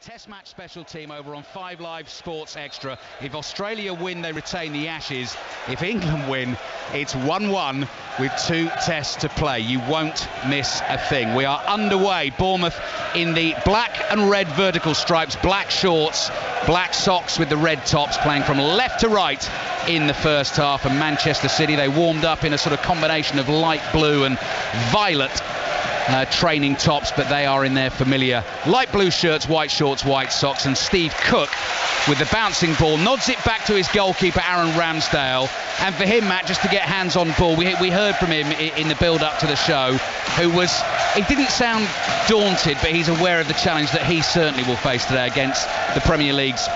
Test match special team over on 5 Live Sports Extra. If Australia win, they retain the Ashes. If England win, it's 1-1 with 2 tests to play. You won't miss a thing. We are underway. Bournemouth in the black and red vertical stripes, black shorts, black socks with the red tops, playing from left to right in the first half. And Manchester City, they warmed up in a sort of combination of light blue and violet training tops, but they are in their familiar light blue shirts, white shorts, white socks. And Steve Cook with the bouncing ball nods it back to his goalkeeper Aaron Ramsdale. And for him, Matt, just to get hands on ball, we heard from him in the build up to the show, he didn't sound daunted, but he's aware of the challenge that he certainly will face today against the Premier League's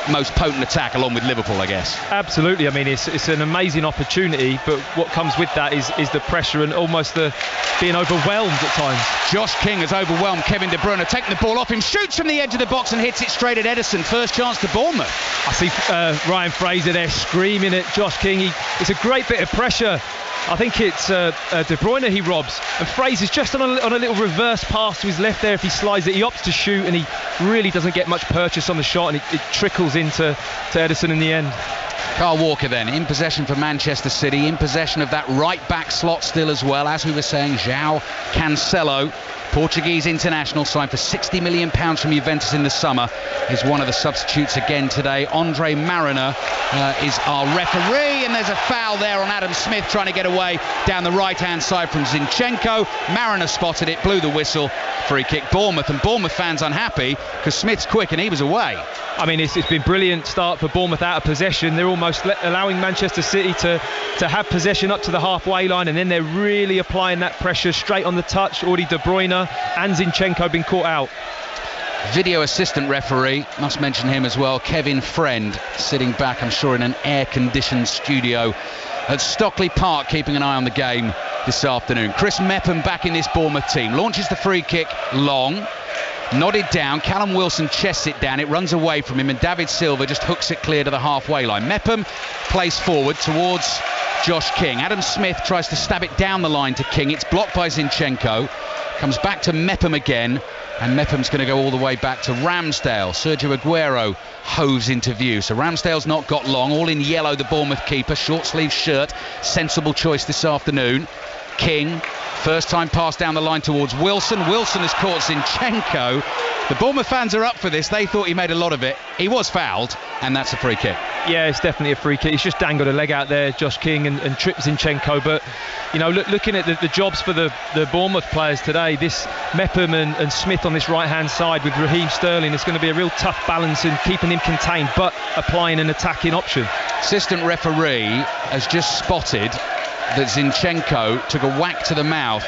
most potent attack, along with Liverpool, I guess. Absolutely. I mean, it's an amazing opportunity, but what comes with that is the pressure and almost the being overwhelmed at times. Josh King has overwhelmed Kevin De Bruyne, taking the ball off him, shoots from the edge of the box and hits it straight at Ederson. First chance to Bournemouth. I see Ryan Fraser there screaming at Josh King. It's a great bit of pressure. I think it's De Bruyne he robs, and Fraser's just on a little reverse pass to his left there. If he slides it, he opts to shoot, and he really doesn't get much purchase on the shot, and it trickles into Ederson in the end. Kyle Walker then in possession for Manchester City, in possession of that right back slot still as well. As we were saying, João Cancelo, Portuguese international, signed for £60 million from Juventus in the summer, is one of the substitutes again today. Andre Mariner is our referee, and there's a foul there on Adam Smith trying to get away down the right hand side from Zinchenko. Mariner spotted it, blew the whistle, free kick Bournemouth, and Bournemouth fans unhappy because Smith's quick and he was away. I mean, it's been brilliant start for Bournemouth out of possession. They're almost allowing Manchester City to have possession up to the halfway line, and then they're really applying that pressure straight on the touch. Already De Bruyne and Zinchenko been caught out. Video assistant referee, must mention him as well, Kevin Friend, sitting back, I'm sure, in an air-conditioned studio at Stockley Park, keeping an eye on the game this afternoon. Chris Mepham back in this Bournemouth team, launches the free kick long, nodded down, Callum Wilson chests it down, it runs away from him, and David Silva just hooks it clear to the halfway line. Mepham plays forward towards Josh King. Adam Smith tries to stab it down the line to King, it's blocked by Zinchenko, comes back to Mepham again, and Mepham's going to go all the way back to Ramsdale. Sergio Aguero hoves into view, so Ramsdale's not got long, all in yellow, the Bournemouth keeper, short sleeve shirt, sensible choice this afternoon. King, first time pass down the line towards Wilson. Wilson has caught Zinchenko. The Bournemouth fans are up for this. They thought he made a lot of it. He was fouled, and that's a free kick. Yeah, it's definitely a free kick. He's just dangled a leg out there, Josh King, and tripped Zinchenko. But, you know, looking at the jobs for the Bournemouth players today, this Mepham and Smith on this right-hand side with Raheem Sterling, it's going to be a real tough balance in keeping him contained, but applying an attacking option. Assistant referee has just spotted that Zinchenko took a whack to the mouth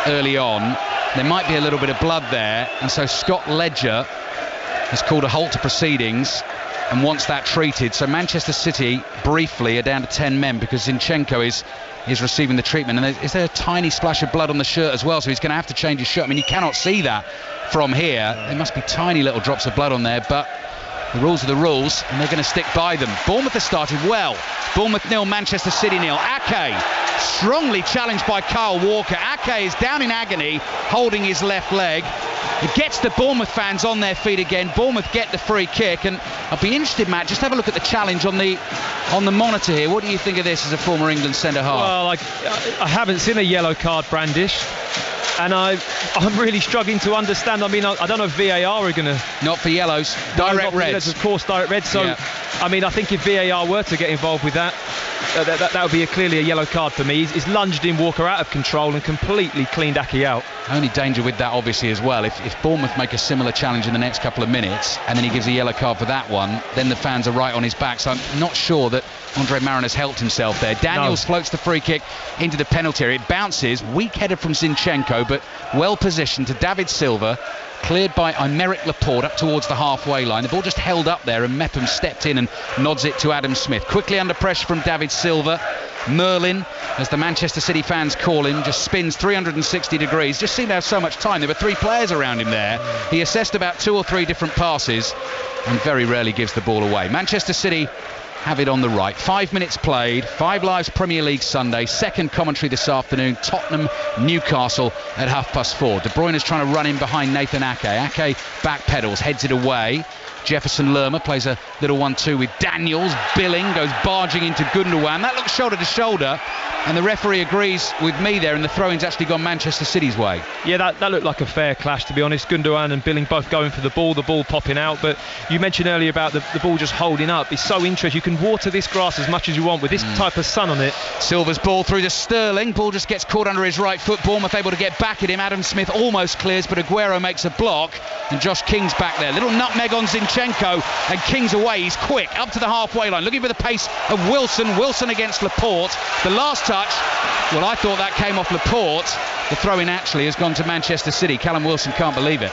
early on. There might be a little bit of blood there, and so Scott Ledger has called a halt to proceedings and wants that treated. So Manchester City briefly are down to 10 men because Zinchenko is receiving the treatment, and is there a tiny splash of blood on the shirt as well, so he's going to have to change his shirt. I mean, you cannot see that from here. There must be tiny little drops of blood on there, but the rules are the rules, and they're going to stick by them. Bournemouth has started well. Bournemouth 0, Manchester City 0. Ake, strongly challenged by Kyle Walker. Ake is down in agony, holding his left leg. It gets the Bournemouth fans on their feet again. Bournemouth get the free kick, and I'll be interested, Matt, just have a look at the challenge on the monitor here. What do you think of this as a former England centre-half? Well, I haven't seen a yellow card brandished, and I'm really struggling to understand. I mean, I don't know if VAR are going to... Not for yellows, direct reds. Of course, direct reds. So, yeah. I mean, I think if VAR were to get involved with that, that would be clearly a yellow card for me. He's lunged in Walker out of control and completely cleaned Ake out. Only danger with that, obviously, as well. If Bournemouth make a similar challenge in the next couple of minutes, and then he gives a yellow card for that one, then the fans are right on his back. So I'm not sure that Andre Mariner's helped himself there. Daniels floats the free kick into the penalty area. It bounces, weak-headed from Zinchenko, but well-positioned to David Silva. Cleared by Aymeric Laporte up towards the halfway line. The ball just held up there, and Mepham stepped in and nods it to Adam Smith. Quickly under pressure from David Silva. Merlin, as the Manchester City fans call him, just spins 360 degrees. Just seemed to have so much time. There were 3 players around him there. He assessed about 2 or 3 different passes and very rarely gives the ball away. Manchester City have it on the right. 5 minutes played, 5 Lives Premier League Sunday, second commentary this afternoon, Tottenham, Newcastle at 4:30. De Bruyne is trying to run in behind Nathan Ake. Ake backpedals, heads it away. Jefferson Lerma plays a little 1-2 with Daniels. Billing goes barging into Gundogan. That looks shoulder to shoulder, and the referee agrees with me there, and the throw-in's actually gone Manchester City's way. Yeah, that looked like a fair clash, to be honest. Gundogan and Billing both going for the ball popping out, but you mentioned earlier about the ball just holding up. It's so interesting. You can water this grass as much as you want with this type of sun on it. Silva's ball through to Sterling. Ball just gets caught under his right foot. Bournemouth able to get back at him. Adam Smith almost clears, but Aguero makes a block, and Josh King's back there. Little nutmeg on Zinchenko, and King's away. He's quick up to the halfway line, looking for the pace of Wilson against Laporte. The last touch, well, I thought that came off Laporte. The throw-in actually has gone to Manchester City. Callum Wilson can't believe it.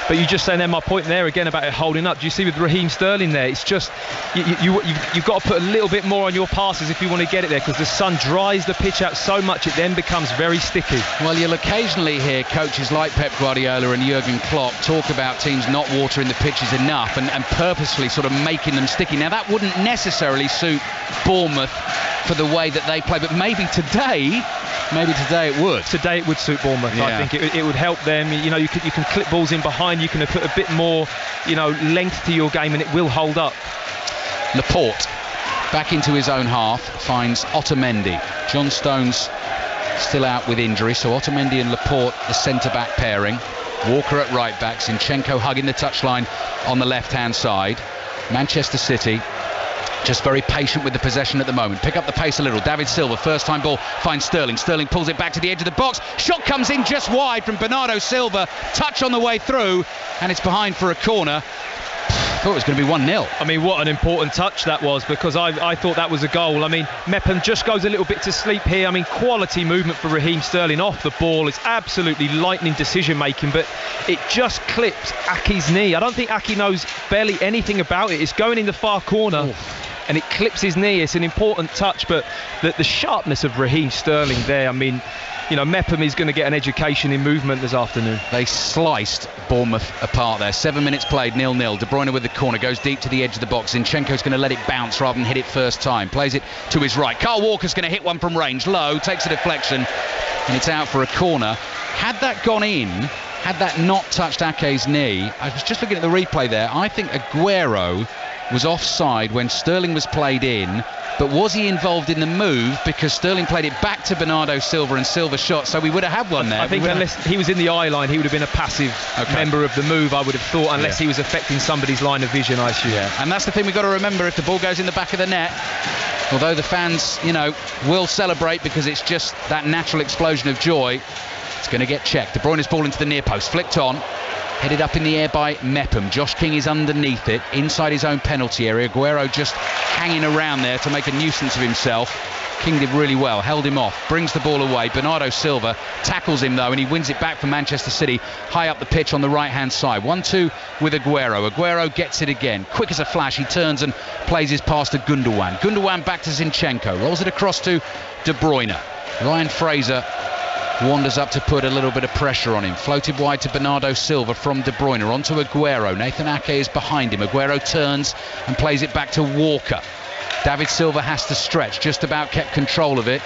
But you just saying there, my point there again about it holding up. Do you see with Raheem Sterling there? It's just you've got to put a little bit more on your passes if you want to get it there, because the sun dries the pitch out so much it then becomes very sticky. Well, you'll occasionally hear coaches like Pep Guardiola and Jurgen Klopp talk about teams not watering the pitches enough and purposely sort of making them sticky. Now, that wouldn't necessarily suit Bournemouth for the way that they play, but maybe today it would. Today it would suit Bournemouth. Yeah. I think it would help them. You know, you can clip balls in behind. You can put a bit more, length to your game, and it will hold up. Laporte back into his own half, finds Otamendi. John Stones still out with injury, so Otamendi and Laporte, the centre-back pairing. Walker at right back. Zinchenko hugging the touchline on the left-hand side. Manchester City just very patient with the possession at the moment. Pick up the pace a little. David Silva, first time ball, finds Sterling. Sterling pulls it back to the edge of the box. Shot comes in just wide from Bernardo Silva. Touch on the way through, and it's behind for a corner. Thought it was going to be 1-0. I mean, what an important touch that was, because I thought that was a goal. I mean, Mepham just goes a little bit to sleep here. I mean, quality movement for Raheem Sterling off the ball. It's absolutely lightning decision making, but it just clips Ake's knee. I don't think Ake knows barely anything about it. It's going in the far corner. Oof. And it clips his knee. It's an important touch, but the sharpness of Raheem Sterling there, I mean, Mepham is going to get an education in movement this afternoon. They sliced Bournemouth apart there. 7 minutes played, 0-0. De Bruyne with the corner, goes deep to the edge of the box. Zinchenko's going to let it bounce rather than hit it first time. Plays it to his right. Carl Walker's going to hit one from range, low, takes a deflection, and it's out for a corner. Had that gone in, had that not touched Ake's knee, I was just looking at the replay there, I think Aguero was offside when Sterling was played in, but was he involved in the move because Sterling played it back to Bernardo Silva and Silva shot, so we would have had one there. I think unless he was in the eye line, he would have been a passive member of the move, I would have thought, unless he was affecting somebody's line of vision, I assume. Yeah, and that's the thing we've got to remember. If the ball goes in the back of the net, although the fans, will celebrate because it's just that natural explosion of joy, it's going to get checked. De Bruyne's ball into the near post, flicked on. Headed up in the air by Mepham. Josh King is underneath it, inside his own penalty area. Aguero just hanging around there to make a nuisance of himself. King did really well, held him off, brings the ball away. Bernardo Silva tackles him though, and he wins it back for Manchester City, high up the pitch on the right-hand side. 1-2 with Aguero. Aguero gets it again. Quick as a flash, he turns and plays his pass to Gundogan. Gundogan back to Zinchenko, rolls it across to De Bruyne. Ryan Fraser wanders up to put a little bit of pressure on him. Floated wide to Bernardo Silva from De Bruyne. Onto Aguero. Nathan Ake is behind him. Aguero turns and plays it back to Walker. David Silva has to stretch. Just about kept control of it.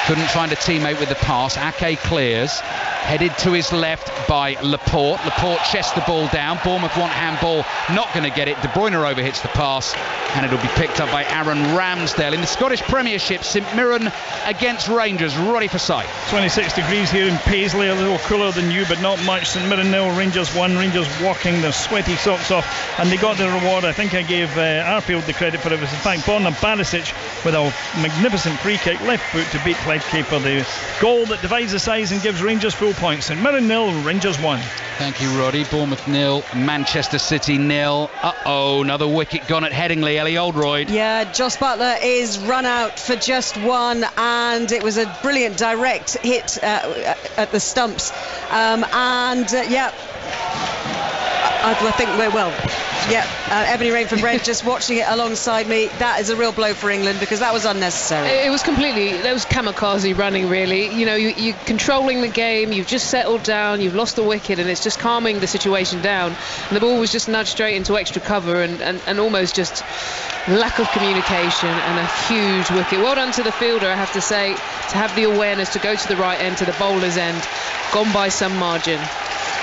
Couldn't find a teammate with the pass. Ake clears. Headed to his left by Laporte. Laporte chests the ball down. Bournemouth want handball. Not going to get it. De Bruyne overhits the pass, and it'll be picked up by Aaron Ramsdale. In the Scottish Premiership, St Mirren against Rangers. Ready for sight. 26 degrees here in Paisley. A little cooler than you, but not much. St Mirren 0, Rangers 1. Rangers walking their sweaty socks off, and they got their reward. I think I gave Arfield the credit for it. It was in fact Borna Barisic with a magnificent free kick, left foot to beat Clyde for the goal that divides the sides and gives Rangers full points. St Mirren 0, Rangers 1. Thank you, Roddy. Bournemouth 0, Manchester City 0. Another wicket gone at Headingley. Ellie Oldroyd. Yeah, Joss Butler is run out for just one, and it was a brilliant direct hit at the stumps. I think we're well. Yeah, Ebony Rain from Brent just watching it alongside me. That is a real blow for England because that was unnecessary. It was completely, that was kamikaze running really. You know, you're controlling the game, you've just settled down, you've lost the wicket, and it's just calming the situation down. And the ball was just nudged straight into extra cover and almost just lack of communication and a huge wicket. Well done to the fielder, I have to say, to have the awareness to go to the right end, to the bowler's end, gone by some margin.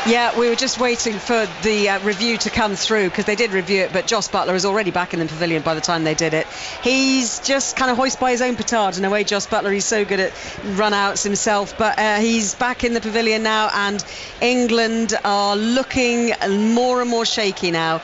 Yeah, we were just waiting for the review to come through because they did review it, but Jos Buttler is already back in the pavilion by the time they did it. He's just kind of hoist by his own petard in a way, Jos Buttler. He's so good at run-outs himself, but he's back in the pavilion now, and England are looking more and more shaky now.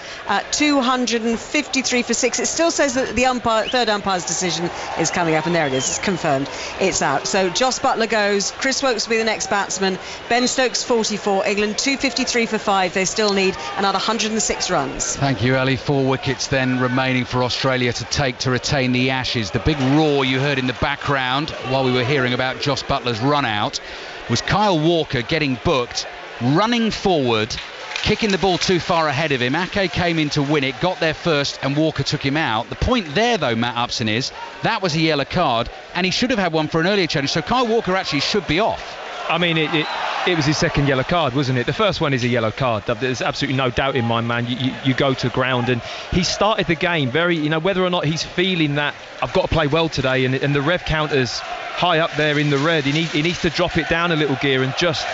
253 for 6. It still says that the third umpire's decision is coming up, and there it is. It's confirmed. It's out. So Jos Buttler goes. Chris Woakes will be the next batsman. Ben Stokes 44. England 253 for 5. They still need another 106 runs. Thank you, Ellie. 4 wickets then remaining for Australia to take to retain the Ashes. The big roar you heard in the background while we were hearing about Jos Buttler's run out was Kyle Walker getting booked, running forward, kicking the ball too far ahead of him. Ake came in to win it, got there first, and Walker took him out. The point there, though, Matt Upson, is that was a yellow card, and he should have had one for an earlier challenge, so Kyle Walker actually should be off. I mean, it was his second yellow card, wasn't it? The first one is a yellow card. There's absolutely no doubt in my man. You go to ground, and he started the game very, you know, whether or not he's feeling that I've got to play well today, and the rev counter's high up there in the red. He needs to drop it down a little gear and just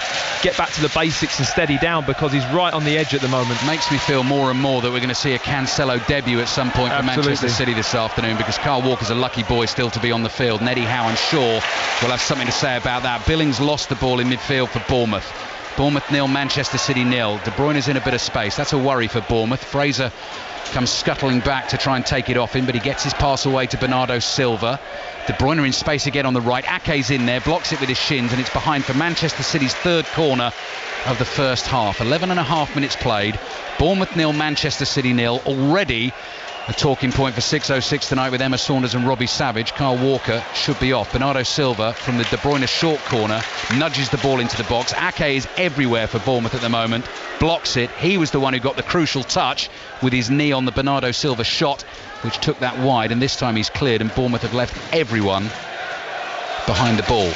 get back to the basics and steady down, because he's right on the edge at the moment. Makes me feel more and more that we're going to see a Cancelo debut at some point for Manchester City this afternoon, because Kyle Walker's a lucky boy still to be on the field. And Eddie Howe and Shaw will have something to say about that. Billings lost the ball in midfield for Bournemouth. Bournemouth 0, Manchester City 0. De Bruyne's in a bit of space. That's a worry for Bournemouth. Fraser comes scuttling back to try and take it off him, but he gets his pass away to Bernardo Silva. De Bruyne in space again on the right. Ake's in there, blocks it with his shins, and it's behind for Manchester City's third corner of the first half. 11.5 minutes played. Bournemouth 0, Manchester City 0. Already a talking point for 6:06 tonight with Emma Saunders and Robbie Savage. Kyle Walker should be off. Bernardo Silva from the De Bruyne short corner nudges the ball into the box. Ake is everywhere for Bournemouth at the moment. Blocks it. He was the one who got the crucial touch with his knee on the Bernardo Silva shot, which took that wide, and this time he's cleared, and Bournemouth have left everyone behind the ball.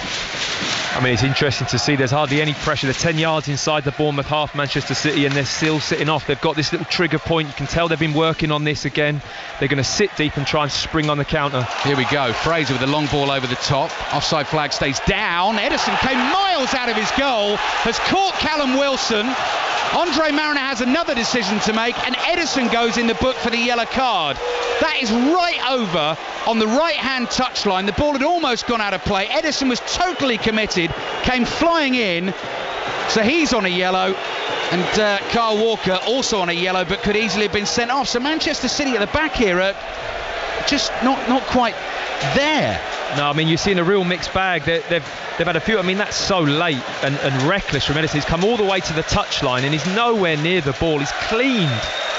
I mean, it's interesting to see there's hardly any pressure. They're 10 yards inside the Bournemouth half, Manchester City, and they're still sitting off. They've got this little trigger point. You can tell they've been working on this again. They're going to sit deep and try and spring on the counter. Here we go. Fraser with a long ball over the top. Offside flag stays down. Edison came miles out of his goal, has caught Callum Wilson. Andre Mariner has another decision to make, and Edison goes in the book for the yellow card. That is right over on the right-hand touchline. The ball had almost gone out of play. Edison was totally committed, came flying in, so he's on a yellow, and Kyle Walker also on a yellow, but could easily have been sent off. So Manchester City at the back here are just not quite there. No, I mean, you've seen a real mixed bag. They've had a few. I mean, that's so late and reckless from Edison. He's come all the way to the touchline and he's nowhere near the ball. He's cleaned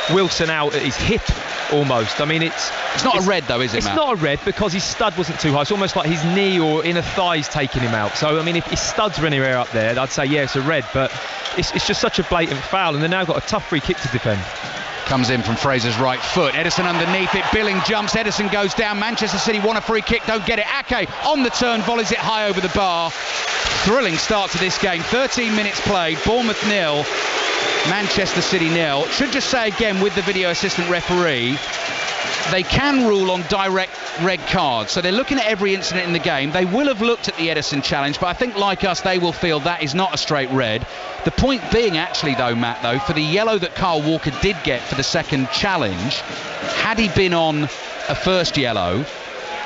Wilson out at his hip almost. I mean, it's not a red though, is it, It's Matt? not a red because his stud wasn't too high. It's almost like his knee or inner thigh's taking him out. So, I mean, if his studs were anywhere up there, I'd say, yeah, it's a red. But it's just such a blatant foul, and they've now got a tough free kick to defend. Comes in from Fraser's right foot. Edison underneath it. Billing jumps. Edison goes down. Manchester City want a free kick. Don't get it. Ake on the turn. Volleys it high over the bar. Thrilling start to this game. 13 minutes played. Bournemouth 0. Manchester City 0. Should just say again with the video assistant referee, they can rule on direct red cards. So they're looking at every incident in the game. They will have looked at the Edison challenge, but I think like us, they will feel that is not a straight red. The point being actually though, Matt, though, for the yellow that Kyle Walker did get for the second challenge, had he been on a first yellow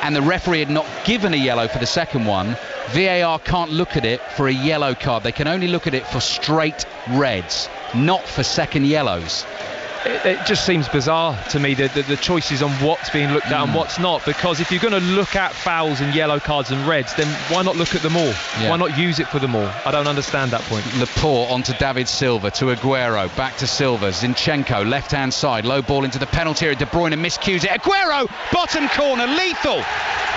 and the referee had not given a yellow for the second one, VAR can't look at it for a yellow card. They can only look at it for straight reds, not for second yellows. It just seems bizarre to me, the choices on what's being looked at and what's not, because if you're going to look at fouls and yellow cards and reds, then why not look at them all? Yeah. Why not use it for them all? I don't understand that point. Laporte onto David Silva, to Aguero, back to Silva, Zinchenko, left-hand side, low ball into the penalty area, De Bruyne miscues it, Aguero, bottom corner, lethal,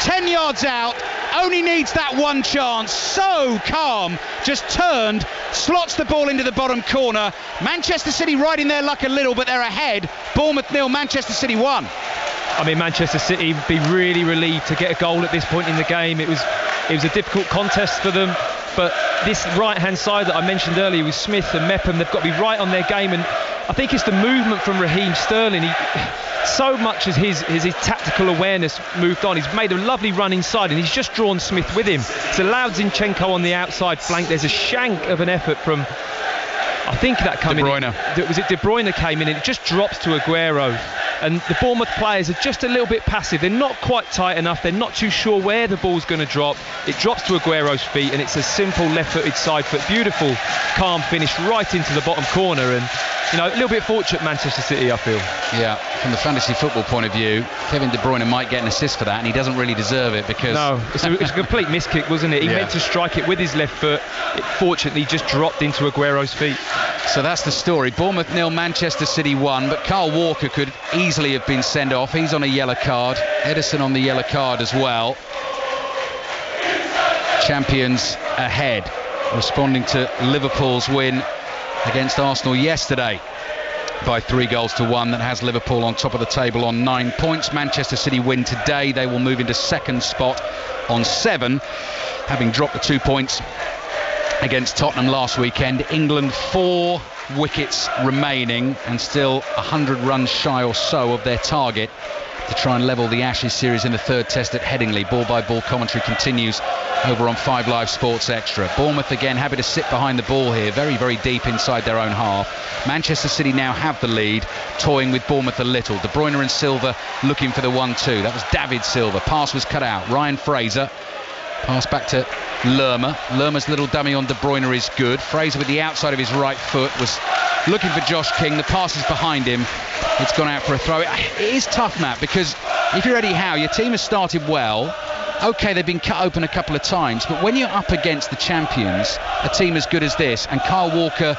10 yards out, only needs that one chance. So calm, just turned, slots the ball into the bottom corner. Manchester City riding their luck a little, but they're ahead. Bournemouth 0, Manchester City 1. I mean, Manchester City would be really relieved to get a goal at this point in the game. It was a difficult contest for them, but this right-hand side that I mentioned earlier with Smith and Mepham, they've got to be right on their game, and I think it's the movement from Raheem Sterling. So much as his tactical awareness moved on, he's made a lovely run inside, and he's just drawn Smith with him. It's allowed Zinchenko on the outside flank. There's a shank of an effort from, I think that came in. Was it De Bruyne came in, and it just drops to Aguero. And the Bournemouth players are just a little bit passive. They're not quite tight enough. They're not too sure where the ball's going to drop. It drops to Aguero's feet, and it's a simple left-footed side foot. Beautiful, calm finish right into the bottom corner. And, you know, a little bit fortunate Manchester City, I feel. Yeah, from the fantasy football point of view, Kevin De Bruyne might get an assist for that, and he doesn't really deserve it because... No, it's a complete miskick, wasn't it? He meant to strike it with his left foot. It fortunately just dropped into Aguero's feet. So that's the story. Bournemouth 0, Manchester City 1, but Kyle Walker could easily have been sent off. He's on a yellow card. Edison on the yellow card as well. Champions ahead, responding to Liverpool's win against Arsenal yesterday by 3-1. That has Liverpool on top of the table on 9 points. Manchester City win today. They will move into second spot on 7, having dropped the 2 points against Tottenham last weekend. England 4 wickets remaining and still 100 runs shy or so of their target to try and level the Ashes series in the third test at Headingley. Ball by ball commentary continues over on 5 Live Sports Extra. Bournemouth again happy to sit behind the ball here, very, very deep inside their own half. Manchester City now have the lead, toying with Bournemouth a little. De Bruyne and Silva looking for the 1-2. That was David Silva. Pass was cut out. Ryan Fraser. Pass back to Lerma. Lerma's little dummy on De Bruyne is good. Fraser with the outside of his right foot was looking for Josh King. The pass is behind him. It's gone out for a throw. It is tough, Matt, because if you're Eddie Howe, your team has started well. OK, they've been cut open a couple of times, but when you're up against the champions, a team as good as this, and Kyle Walker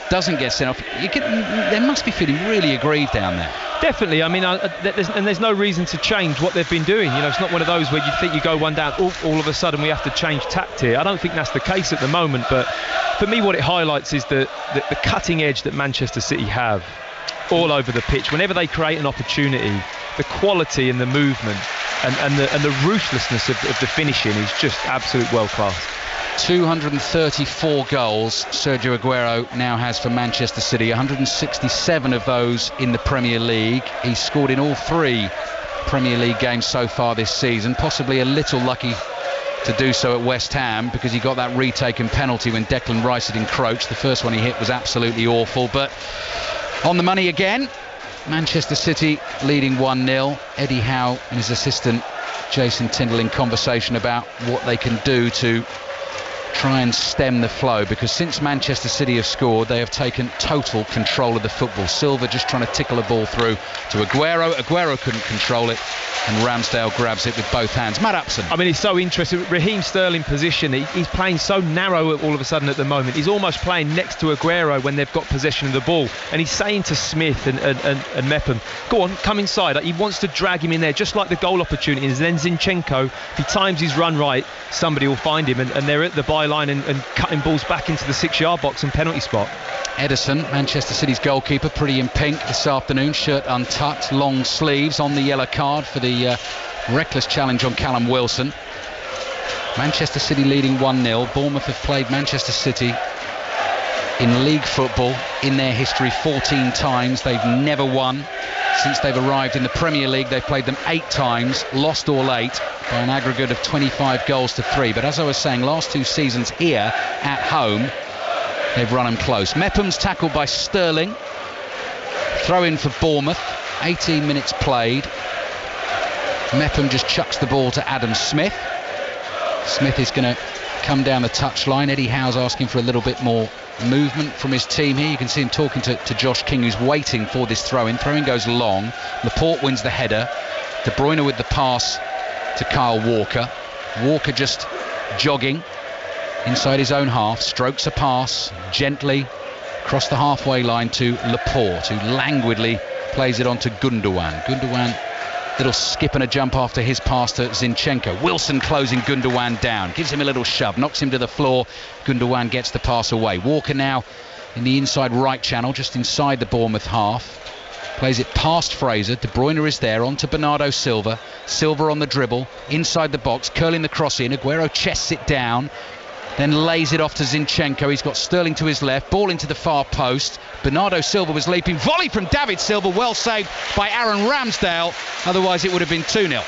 doesn't get sent off, they must be feeling really aggrieved down there. Definitely. I mean, there's no reason to change what they've been doing. You know, it's not one of those where you think you go one down, all of a sudden we have to change tact here. I don't think that's the case at the moment, but for me what it highlights is the cutting edge that Manchester City have all over the pitch. Whenever they create an opportunity, the quality and the movement and the ruthlessness of the finishing is just absolute world class. 234 goals Sergio Aguero now has for Manchester City, 167 of those in the Premier League. He's scored in all 3 Premier League games so far this season, possibly a little lucky to do so at West Ham because he got that retaken penalty when Declan Rice had encroached. The first one he hit was absolutely awful, but on the money again. Manchester City leading 1-0. Eddie Howe and his assistant Jason Tindall in conversation about what they can do to try and stem the flow, because since Manchester City have scored, they have taken total control of the football. Silva just trying to tickle a ball through to Aguero. Aguero couldn't control it, and Ramsdale grabs it with both hands. Matt Upson. I mean, he's so interesting. Raheem Sterling position, he's playing so narrow all of a sudden at the moment. He's almost playing next to Aguero when they've got possession of the ball, and he's saying to Smith and Mepham, go on, come inside. He wants to drag him in there, just like the goal opportunities. And then Zinchenko, if he times his run right, somebody will find him, and they're at the byline and cutting balls back into the 6-yard box and penalty spot. Edison, Manchester City's goalkeeper, pretty in pink this afternoon, shirt untucked, long sleeves, on the yellow card for the reckless challenge on Callum Wilson. Manchester City leading 1-0. Bournemouth have played Manchester City in league football in their history 14 times. They've never won. Since they've arrived in the Premier League, they've played them 8 times, lost all 8 by an aggregate of 25 goals to 3. But as I was saying, last 2 seasons here at home, they've run them close. Mepham's tackled by Sterling. Throw in for Bournemouth. 18 minutes played. Mepham just chucks the ball to Adam Smith. Smith is going to come down the touchline. Eddie Howe's asking for a little bit more movement from his team here. You can see him talking to Josh King, who's waiting for this throw-in. Throw-in goes long. Laporte wins the header. De Bruyne with the pass to Kyle Walker. Walker just jogging inside his own half, strokes a pass gently across the halfway line to Laporte, who languidly plays it on to Gundogan. Gundogan Little skip and a jump after his pass to Zinchenko. Wilson closing Gundogan down, gives him a little shove, knocks him to the floor. Gundogan gets the pass away. Walker now in the inside right channel, just inside the Bournemouth half. Plays it past Fraser. De Bruyne is there, on to Bernardo Silva. Silva on the dribble, inside the box, curling the cross in. Aguero chests it down, then lays it off to Zinchenko. He's got Sterling to his left, ball into the far post. Bernardo Silva was leaping. Volley from David Silva, well saved by Aaron Ramsdale. Otherwise it would have been 2-0.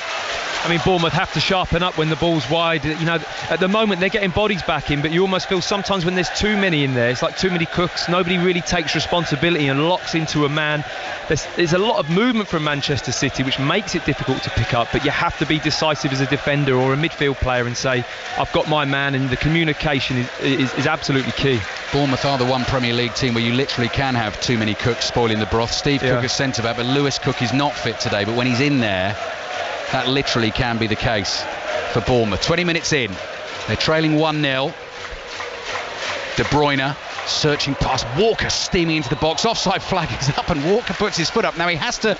I mean, Bournemouth have to sharpen up when the ball's wide. You know, at the moment they're getting bodies back in, but you almost feel sometimes when there's too many in there, it's like too many cooks. Nobody really takes responsibility and locks into a man. There's a lot of movement from Manchester City, which makes it difficult to pick up, but you have to be decisive as a defender or a midfield player and say, I've got my man, and the communication is absolutely key. Bournemouth are the one Premier League team where you literally can have too many cooks spoiling the broth. Steve Cook is centre-back, but Lewis Cook is not fit today, but when he's in there, that literally can be the case for Bournemouth. 20 minutes in, they're trailing 1-0. De Bruyne searching past Walker, steaming into the box. Offside flag is up and Walker puts his foot up. Now he has to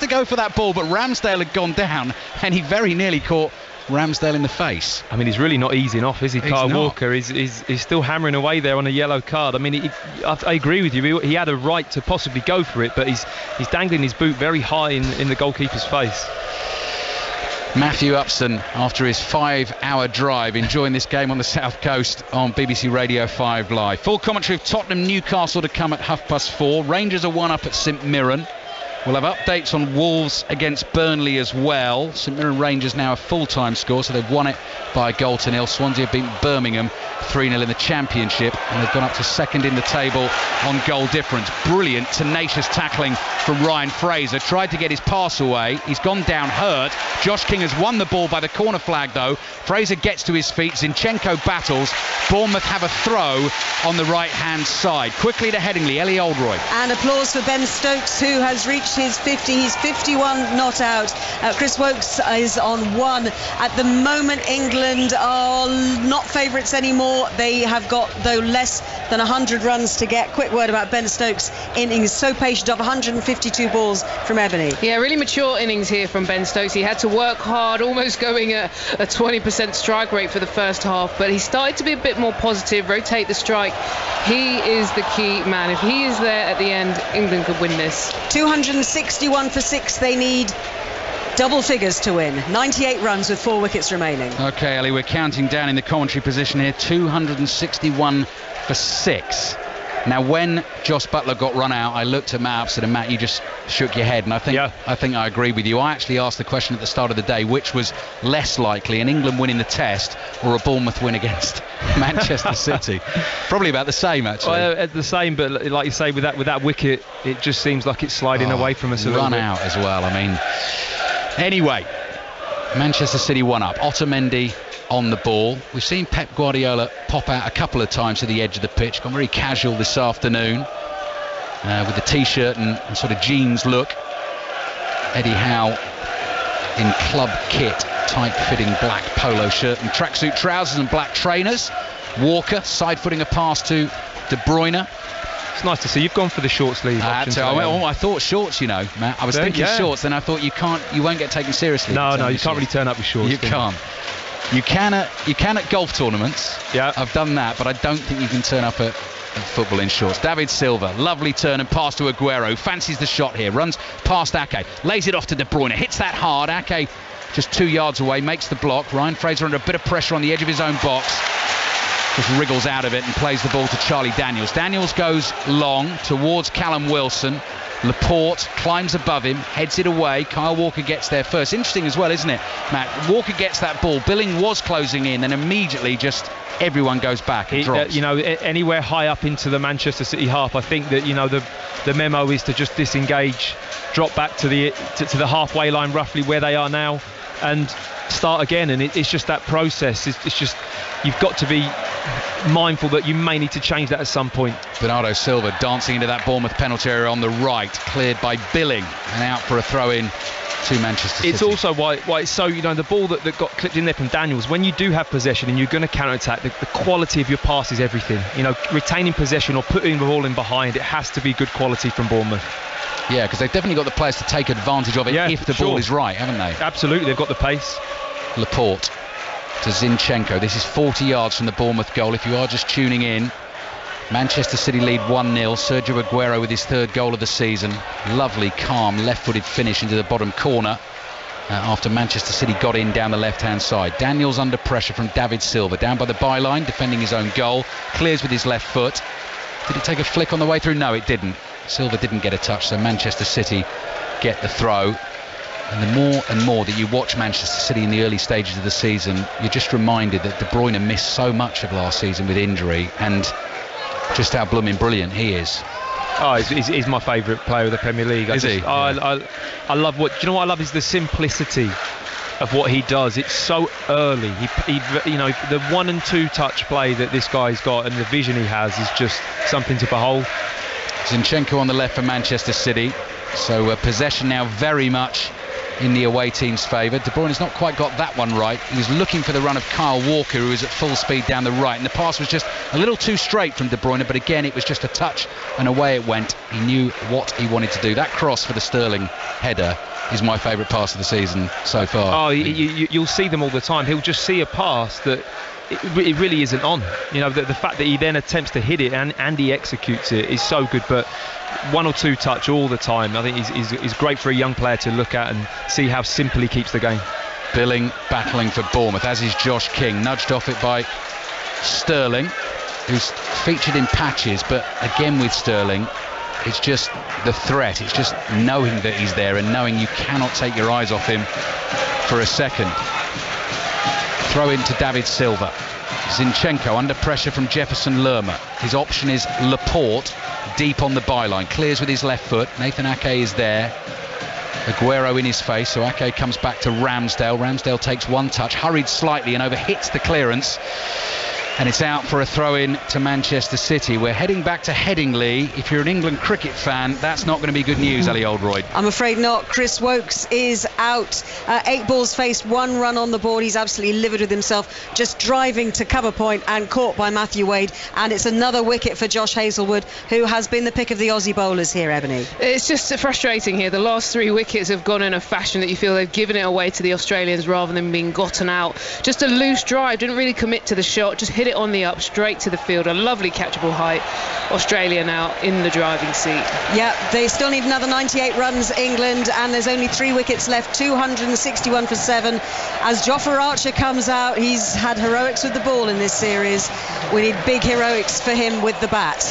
go for that ball, but Ramsdale had gone down and he very nearly caught Ramsdale in the face. I mean, he's really not easing off, is he? Kyle not. Walker is still hammering away there on a yellow card. I mean, I agree with you. He had a right to possibly go for it, but he's dangling his boot very high in the goalkeeper's face. Matthew Upson, after his 5-hour drive, enjoying this game on the South Coast on BBC Radio 5 Live. Full commentary of Tottenham Newcastle to come at 4:30. Rangers are 1-up at St Mirren. We'll have updates on Wolves against Burnley as well. St Mirren Rangers now a full-time score, so they've won it by a goal to nil. Swansea have beaten Birmingham 3-0 in the Championship, and they've gone up to second in the table on goal difference. Brilliant, tenacious tackling from Ryan Fraser. Tried to get his pass away. He's gone down hurt. Josh King has won the ball by the corner flag, though. Fraser gets to his feet. Zinchenko battles. Bournemouth have a throw on the right-hand side. Quickly to Headingley, Ellie Oldroyd. And applause for Ben Stokes, who has reached his 50. He's 51 not out. Chris Wokes is on 1. At the moment, England are not favourites anymore. They have got, though, less than 100 runs to get. Quick word about Ben Stokes' innings. So patient, off 152 balls from Ebony. Yeah, really mature innings here from Ben Stokes. He had to work hard, almost going at a 20% strike rate for the first half, but he started to be a bit more positive, rotate the strike. He is the key man. If he is there at the end, England could win this. 261 for 6 they need. Double figures to win. 98 runs with 4 wickets remaining. OK, Ellie, we're counting down in the commentary position here. 261 for 6. Now, when Josh Butler got run out, I looked at Matt Upson, and Matt, you just shook your head, and I think I agree with you. I actually asked the question at the start of the day, which was less likely, an England winning the Test or a Bournemouth win against Manchester City? Probably about the same, actually. Well, the same, but like you say, with that wicket, it just seems like it's sliding away from us a little bit. Run out as well. I mean, anyway, Manchester City 1-up. Otamendi on the ball. We've seen Pep Guardiola pop out a couple of times to the edge of the pitch. Gone very casual this afternoon with the t-shirt and sort of jeans look. Eddie Howe in club kit, tight-fitting black polo shirt and tracksuit trousers and black trainers. Walker side-footing a pass to De Bruyne. It's nice to see you've gone for the short sleeve option. I thought shorts, you know, Matt. I was thinking shorts, then I thought you won't get taken seriously. No, you can't really turn up with shorts. You can't. You can at golf tournaments. Yeah, I've done that, but I don't think you can turn up at football in shorts. David Silva, lovely turn and pass to Aguero. Fancies the shot here. Runs past Ake. Lays it off to De Bruyne. Hits that hard. Ake just 2 yards away. Makes the block. Ryan Fraser under a bit of pressure on the edge of his own box. Just wriggles out of it and plays the ball to Charlie Daniels. Daniels goes long towards Callum Wilson. Laporte climbs above him, heads it away. Kyle Walker gets there first. Interesting as well, isn't it, Matt? Walker gets that ball. Billing was closing in, and immediately just everyone goes back and drops. Anywhere high up into the Manchester City half, I think that the memo is to just disengage, drop back to the halfway line, roughly where they are now, and start again. And it's just that process. It's just you've got to be mindful that you may need to change that at some point. Bernardo Silva dancing into that Bournemouth penalty area on the right, cleared by Billing and out for a throw-in to Manchester City. It's also why it's so, the ball that got clipped in there from Daniels, when you do have possession and you're going to counter-attack, the quality of your pass is everything. Retaining possession or putting the ball in behind, it has to be good quality from Bournemouth. Yeah, because they've definitely got the players to take advantage of it if the ball is right, haven't they? Absolutely, they've got the pace. Laporte to Zinchenko. This is 40 yards from the Bournemouth goal. If you are just tuning in, Manchester City lead 1-0. Sergio Aguero with his 3rd goal of the season. Lovely, calm, left-footed finish into the bottom corner after Manchester City got in down the left-hand side. Daniels under pressure from David Silva, down by the byline, defending his own goal. Clears with his left foot. Did it take a flick on the way through? No, it didn't. Silva didn't get a touch, so Manchester City get the throw. And the more and more that you watch Manchester City in the early stages of the season, you're just reminded that De Bruyne missed so much of last season with injury, and just how blooming brilliant he is. Oh, he's my favourite player of the Premier League. I love what... Do you know what I love is the simplicity of what he does. It's so early. He you know, the 1 and 2 touch play that this guy's got and the vision he has is just something to behold. Zinchenko on the left for Manchester City. So possession now very much in the away team's favour. De Bruyne's not quite got that one right. He was looking for the run of Kyle Walker, who was at full speed down the right, and the pass was just a little too straight from De Bruyne, but again it was just a touch and away it went. He knew what he wanted to do. That cross for the Sterling header is my favourite pass of the season so far. Oh, you'll see them all the time. He'll just see a pass that it really isn't on. You know, the fact that he then attempts to hit it and he executes it is so good. But 1 or 2 touch all the time, I think is great for a young player to look at and see how simple he keeps the game. Billing battling for Bournemouth, as is Josh King, nudged off it by Sterling, who's featured in patches, but again with Sterling, it's just the threat. It's just knowing that he's there and knowing you cannot take your eyes off him for a second. Throw into David Silva. Zinchenko under pressure from Jefferson Lerma. His option is Laporte, deep on the byline. Clears with his left foot. Nathan Ake is there. Aguero in his face, so Ake comes back to Ramsdale. Ramsdale takes 1 touch, hurried slightly and overhits the clearance. And it's out for a throw-in to Manchester City. We're heading back to Headingley. If you're an England cricket fan, that's not going to be good news, Ellie Oldroyd. I'm afraid not. Chris Wokes is out. 8 balls faced, 1 run on the board. He's absolutely livid with himself, just driving to cover point and caught by Matthew Wade. And it's another wicket for Josh Hazlewood, who has been the pick of the Aussie bowlers here, Ebony. It's just frustrating here. The last 3 wickets have gone in a fashion that you feel they've given it away to the Australians rather than being gotten out. Just a loose drive, didn't really commit to the shot, just hit it on the up straight to the field. A lovely catchable height. Australia now in the driving seat. Yeah, they still need another 98 runs, England, and there's only 3 wickets left. 261 for 7 as Jofra Archer comes out. He's had heroics with the ball in this series. We need big heroics for him with the bat.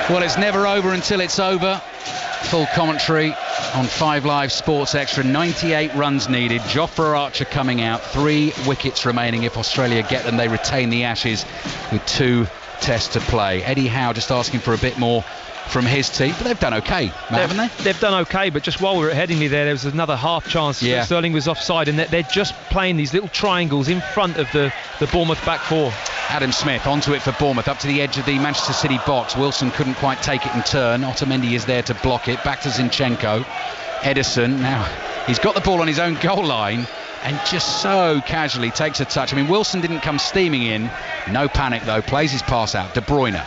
Well, it's never over until it's over. Full commentary on 5 Live Sports Extra. 98 runs needed. Jofra Archer coming out. 3 wickets remaining. If Australia get them, they retain the Ashes with 2 tests to play. Eddie Howe just asking for a bit more from his team, but they've done okay, haven't they? They've done okay, but just while we were at Headingley there was another half chance. Yeah. Sterling was offside, and they're just playing these little triangles in front of the Bournemouth back 4. Adam Smith onto it for Bournemouth, up to the edge of the Manchester City box. Wilson couldn't quite take it in turn. Otamendi is there to block it. Back to Zinchenko. Edison, now he's got the ball on his own goal line and just so casually takes a touch. I mean, Wilson didn't come steaming in. No panic though, plays his pass out. De Bruyne.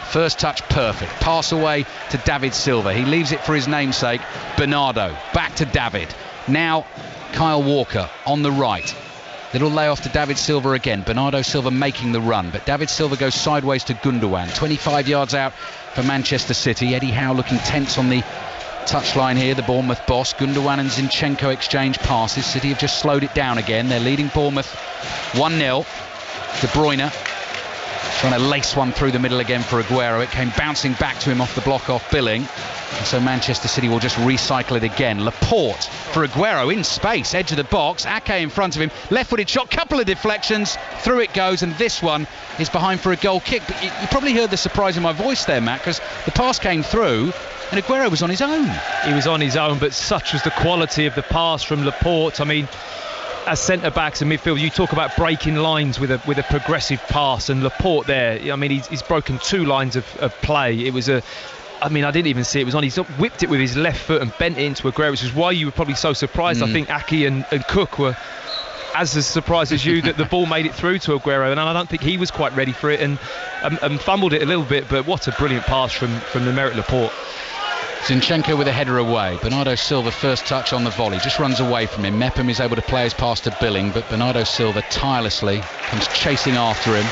First touch perfect. Pass away to David Silva. He leaves it for his namesake, Bernardo. Back to David. Now Kyle Walker on the right. Little layoff to David Silva again. Bernardo Silva making the run, but David Silva goes sideways to Gundogan. 25 yards out for Manchester City. Eddie Howe looking tense on the touchline here, the Bournemouth boss. Gundogan and Zinchenko exchange passes. City have just slowed it down again. They're leading Bournemouth 1-0. De Bruyne trying to lace one through the middle again for Aguero. It came bouncing back to him off the block off Billing. And so Manchester City will just recycle it again. Laporte for Aguero in space, edge of the box. Ake in front of him, left-footed shot, couple of deflections, through it goes, and this one is behind for a goal kick. But you probably heard the surprise in my voice there, Matt, because the pass came through and Aguero was on his own. He was on his own, but such was the quality of the pass from Laporte. I mean, as centre-backs and midfield, you talk about breaking lines with a progressive pass, and Laporte there, I mean, he's broken 2 lines of play. It was I didn't even see it was on. He's whipped it with his left foot and bent it into Aguero, which is why you were probably so surprised. I think Ake and Cook were as surprised as you that the ball made it through to Aguero, and I don't think he was quite ready for it and fumbled it a little bit. But what a brilliant pass from the Merritt Laporte. Zinchenko with a header away. Bernardo Silva first touch on the volley, just runs away from him. Mepham is able to play his pass to Billing, but Bernardo Silva tirelessly comes chasing after him.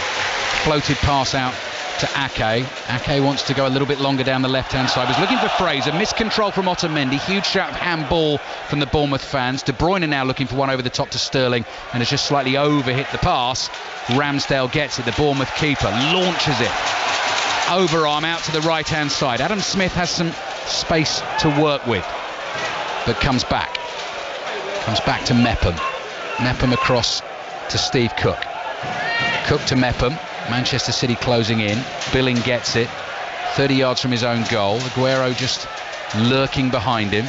Floated pass out to Ake. Ake wants to go a little bit longer down the left-hand side. Was looking for Fraser. Missed control from Otamendi. Huge shout of handball from the Bournemouth fans. De Bruyne now looking for one over the top to Sterling, and has just slightly overhit the pass. Ramsdale gets it. The Bournemouth keeper launches it. Overarm out to the right-hand side. Adam Smith has some space to work with, but comes back to Mepham. Mepham across to Steve Cook. Cook to Mepham. Manchester City closing in. Billing gets it 30 yards from his own goal. Aguero just lurking behind him.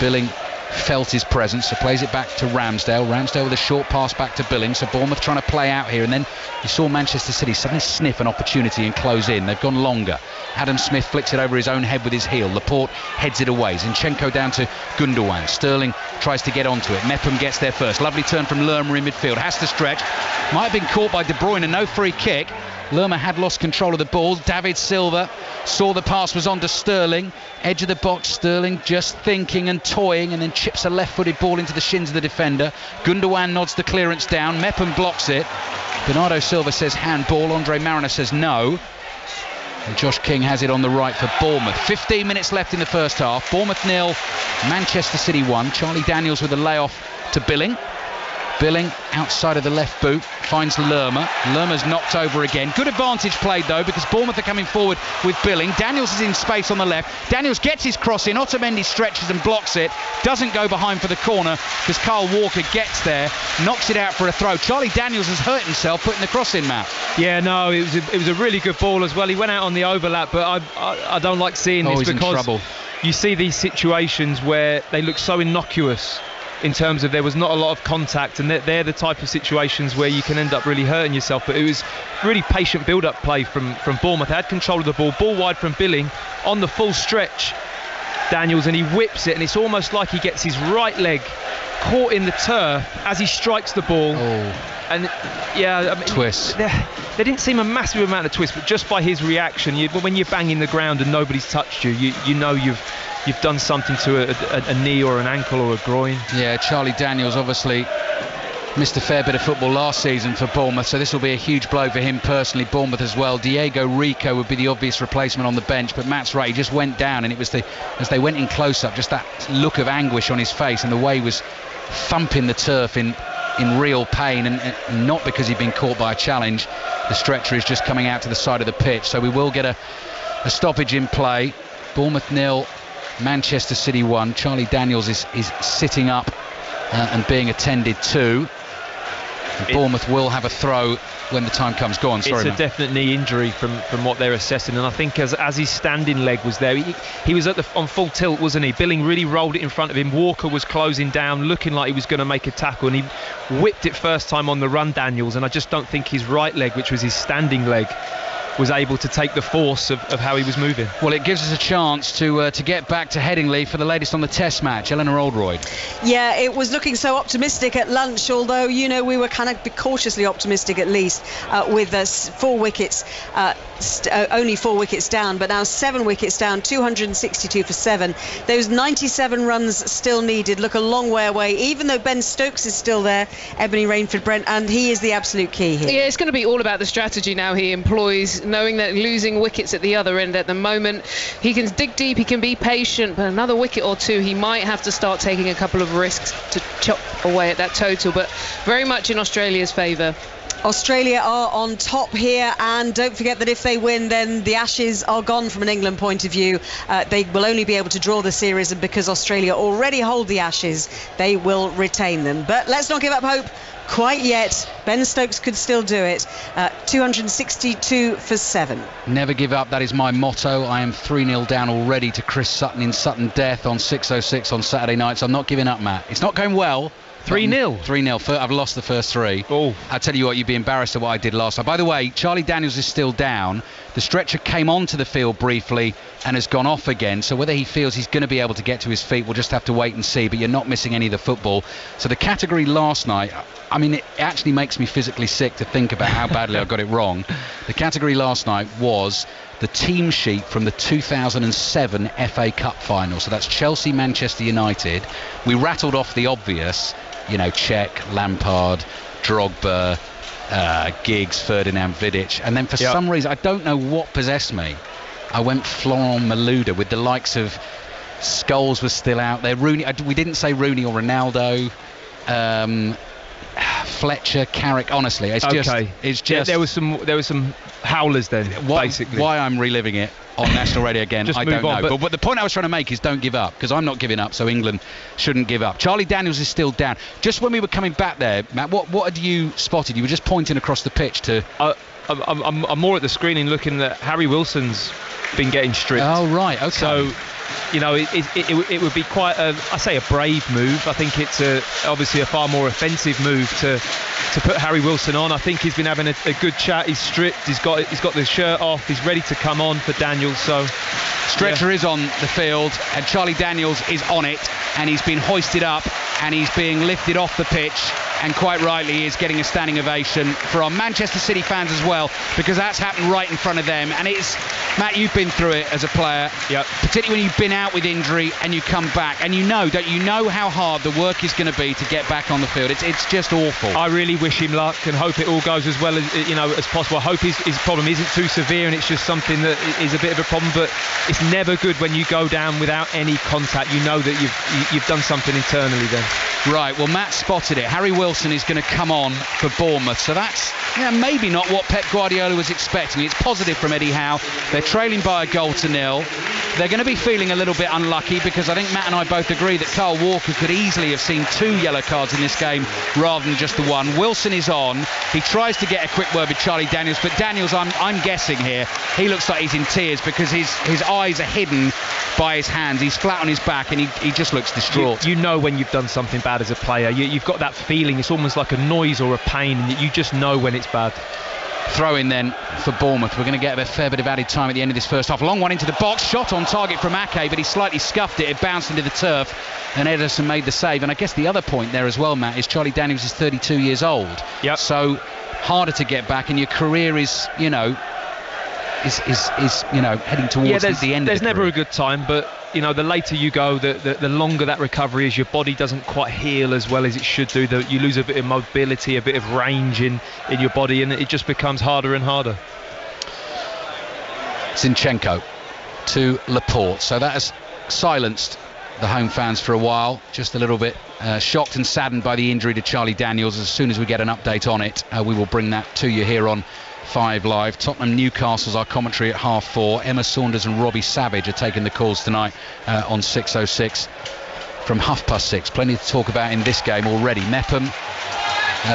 Billing felt his presence, so plays it back to Ramsdale. Ramsdale with a short pass back to Billing. So Bournemouth trying to play out here, and then you saw Manchester City suddenly sniff an opportunity and close in. They've gone longer. Adam Smith flicks it over his own head with his heel. Laporte heads it away. Zinchenko down to Gundogan. Sterling tries to get onto it. Mepham gets there first. Lovely turn from Lerma in midfield. Has to stretch. Might have been caught by De Bruyne. No free kick. Lerma had lost control of the ball. David Silva saw the pass was on to Sterling. Edge of the box. Sterling just thinking and toying, and then chips a left-footed ball into the shins of the defender. Gundogan nods the clearance down. Mepham blocks it. Bernardo Silva says handball. Andre Mariner says no. And Josh King has it on the right for Bournemouth. 15 minutes left in the first half. Bournemouth 0, Manchester City 1. Charlie Daniels with a layoff to Billing. Billing outside of the left boot finds Lerma. Lerma's knocked over again. Good advantage played though, because Bournemouth are coming forward with Billing. Daniels is in space on the left. Daniels gets his cross in. Otamendi stretches and blocks it. Doesn't go behind for the corner because Kyle Walker gets there, knocks it out for a throw. Charlie Daniels has hurt himself putting the cross in, Matt. Yeah, no, it was a really good ball as well. He went out on the overlap, but I don't like seeing this he's because in trouble. You see these situations where they look so innocuous in terms of there was not a lot of contact, and they're the type of situations where you can end up really hurting yourself. But it was really patient build-up play from Bournemouth. They had control of the ball wide from Billing on the full stretch, Daniels, and he whips it, and it's almost like he gets his right leg caught in the turf as he strikes the ball. And yeah, I mean, twist. There didn't seem a massive amount of twist, but just by his reaction, when you're banging the ground and nobody's touched you, you know you've done something to a knee or an ankle or a groin. Yeah, Charlie Daniels obviously missed a fair bit of football last season for Bournemouth, so this will be a huge blow for him personally. Bournemouth as well. Diego Rico would be the obvious replacement on the bench, but Matt's right, he just went down, and it was as they went in close up, just that look of anguish on his face, and the way he was thumping the turf in real pain, and not because he'd been caught by a challenge. The stretcher is just coming out to the side of the pitch, so we will get a stoppage in play. Bournemouth 0, Manchester City 1. Charlie Daniels is sitting up and being attended to. Bournemouth will have a throw when the time comes. Go on, sorry, it's a definite knee injury from what they're assessing, and I think as his standing leg was there, he was on full tilt, wasn't he? Billing really rolled it in front of him. Walker was closing down, looking like he was going to make a tackle, and he whipped it first time on the run, Daniels, and I just don't think his right leg, which was his standing leg, was able to take the force of how he was moving. Well, it gives us a chance to get back to Headingley for the latest on the Test match. Eleanor Oldroyd. Yeah, it was looking so optimistic at lunch, although, we were kind of cautiously optimistic at least with 4 wickets, only 4 wickets down, but now 7 wickets down, 262 for 7. Those 97 runs still needed look a long way away, even though Ben Stokes is still there, Ebony Rainford-Brent, and he is the absolute key here. Yeah, it's going to be all about the strategy now he employs, knowing that losing wickets at the other end at the moment, he can dig deep, he can be patient, but another wicket or two he might have to start taking a couple of risks to chop away at that total, but very much in Australia's favour. Australia are on top here, and don't forget that if they win, then the Ashes are gone from an England point of view. They will only be able to draw the series, and because Australia already hold the Ashes, they will retain them. But let's not give up hope quite yet. Ben Stokes could still do it. 262 for 7. Never give up, that is my motto. I am 3-0 down already to Chris Sutton in Sutton Death on 6:06 on Saturday nights. I'm not giving up, Matt. It's not going well. 3-0. 3-0. I've lost the first 3. Oh. I tell you what, you'd be embarrassed at what I did last time. By the way, Charlie Daniels is still down. The stretcher came onto the field briefly and has gone off again. So whether he feels he's going to be able to get to his feet, we'll just have to wait and see. But you're not missing any of the football. So the category last night, I mean, it actually makes me physically sick to think about how badly I got it wrong. The category last night was the team sheet from the 2007 FA Cup final. So that's Chelsea, Manchester United. We rattled off the obvious, Cech, Lampard, Drogba, Giggs, Ferdinand, Vidic, and then for some reason, I don't know what possessed me, I went Florent Malouda with the likes of Scholes was still out there. Rooney, we didn't say Rooney or Ronaldo. Fletcher, Carrick. Honestly, it's just. There was some howlers then. Basically, why I'm reliving it on national radio again, I don't know. But the point I was trying to make is don't give up, because I'm not giving up, so England shouldn't give up. Charlie Daniels is still down. Just when we were coming back there, Matt, what had you spotted? You were just pointing across the pitch to. I'm more at the screening looking at Harry Wilson's been getting stripped. Oh right, okay. So. It would be quite a brave move. I think it's obviously a far more offensive move to put Harry Wilson on. I think he's been having a good chat. He's stripped. He's got the shirt off. He's ready to come on for Daniels. So stretcher is on the field, and Charlie Daniels is on it, and he's been hoisted up, and he's being lifted off the pitch. And quite rightly, he is getting a standing ovation from Manchester City fans as well, because that's happened right in front of them. And it's, Matt, you've been through it as a player, particularly when you've been out with injury and you come back, and don't you know how hard the work is going to be to get back on the field. It's just awful. I really wish him luck and hope it all goes as well as possible. I hope his problem isn't too severe and it's just something that is a bit of a problem, but it's never good when you go down without any contact. You know that you've done something internally then. Right, well, Matt spotted it. Harry Wilson is going to come on for Bournemouth, so that's maybe not what Pep Guardiola was expecting. It's positive from Eddie Howe. They're trailing by 1-0. They're going to be feeling a little bit unlucky, because I think Matt and I both agree that Kyle Walker could easily have seen 2 yellow cards in this game rather than just the one. Wilson is on. He tries to get a quick word with Charlie Daniels, but Daniels, I'm guessing here, he looks like he's in tears because his eyes are hidden by his hands. He's flat on his back and he just looks distraught. You know when you've done something bad as a player. You've got that feeling. It's almost like a noise or a pain, and you just know when it's bad. Throw in then for Bournemouth. We're going to get a fair bit of added time at the end of this first half. Long one into the box, shot on target from Ake, but he slightly scuffed it. It bounced into the turf, and Ederson made the save. And I guess the other point there as well, Matt, is Charlie Daniels is 32 years old. Yep. So harder to get back, and your career is heading towards the end. There's of the never career. a good time, but the later you go, the longer that recovery is. Your body doesn't quite heal as well as it should do. You lose a bit of mobility, a bit of range in your body, and it just becomes harder and harder. Zinchenko to Laporte. So that has silenced the home fans for a while, just a little bit shocked and saddened by the injury to Charlie Daniels. As soon as we get an update on it, we will bring that to you here on 5 Live. Tottenham Newcastle's our commentary at 4:30. Emma Saunders and Robbie Savage are taking the calls tonight on 6:06 from 6:30. Plenty to talk about in this game already. Mepham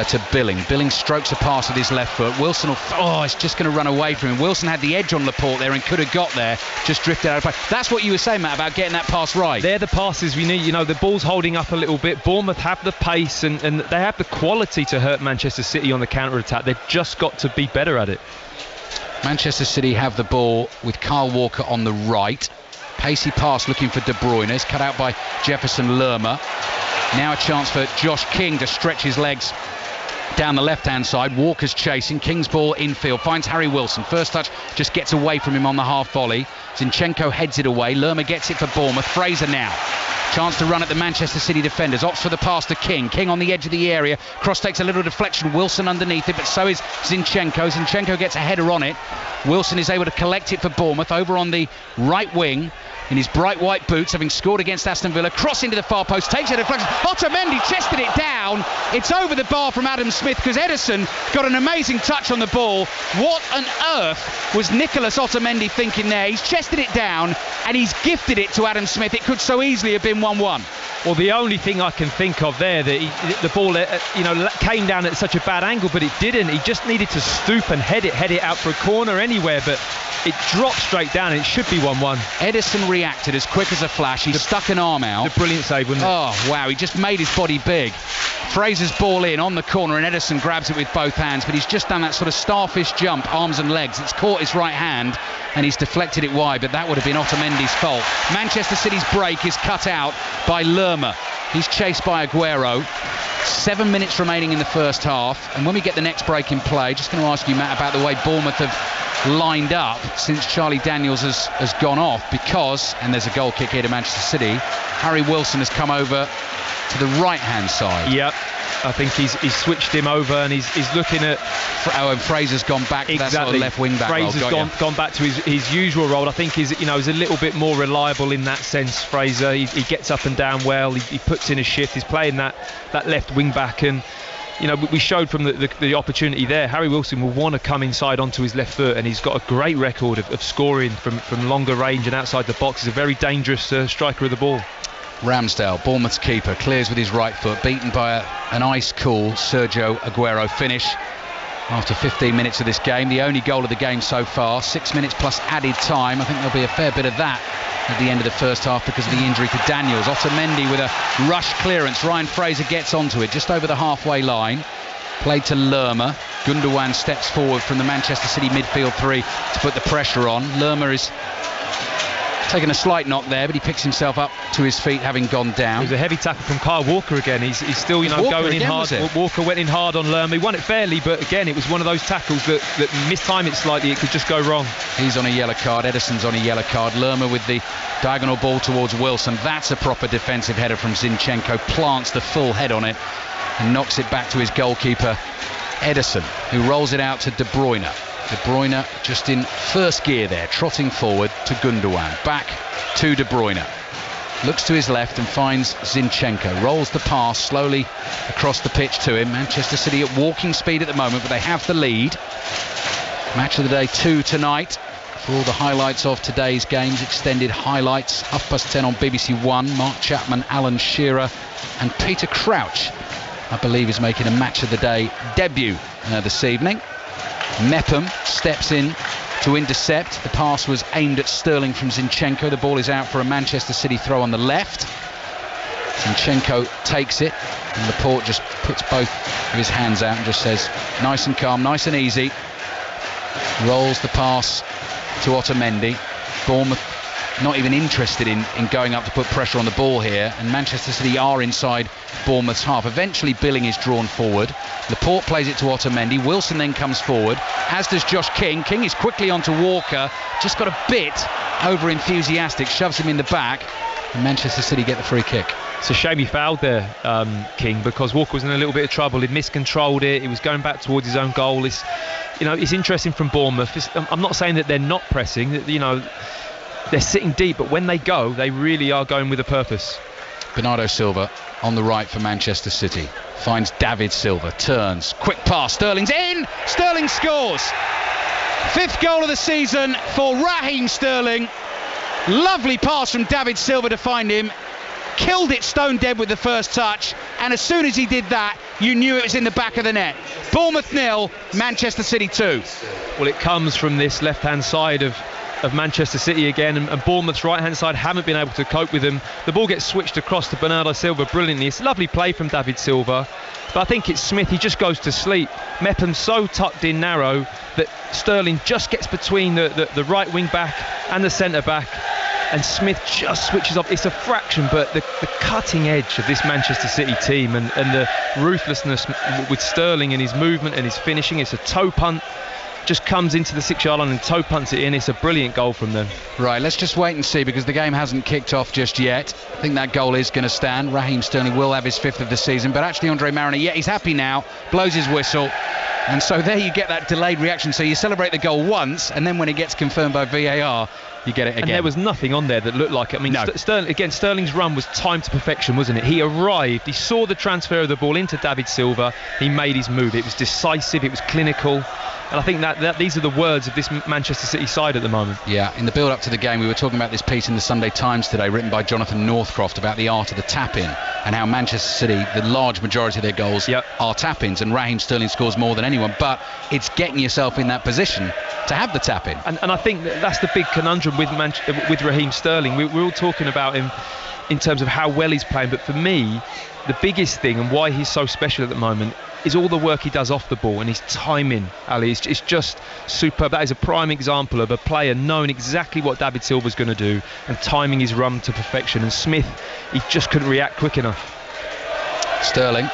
to Billing. Billing strokes a pass with his left foot. Wilson it's just going to run away from him. Wilson had the edge on Laporte there and could have got there, just drifted out of play. That's what you were saying, Matt, about getting that pass right. They're the passes we need. The ball's holding up a little bit. Bournemouth have the pace and they have the quality to hurt Manchester City on the counter-attack. They've just got to be better at it. Manchester City have the ball with Kyle Walker on the right. Pacey pass looking for De Bruyne. It's cut out by Jefferson Lerma. Now a chance for Josh King to stretch his legs down the left-hand side. Walker's chasing. King's ball infield. Finds Harry Wilson. First touch just gets away from him on the half volley. Zinchenko heads it away. Lerma gets it for Bournemouth. Fraser now. Chance to run at the Manchester City defenders. Opts for the pass to King. King on the edge of the area. Cross takes a little deflection. Wilson underneath it, but so is Zinchenko. Zinchenko gets a header on it. Wilson is able to collect it for Bournemouth over on the right wing in his bright white boots, having scored against Aston Villa. Cross into the far post, takes a deflection. Otamendi chested it down. It's over the bar from Adam Smith, because Ederson got an amazing touch on the ball. What on earth was Nicolas Otamendi thinking there? He's chested it down and he's gifted it to Adam Smith. It could so easily have been 1-1. Well, the only thing I can think of there, that the ball came down at such a bad angle, but it didn't. He just needed to stoop and head it out for a corner anywhere, but it dropped straight down and it should be 1-1. Edison reacted as quick as a flash. He stuck an arm out. A brilliant save, wasn't it? Oh, wow. He just made his body big. Fraser's ball in on the corner and Edison grabs it with both hands, but he's just done that sort of starfish jump, arms and legs. It's caught his right hand and he's deflected it wide, but that would have been Otamendi's fault. Manchester City's break is cut out by Lerma. He's chased by Aguero. 7 minutes remaining in the first half, and when we get the next break in play, just going to ask you, Matt, about the way Bournemouth have lined up since Charlie Daniels has gone off, because, and there's a goal kick here to Manchester City, Harry Wilson has come over to the right-hand side. Yep. I think he's switched him over, and he's looking at... and Fraser's gone back to that sort of left wing back role. Fraser's gone back to his usual role. I think he's a little bit more reliable in that sense, Fraser. He gets up and down well, he puts in a shift, he's playing that left wing back, and we showed from the opportunity there, Harry Wilson will want to come inside onto his left foot, and he's got a great record of scoring from longer range and outside the box. He's a very dangerous striker of the ball. Ramsdale, Bournemouth's keeper, clears with his right foot, beaten by an ice-cool Sergio Aguero finish after 15 minutes of this game. The only goal of the game so far, 6 minutes plus added time. I think there'll be a fair bit of that at the end of the first half because of the injury to Daniels. Otamendi with a rush clearance. Ryan Fraser gets onto it just over the halfway line. Played to Lerma. Gundogan steps forward from the Manchester City midfield three to put the pressure on. Lerma is taking a slight knock there, but he picks himself up to his feet, having gone down. It was a heavy tackle from Kyle Walker again. He's still, going in hard. Walker went in hard on Lerma. He won it fairly, but again, it was one of those tackles that mistime it slightly. It could just go wrong. He's on a yellow card. Ederson's on a yellow card. Lerma with the diagonal ball towards Wilson. That's a proper defensive header from Zinchenko. Plants the full head on it and knocks it back to his goalkeeper, Ederson, who rolls it out to De Bruyne. De Bruyne just in first gear there, trotting forward to Gundogan. Back to De Bruyne. Looks to his left and finds Zinchenko. Rolls the pass slowly across the pitch to him. Manchester City at walking speed at the moment, but they have the lead. Match of the day 2 tonight. For all the highlights of today's games, extended highlights, 10:30 on BBC One. Mark Chapman, Alan Shearer and Peter Crouch, I believe, is making a match of the day debut this evening. Mepham steps in to intercept. The pass was aimed at Sterling from Zinchenko. The ball is out for a Manchester City throw on the left. Zinchenko takes it, and Laporte just puts both of his hands out and just says, nice and calm, nice and easy. Rolls the pass to Otamendi. Bournemouth not even interested in going up to put pressure on the ball here, and Manchester City are inside Bournemouth's half. Eventually Billing is drawn forward. Laporte plays it to Otamendi. Wilson then comes forward, as does Josh King. King is quickly onto Walker, just got a bit over enthusiastic, shoves him in the back, and Manchester City get the free kick. It's a shame he fouled there, King, because Walker was in a little bit of trouble. He miscontrolled it. He was going back towards his own goal. It's interesting from Bournemouth. I'm not saying that they're not pressing, they're sitting deep, but when they go, they really are going with a purpose. Bernardo Silva on the right for Manchester City. Finds David Silva, turns, quick pass, Sterling's in! Sterling scores! 5th goal of the season for Raheem Sterling. Lovely pass from David Silva to find him. Killed it stone dead with the first touch, and as soon as he did that, you knew it was in the back of the net. Bournemouth 0, Manchester City 2. Well, it comes from this left-hand side of Manchester City again, and Bournemouth's right-hand side haven't been able to cope with them. The ball gets switched across to Bernardo Silva brilliantly. It's a lovely play from David Silva, but I think it's Smith. He just goes to sleep. Mepham's so tucked in narrow that Sterling just gets between the right wing back and the centre back, and Smith just switches off. It's a fraction, but the cutting edge of this Manchester City team and the ruthlessness with Sterling and his movement and his finishing. It's a toe punt, just comes into the 6-yard line and toe punts it in. It's a brilliant goal from them. Right, let's just wait and see, because the game hasn't kicked off just yet. I think that goal is going to stand. Raheem Sterling will have his 5th of the season, but actually Andre Mariner, he's happy now, blows his whistle, and so there you get that delayed reaction. So you celebrate the goal once, and then when it gets confirmed by VAR, you get it again. And there was nothing on there that looked like it. I mean, no. Sterling's run was timed to perfection, wasn't it? He arrived, he saw the transfer of the ball into David Silva, he made his move. It was decisive, it was clinical. And I think that these are the words of this Manchester City side at the moment. Yeah, in the build-up to the game, we were talking about this piece in the Sunday Times today, written by Jonathan Northcroft, about the art of the tap-in and how Manchester City, the large majority of their goals are tap-ins, and Raheem Sterling scores more than anyone, but it's getting yourself in that position to have the tap-in. And I think that's the big conundrum with Raheem Sterling. We're all talking about him in terms of how well he's playing, but for me, the biggest thing and why he's so special at the moment is all the work he does off the ball, and his timing, Ali, it's just superb. That is a prime example of a player knowing exactly what David Silva's going to do and timing his run to perfection. And Smith, he just couldn't react quick enough. Sterling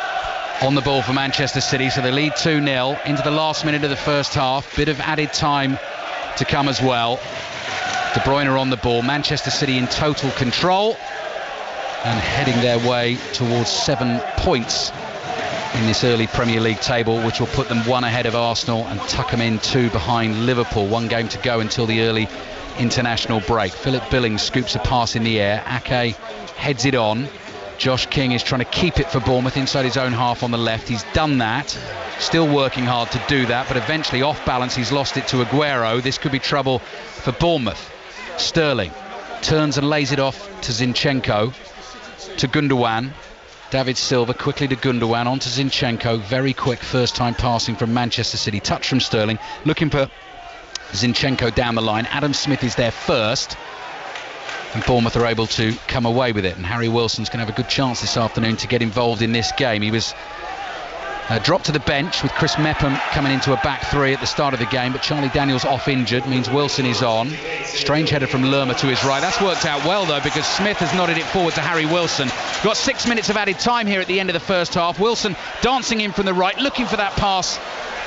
on the ball for Manchester City, so they lead 2-0 into the last minute of the first half. Bit of added time to come as well. De Bruyne on the ball. Manchester City in total control and heading their way towards 7 points in this early Premier League table, which will put them 1 ahead of Arsenal and tuck them in 2 behind Liverpool. 1 game to go until the early international break. Philip Billings scoops a pass in the air. Ake heads it on. Josh King is trying to keep it for Bournemouth inside his own half on the left. He's done that. Still working hard to do that, but eventually off balance he's lost it to Aguero. This could be trouble for Bournemouth. Sterling turns and lays it off to Zinchenko, to Gundogan. David Silva quickly to Gundogan, on to Zinchenko. Very quick first time passing from Manchester City. Touch from Sterling, looking for Zinchenko down the line. Adam Smith is there first, and Bournemouth are able to come away with it, and Harry Wilson's going to have a good chance this afternoon to get involved in this game. He was dropped to the bench with Chris Mepham coming into a back 3 at the start of the game, but Charlie Daniels off injured, means Wilson is on. Strange header from Lerma to his right. That's worked out well though, because Smith has nodded it forward to Harry Wilson. Got 6 minutes of added time here at the end of the first half. Wilson dancing in from the right, looking for that pass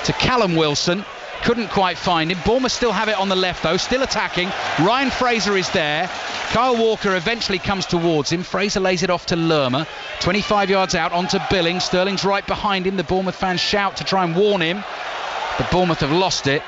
to Callum Wilson. Couldn't quite find him. Bournemouth still have it on the left though, still attacking. Ryan Fraser is there. Kyle Walker eventually comes towards him. Fraser lays it off to Lerma. 25 yards out onto Billings. Sterling's right behind him. The Bournemouth fans shout to try and warn him, but Bournemouth have lost it.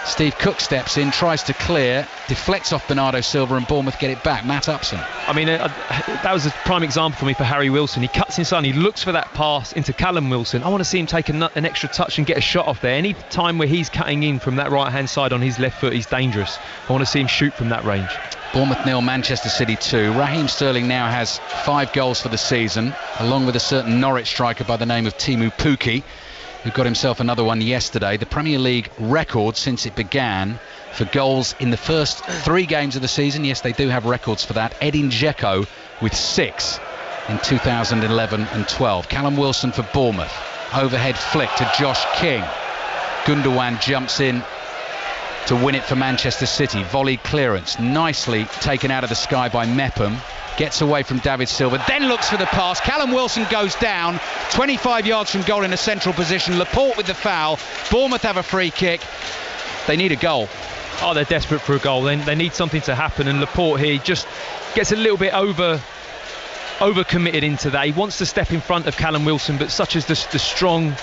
Steve Cook steps in, tries to clear, deflects off Bernardo Silva, and Bournemouth get it back. Matt Upson. I mean, that was a prime example for me for Harry Wilson. He cuts inside, he looks for that pass into Callum Wilson. I want to see him take an extra touch and get a shot off there. Any time where he's cutting in from that right hand side on his left foot, he's dangerous. I want to see him shoot from that range. Bournemouth 0, Manchester City 2. Raheem Sterling now has 5 goals for the season, along with a certain Norwich striker by the name of Timu Pukki, who got himself another one yesterday. The Premier League record since it began for goals in the first 3 games of the season. Yes, they do have records for that. Edin Dzeko with 6 in 2011 and 12. Callum Wilson for Bournemouth. Overhead flick to Josh King. Gundogan jumps in to win it for Manchester City. Volley clearance, nicely taken out of the sky by Mepham. Gets away from David Silva, then looks for the pass. Callum Wilson goes down 25 yards from goal in a central position. Laporte with the foul. Bournemouth have a free kick. They need a goal. Oh, they're desperate for a goal. They need something to happen, and Laporte here just gets a little bit over-committed into that. He wants to step in front of Callum Wilson, but such as the strong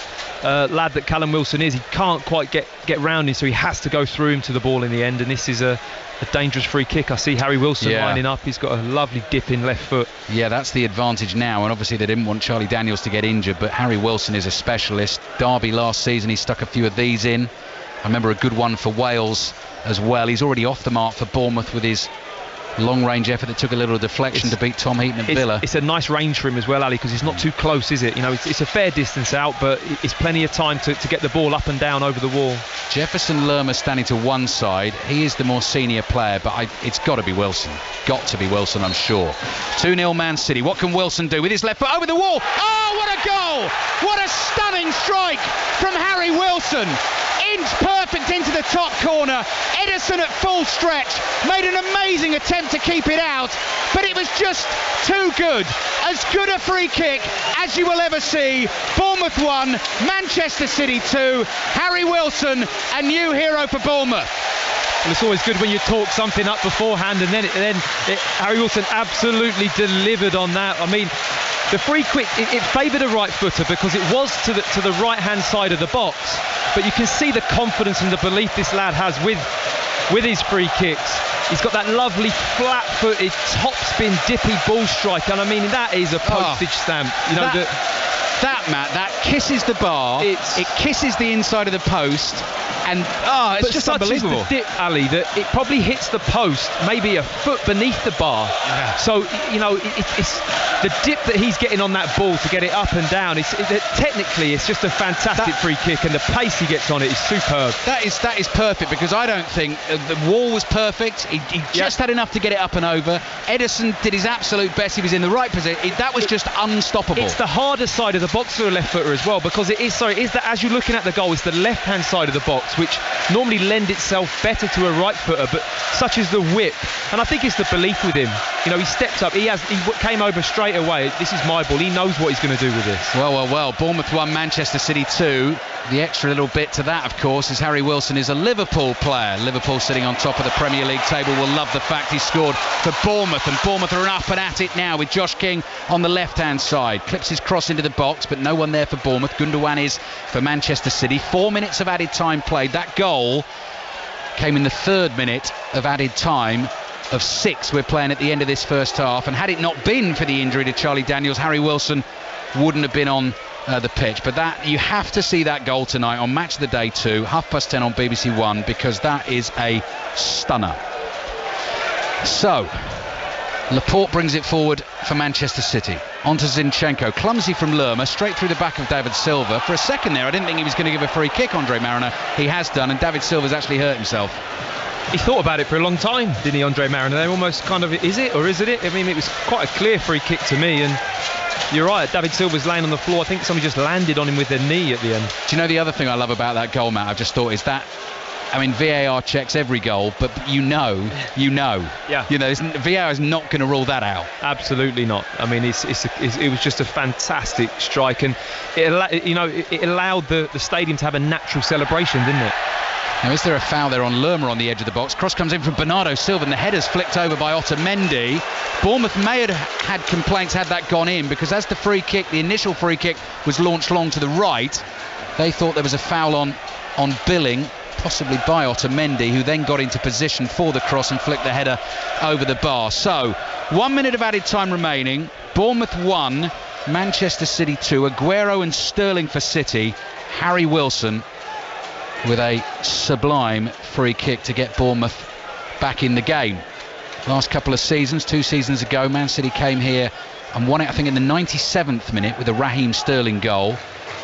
lad that Callum Wilson is, he can't quite get round him, so he has to go through him to the ball in the end, and this is a dangerous free kick. I see Harry Wilson lining up. He's got a lovely dip in left foot. Yeah, that's the advantage now, and obviously they didn't want Charlie Daniels to get injured, but Harry Wilson is a specialist. Derby last season, he stuck a few of these in. I remember a good one for Wales as well. He's already off the mark for Bournemouth with his long-range effort that took a little deflection to beat Tom Heaton at Villa. It's a nice range for him as well, Ali, because it's not too close, is it? You know, it's a fair distance out, but it's plenty of time to get the ball up and down over the wall. Jefferson Lerma standing to one side. He is the more senior player, but it's got to be Wilson. Got to be Wilson, I'm sure. 2-0 Man City. What can Wilson do with his left foot over the wall? Oh, what a goal! What a stunning strike from Harry Wilson. Inch perfect into the top corner. Ederson at full stretch made an amazing attempt to keep it out, but it was just too good. As good a free kick as you will ever see. Bournemouth 1, Manchester City 2. Harry Wilson, a new hero for Bournemouth. Well, it's always good when you talk something up beforehand, and then Harry Wilson absolutely delivered on that. I mean, the free kick, it favoured a right footer because it was to the right hand side of the box, but you can see the confidence and the belief this lad has with his free kicks. He's got that lovely flat-footed top spin dippy ball strike, and I mean that is a postage stamp. You know that kisses the bar. It kisses the inside of the post. And it's just unbelievable. The dip, Ali, that it probably hits the post maybe a foot beneath the bar. Yeah. So you know it's the dip that he's getting on that ball to get it up and down. Technically it's just a fantastic free kick, and the pace he gets on it is superb. That is perfect, because I don't think the wall was perfect. He just had enough to get it up and over. Ederson did his absolute best. He was in the right position. That was just unstoppable. It's the harder side of the box for a left footer as well, because it is that as you're looking at the goal, it's the left hand side of the box, which normally lend itself better to a right footer, but such is the whip, and I think it's the belief with him. You know, he stepped up, he came over straight away. This is my ball. He knows what he's going to do with this. Well. Bournemouth 1, Manchester City 2. The extra little bit to that, of course, is Harry Wilson is a Liverpool player. Liverpool sitting on top of the Premier League table will love the fact he scored for Bournemouth, and Bournemouth are up and at it now with Josh King on the left-hand side. Clips his cross into the box, but no one there for Bournemouth. Gundogan is for Manchester City. 4 minutes of added time played. That goal came in the 3rd minute of added time of 6 we're playing at the end of this first half, and had it not been for the injury to Charlie Daniels, Harry Wilson wouldn't have been on the pitch. But that, you have to see that goal tonight on Match of the Day 2, 10:30 on BBC One, because that is a stunner. So Laporte brings it forward for Manchester City. On to Zinchenko, clumsy from Lerma, straight through the back of David Silva. For a second there I didn't think he was going to give a free kick, Andre Mariner. He has done, and David Silva's actually hurt himself. He thought about it for a long time, didn't he, Andre Mariner? They're almost kind of, is it or isn't it? I mean, it was quite a clear free kick to me, and you're right, David Silva's laying on the floor. I think somebody just landed on him with their knee at the end. Do you know the other thing I love about that goal, Matt? I've just thought is that, I mean, VAR checks every goal, but you know. Yeah. You know, VAR is not going to rule that out. Absolutely not. I mean, it was just a fantastic strike, and it allowed the stadium to have a natural celebration, didn't it? Now, is there a foul there on Lerma on the edge of the box? Cross comes in from Bernardo Silva, and the header's flicked over by Otamendi. Bournemouth may have had complaints had that gone in, because as the initial free kick was launched long to the right, they thought there was a foul on Billing, possibly by Otamendi, who then got into position for the cross and flicked the header over the bar. So 1 minute of added time remaining. Bournemouth 1, Manchester City 2. Aguero and Sterling for City. Harry Wilson with a sublime free kick to get Bournemouth back in the game. Last couple of seasons, 2 seasons ago, Man City came here and won it, I think, in the 97th minute with a Raheem Sterling goal.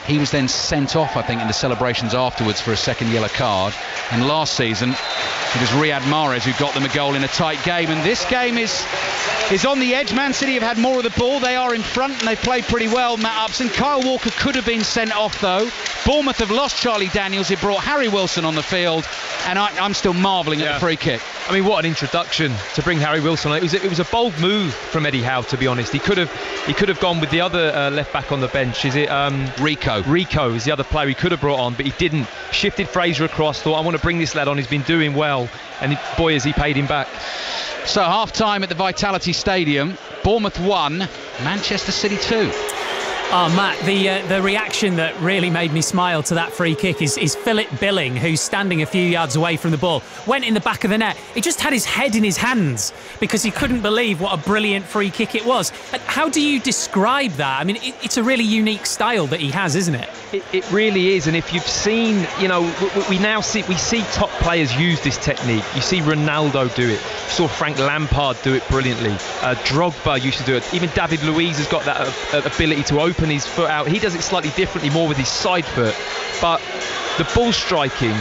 He was then sent off, I think, in the celebrations afterwards for a second yellow card. And last season, it was Riyad Mahrez who got them a goal in a tight game. And this game is on the edge. Man City have had more of the ball. They are in front and they played pretty well, Matt Upson. Kyle Walker could have been sent off, though. Bournemouth have lost Charlie Daniels. It brought Harry Wilson on the field. And I'm still marvelling at the free kick. I mean, what an introduction to bring Harry Wilson on. It was a bold move from Eddie Howe, to be honest. He could have gone with the other left back on the bench. Is it Rico? Rico is the other player he could have brought on, but he didn't. Shifted Fraser across, thought, I want to bring this lad on, he's been doing well, and boy has he paid him back. So half time at the Vitality Stadium. Bournemouth 1, Manchester City 2. Oh, Matt, the reaction that really made me smile to that free kick is Philip Billing, who's standing a few yards away from the ball. Went in the back of the net. He just had his head in his hands because he couldn't believe what a brilliant free kick it was. How do you describe that? I mean, it's a really unique style that he has, isn't it? It really is. And if you've seen, we see top players use this technique. You see Ronaldo do it. You saw Frank Lampard do it brilliantly. Drogba used to do it. Even David Luiz has got that ability to open his foot out. He does it slightly differently, more with his side foot. But the ball striking,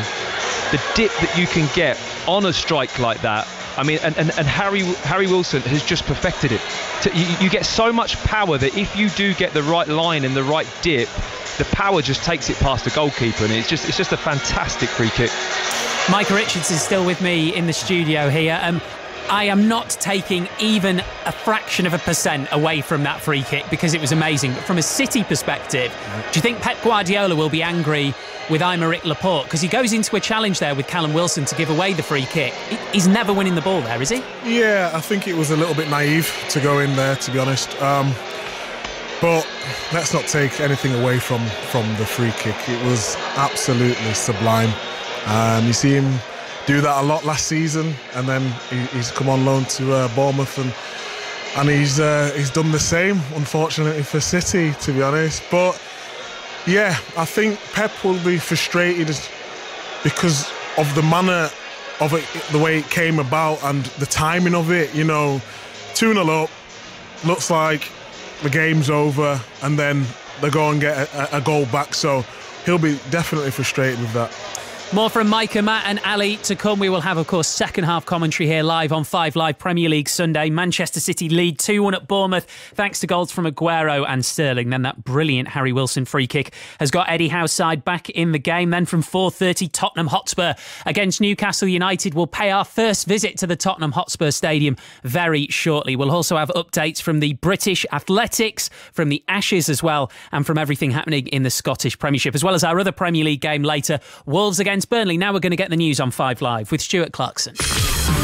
the dip that you can get on a strike like that, I mean, and Harry Wilson has just perfected it. You get so much power that if you do get the right line and the right dip, the power just takes it past the goalkeeper, and it's just a fantastic free kick. Micah Richardson's still with me in the studio here. I am not taking even a fraction of a % away from that free kick because it was amazing. But from a City perspective, do you think Pep Guardiola will be angry with Aymeric Laporte? Because he goes into a challenge there with Callum Wilson to give away the free kick. He's never winning the ball there, is he? Yeah, I think it was a little bit naive to go in there, to be honest. But let's not take anything away from the free kick. It was absolutely sublime. You see him do that a lot last season, and then he's come on loan to Bournemouth, and he's done the same, unfortunately, for City, to be honest. But yeah, I think Pep will be frustrated because of the manner of it, the way it came about and the timing of it. 2-0 up, looks like the game's over, and then they go and get a goal back, so he'll be definitely frustrated with that. More from Micah, Matt and Ali to come. We will have, of course, second half commentary here live on 5 Live Premier League Sunday. Manchester City lead 2-1 at Bournemouth thanks to goals from Aguero and Sterling. Then that brilliant Harry Wilson free kick has got Eddie Howe's side back in the game. Then from 4:30, Tottenham Hotspur against Newcastle United. We'll pay our first visit to the Tottenham Hotspur Stadium very shortly. We'll also have updates from the British Athletics, from the Ashes as well, and from everything happening in the Scottish Premiership, as well as our other Premier League game later, Wolves against Burnley. Now we're going to get the news on 5 Live with Stuart Clarkson.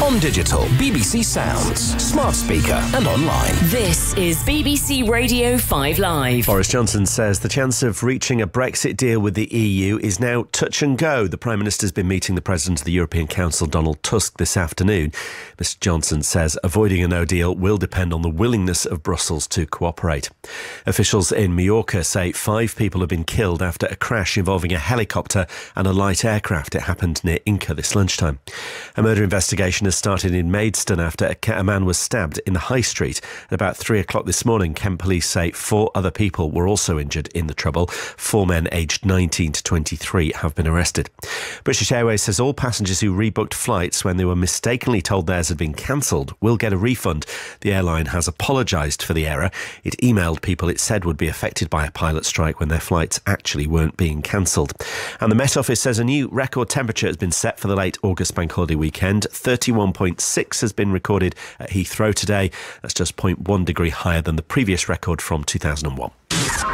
On digital, BBC Sounds, smart speaker and online. This is BBC Radio 5 Live. Boris Johnson says the chance of reaching a Brexit deal with the EU is now touch and go. The Prime Minister's been meeting the President of the European Council, Donald Tusk, this afternoon. Mr Johnson says avoiding a no deal will depend on the willingness of Brussels to cooperate. Officials in Mallorca say 5 people have been killed after a crash involving a helicopter and a light aircraft. It happened near Inca this lunchtime. A murder investigation has started in Maidstone after a man was stabbed in the High Street. At about 3 o'clock this morning, Kent police say 4 other people were also injured in the trouble. 4 men aged 19 to 23 have been arrested. British Airways says all passengers who rebooked flights when they were mistakenly told theirs had been cancelled will get a refund. The airline has apologised for the error. It emailed people it said would be affected by a pilot strike when their flights actually weren't being cancelled. And the Met Office says a new record temperature has been set for the late August bank holiday weekend. 31.6 has been recorded at Heathrow today. That's just 0.1 degree higher than the previous record from 2001.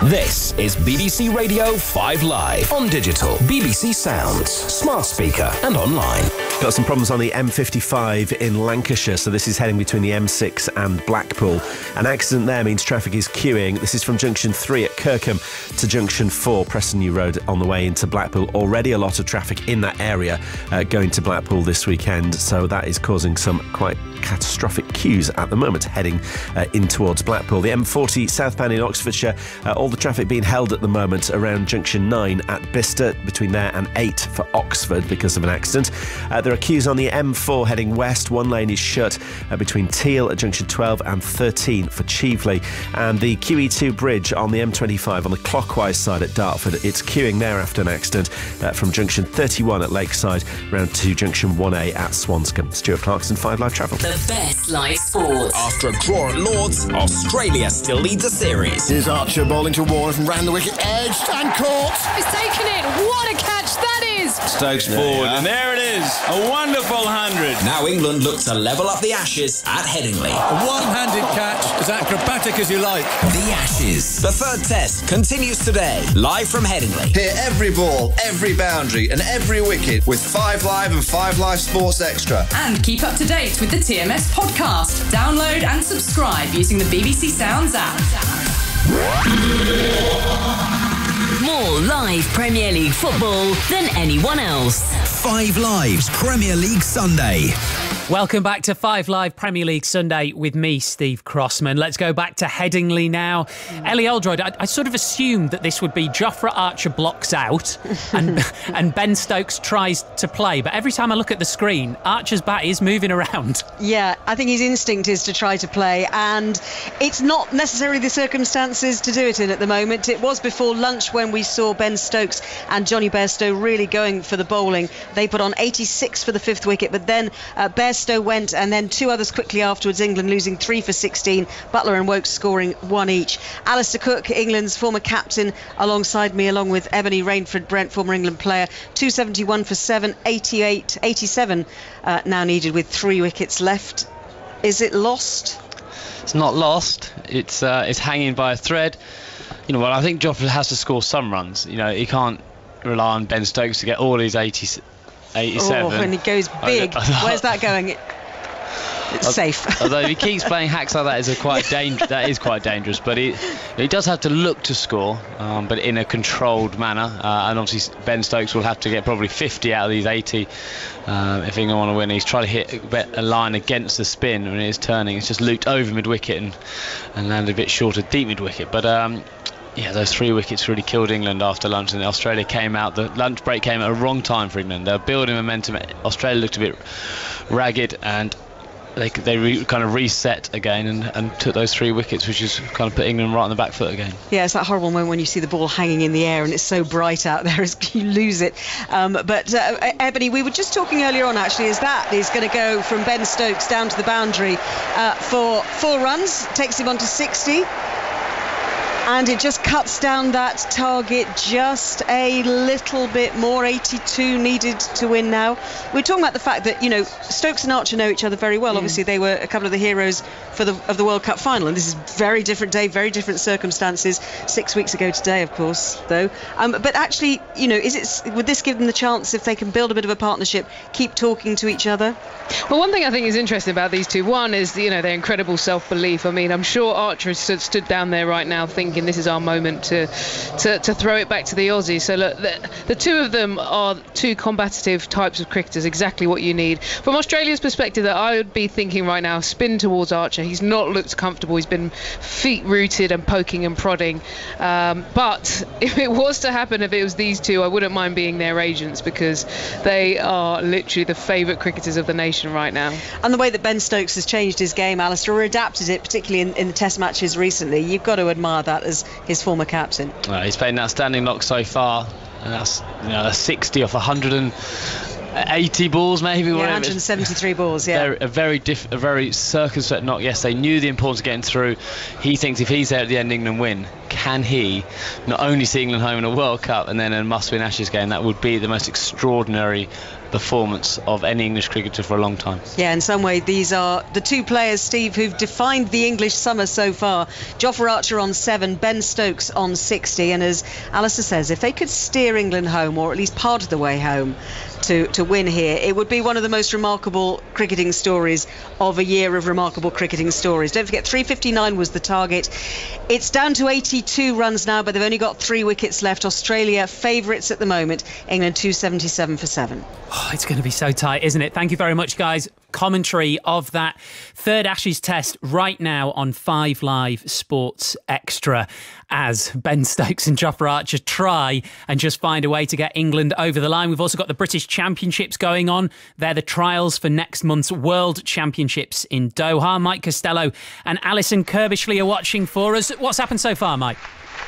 This is BBC Radio 5 Live. On digital, BBC Sounds, smart speaker and online. Got some problems on the M55 in Lancashire, so this is heading between the M6 and Blackpool. An accident there means traffic is queuing. This is from junction 3 at Kirkham to junction 4, Preston New Road on the way into Blackpool. Already a lot of traffic in that area going to Blackpool this weekend, so that is causing some quite catastrophic queues at the moment heading in towards Blackpool. The M40 southbound in Oxfordshire, all the traffic being held at the moment around junction 9 at Bicester, between there and 8 for Oxford because of an accident. There are queues on the M4 heading west. One lane is shut between Teal at junction 12 and 13 for Cheveley. And the QE2 bridge on the M25 on the clockwise side at Dartford, it's queuing there after an accident from junction 31 at Lakeside round to junction 1A at Swanscombe. Stuart Clarkson, 5 Live Travel. The best live sports. After a draw at Lords, Australia still leads the series. Here's Archer bowling to Warren from round the wicket edge and caught. He's taken it. What a catch that is. Stokes forward, and there it is. A wonderful 100. Now England look to level up the Ashes at Headingley. A one-handed catch, as acrobatic as you like. The Ashes. The third test continues today, live from Headingley. Hear every ball, every boundary and every wicket with 5 Live and 5 Live Sports Extra. And keep up to date with the TMS podcast. Download and subscribe using the BBC Sounds app. More live Premier League football than anyone else. 5 Live's Premier League Sunday. Welcome back to 5 Live Premier League Sunday with me, Steve Crossman. Let's go back to Headingley now. Ellie Oldroyd, I sort of assumed that this would be Jofra Archer blocks out and Ben Stokes tries to play. But every time I look at the screen, Archer's bat is moving around. Yeah, I think his instinct is to try to play. And it's not necessarily the circumstances to do it in at the moment. It was before lunch when we saw Ben Stokes and Johnny Bairstow really going for the bowling. They put on 86 for the 5th wicket, but then Bairstow went, and then 2 others quickly afterwards. England losing 3 for 16. Butler and Woakes scoring 1 each. Alistair Cook, England's former captain, alongside me, along with Ebony Rainford-Brent, former England player. 271 for 7, 87 now needed with 3 wickets left. Is it lost? It's not lost. It's hanging by a thread. You know, well, I think Jofra has to score some runs. You know, he can't rely on Ben Stokes to get all his 87. Oh, when he goes big, where's that going? It's safe. Although if he keeps playing hacks like that, that is quite dangerous. But he does have to look to score, but in a controlled manner. And obviously Ben Stokes will have to get probably 50 out of these 80 if England want to win. He's trying to hit a line against the spin when it is turning. It's just looped over mid-wicket and landed a bit short of deep mid-wicket. But yeah, those 3 wickets really killed England after lunch, and Australia came out. The lunch break came at a wrong time for England. They were building momentum. Australia looked a bit ragged, and they kind of reset again and took those 3 wickets, which is kind of put England right on the back foot again. Yeah, it's that horrible moment when you see the ball hanging in the air and it's so bright out there, you lose it. But Ebony, we were just talking earlier on actually, is going to go from Ben Stokes down to the boundary for 4 runs, takes him on to 60. And it just cuts down that target just a little bit more. 82 needed to win now. We're talking about the fact that, you know, Stokes and Archer know each other very well. Obviously, they were a couple of the heroes of the World Cup final. And this is a very different day, very different circumstances. 6 weeks ago today, of course, though. But actually, you know, would this give them the chance, if they can build a bit of a partnership, keep talking to each other? Well, one thing I think is interesting about these two, one is, you know, their incredible self-belief. I mean, I'm sure Archer has stood down there right now thinking this is our moment to throw it back to the Aussies. So look, the two of them are two combative types of cricketers, exactly what you need. From Australia's perspective, that I would be thinking right now, spin towards Archer. He's not looked comfortable. He's been feet rooted and poking and prodding. But if it was to happen, if it was these two, I wouldn't mind being their agents, because they are literally the favourite cricketers of the nation right now. And the way that Ben Stokes has changed his game, Alistair, or adapted it, particularly in the Test matches recently, you've got to admire that as his former captain. He's played an outstanding knock so far, and that's, you know, 60 off 180 balls, maybe. Yeah, 173 balls. Yeah, a very circumspect knock. Yes, they knew the importance of getting through. He thinks if he's there at the end, England win. Can he not only see England home in a World Cup and then a must-win Ashes game? That would be the most extraordinary performance of any English cricketer for a long time. Yeah, in some way these are the two players, Steve, who've defined the English summer so far. Jofra Archer on 7, Ben Stokes on 60, and as Alistair says, if they could steer England home, or at least part of the way home, to win here, it would be one of the most remarkable cricketing stories of a year of remarkable cricketing stories. Don't forget, 359 was the target. It's down to 82 runs now, but they've only got 3 wickets left. Australia favourites at the moment, England 277 for 7. Oh, it's going to be so tight, isn't it? Thank you very much, guys. Commentary of that third Ashes test right now on 5 Live Sports Extra, as Ben Stokes and Jofra Archer try and just find a way to get England over the line. We've also got the British Championships going on. They're the trials for next month's World Championships in Doha. Mike Costello and Alison Kirbishley are watching for us. What's happened so far, Mike?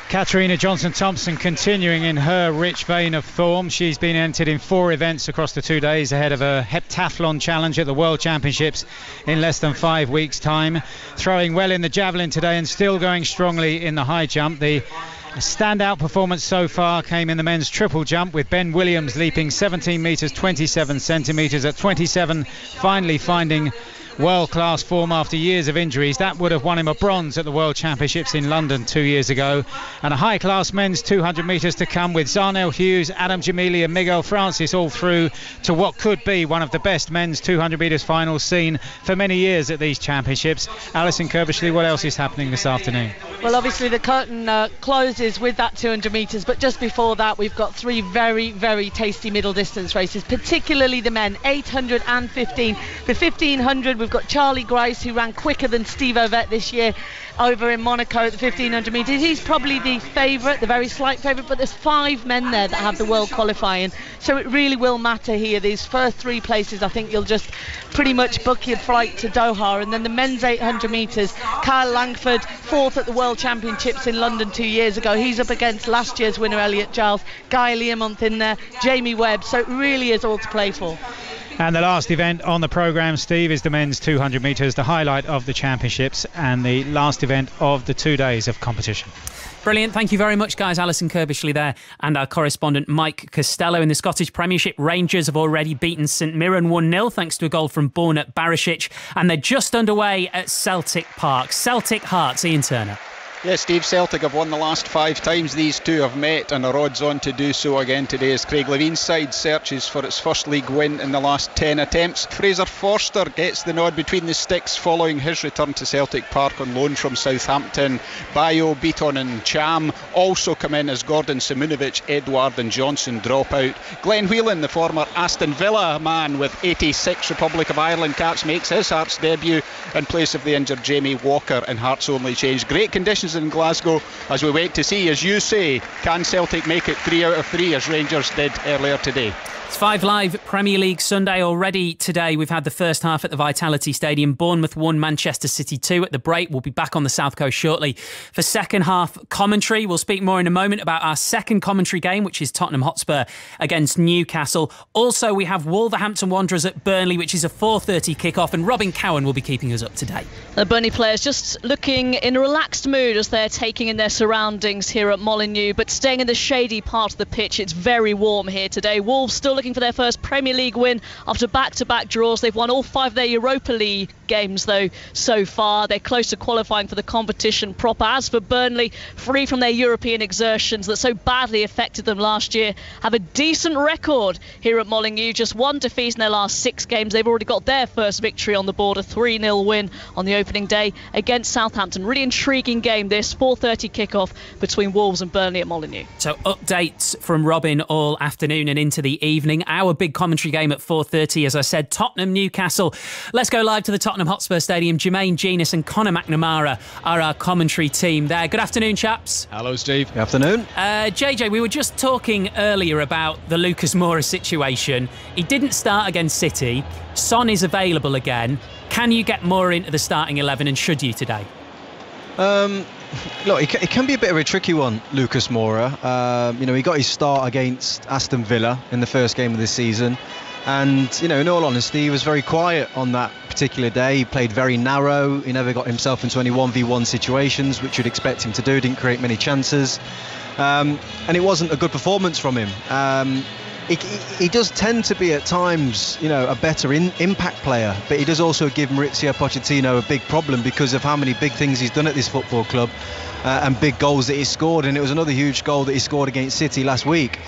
Katarina Johnson-Thompson continuing in her rich vein of form. She's been entered in 4 events across the 2 days ahead of a heptathlon challenge at the World Championships in less than 5 weeks' time. Throwing well in the javelin today and still going strongly in the high jump. The standout performance so far came in the men's triple jump, with Ben Williams leaping 17 metres 27 centimetres at 27, finally finding world-class form after years of injuries. That would have won him a bronze at the World Championships in London 2 years ago. And a high-class men's 200 metres to come, with Zarnell Hughes, Adam Jamili and Miguel Francis all through to what could be one of the best men's 200 metres finals seen for many years at these championships. Alison Kirbishley, what else is happening this afternoon? Well, obviously the curtain closes with that 200 metres, but just before that we've got 3 very, very tasty middle distance races, particularly the men, 800 and 15. The 1500, we've got Charlie Grace, who ran quicker than Steve Ovett this year over in Monaco at the 1500 metres. He's probably the favourite, the very slight favourite, but there's 5 men there that have the world qualifying, so it really will matter here. These first 3 places, I think you'll just pretty much book your flight to Doha. And then the men's 800 metres, Kyle Langford, 4th at the World Championships in London 2 years ago. He's up against last year's winner Elliot Giles, Guy Learmonth in there, Jamie Webb, so it really is all to play for. And the last event on the programme, Steve, is the men's 200 metres, the highlight of the championships and the last event of the 2 days of competition. Brilliant. Thank you very much, guys. Alison Kirbishley there and our correspondent Mike Costello. In the Scottish Premiership, Rangers have already beaten St Mirren 1-0 thanks to a goal from Borna Barisic, and they're just underway at Celtic Park. Celtic Hearts, Ian Turner. Yes, Steve, Celtic have won the last 5 times these two have met and are odds on to do so again today as Craig Levine's side searches for its first league win in the last 10 attempts. Fraser Forster gets the nod between the sticks following his return to Celtic Park on loan from Southampton. Bayo, Beaton and Cham also come in as Gordon Simunovic, Edward and Johnson drop out. Glenn Whelan, the former Aston Villa man with 86 Republic of Ireland caps, makes his Hearts debut in place of the injured Jamie Walker in Hearts only change. Great conditions Rangers in Glasgow as we wait to see, as you say, can Celtic make it 3 out of 3 as Rangers did earlier today. It's 5 Live Premier League Sunday already today. We've had the first half at the Vitality Stadium. Bournemouth 1, Manchester City 2 at the break. We'll be back on the South Coast shortly for second half commentary. We'll speak more in a moment about our second commentary game, which is Tottenham Hotspur against Newcastle. Also, we have Wolverhampton Wanderers at Burnley, which is a 4:30 kickoff, and Robin Cowan will be keeping us up to date. The Burnley players just looking in a relaxed mood as they're taking in their surroundings here at Molineux, but staying in the shady part of the pitch. It's very warm here today. Wolves still looking for their first Premier League win after back-to-back draws. They've won all 5 of their Europa League games, though, so far. They're close to qualifying for the competition proper. As for Burnley, free from their European exertions that so badly affected them last year, have a decent record here at Molineux. Just 1 defeat in their last 6 games. They've already got their first victory on the board, a 3-0 win on the opening day against Southampton. Really intriguing game this, 4:30 kickoff between Wolves and Burnley at Molineux. So updates from Robin all afternoon and into the evening. Our big commentary game at 4:30, as I said, Tottenham Newcastle. Let's go live to the Tottenham Hotspur Stadium. Jermaine Genius and Conor McNamara are our commentary team there. Good afternoon, chaps. Hello, Steve. Good afternoon. JJ, we were just talking earlier about the Lucas Moura situation. He didn't start against City. Son is available again. Can you get Moura into the starting 11, and should you today? Look, it can be a bit of a tricky one, Lucas Moura. He got his start against Aston Villa in the first game of the season. And, in all honesty, he was very quiet on that particular day. He played very narrow. He never got himself into any 1v1 situations, which you'd expect him to do. Didn't create many chances. And it wasn't a good performance from him. He does tend to be at times, a better impact player, but he does also give Maurizio Pochettino a big problem because of how many big things he's done at this football club and big goals that he scored. And it was another huge goal that he scored against City last week.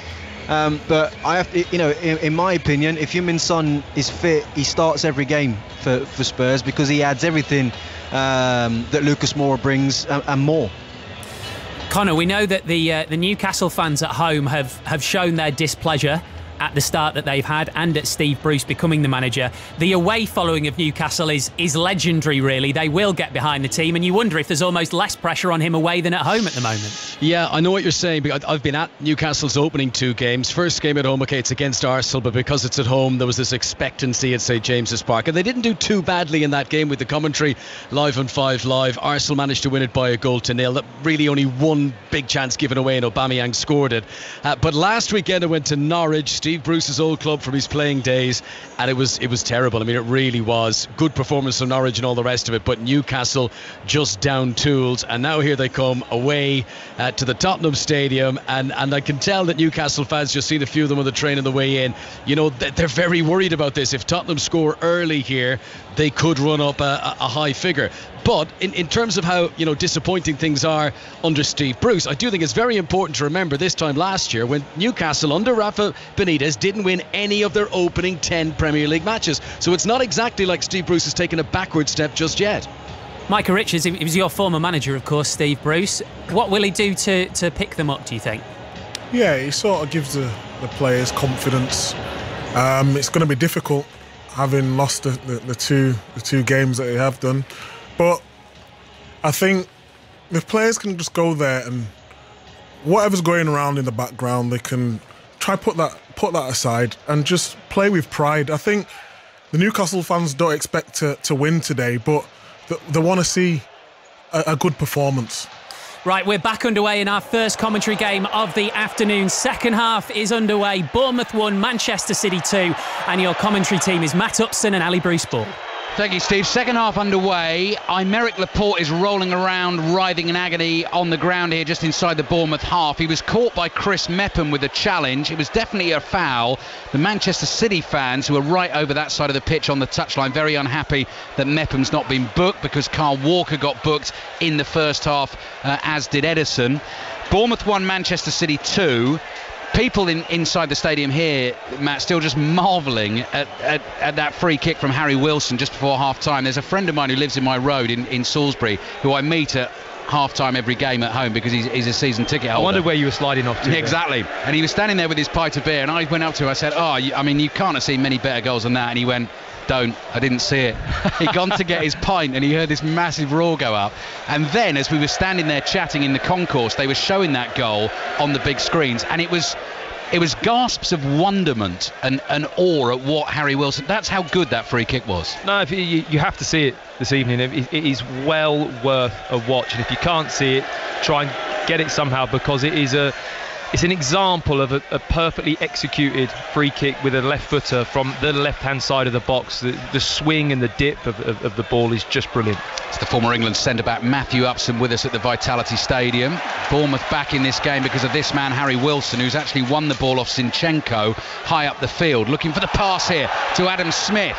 But I have to, in my opinion, if Heung-min Son is fit, he starts every game for Spurs because he adds everything that Lucas Moura brings and more. Conor, we know that the Newcastle fans at home have shown their displeasure at the start that they've had and at Steve Bruce becoming the manager. The away following of Newcastle is legendary, really. They will get behind the team, and you wonder if there's almost less pressure on him away than at home at the moment. Yeah, I know what you're saying, because I've been at Newcastle's opening 2 games. First game at home, okay, it's against Arsenal, but because it's at home, there was this expectancy at St James's Park, and they didn't do too badly in that game with the commentary live on 5 Live. Arsenal managed to win it by 1-0. That really only one big chance given away, and Aubameyang scored it. But last weekend I went to Norwich, Steve Bruce's old club from his playing days, and it was terrible. I mean, it really was. Good performance from Norwich and all the rest of it, but Newcastle just down tools, and now here they come away to the Tottenham Stadium, and I can tell that Newcastle fans, just seen a few of them on the train on the way in, they're very worried about this. If Tottenham score early here, they could run up a high figure. But in terms of how disappointing things are under Steve Bruce, I do think it's very important to remember this time last year when Newcastle under Rafa Benitez didn't win any of their opening 10 Premier League matches. So it's not exactly like Steve Bruce has taken a backward step just yet. Micah Richards, he was your former manager, of course, Steve Bruce. What will he do to pick them up, do you think? Yeah, he sort of gives the players confidence. It's going to be difficult having lost the two games that they have done. But I think the players can just go there and whatever's going around in the background, they can try put that aside and just play with pride. I think the Newcastle fans don't expect to win today, but they want to see a good performance. Right, we're back underway in our first commentary game of the afternoon. Second half is underway. Bournemouth 1, Manchester City 2, and your commentary team is Matt Upson and Ali Bruce Ball. Thank you, Steve. Second half underway. Aymeric Laporte is rolling around, writhing in agony on the ground here just inside the Bournemouth half. He was caught by Chris Mepham with a challenge. It was definitely a foul. The Manchester City fans, who are right over that side of the pitch on the touchline, very unhappy that Mepham's not been booked because Kyle Walker got booked in the first half, as did Ederson. Bournemouth 1, Manchester City 2. People inside the stadium here, Matt, still just marvelling at that free kick from Harry Wilson just before half-time. There's a friend of mine who lives in my road in Salisbury who I meet at half-time every game at home because he's a season ticket holder. I wondered where you were sliding off to. Exactly. And he was standing there with his pint of beer, and I went up to him, I said, you can't have seen many better goals than that. And he went, don't, I didn't see it. He'd gone to get his pint and he heard this massive roar go up, and then as we were standing there chatting in the concourse, they were showing that goal on the big screens, and it was gasps of wonderment and awe at what Harry Wilson, that's how good that free kick was. No, you have to see it this evening. It is well worth a watch, and if you can't see it, try and get it somehow, because it's an example of a perfectly executed free kick with a left footer from the left-hand side of the box. The swing and the dip of the ball is just brilliant. It's the former England centre-back Matthew Upson with us at the Vitality Stadium. Bournemouth back in this game because of this man, Harry Wilson, who's actually won the ball off Zinchenko high up the field. Looking for the pass here to Adam Smith.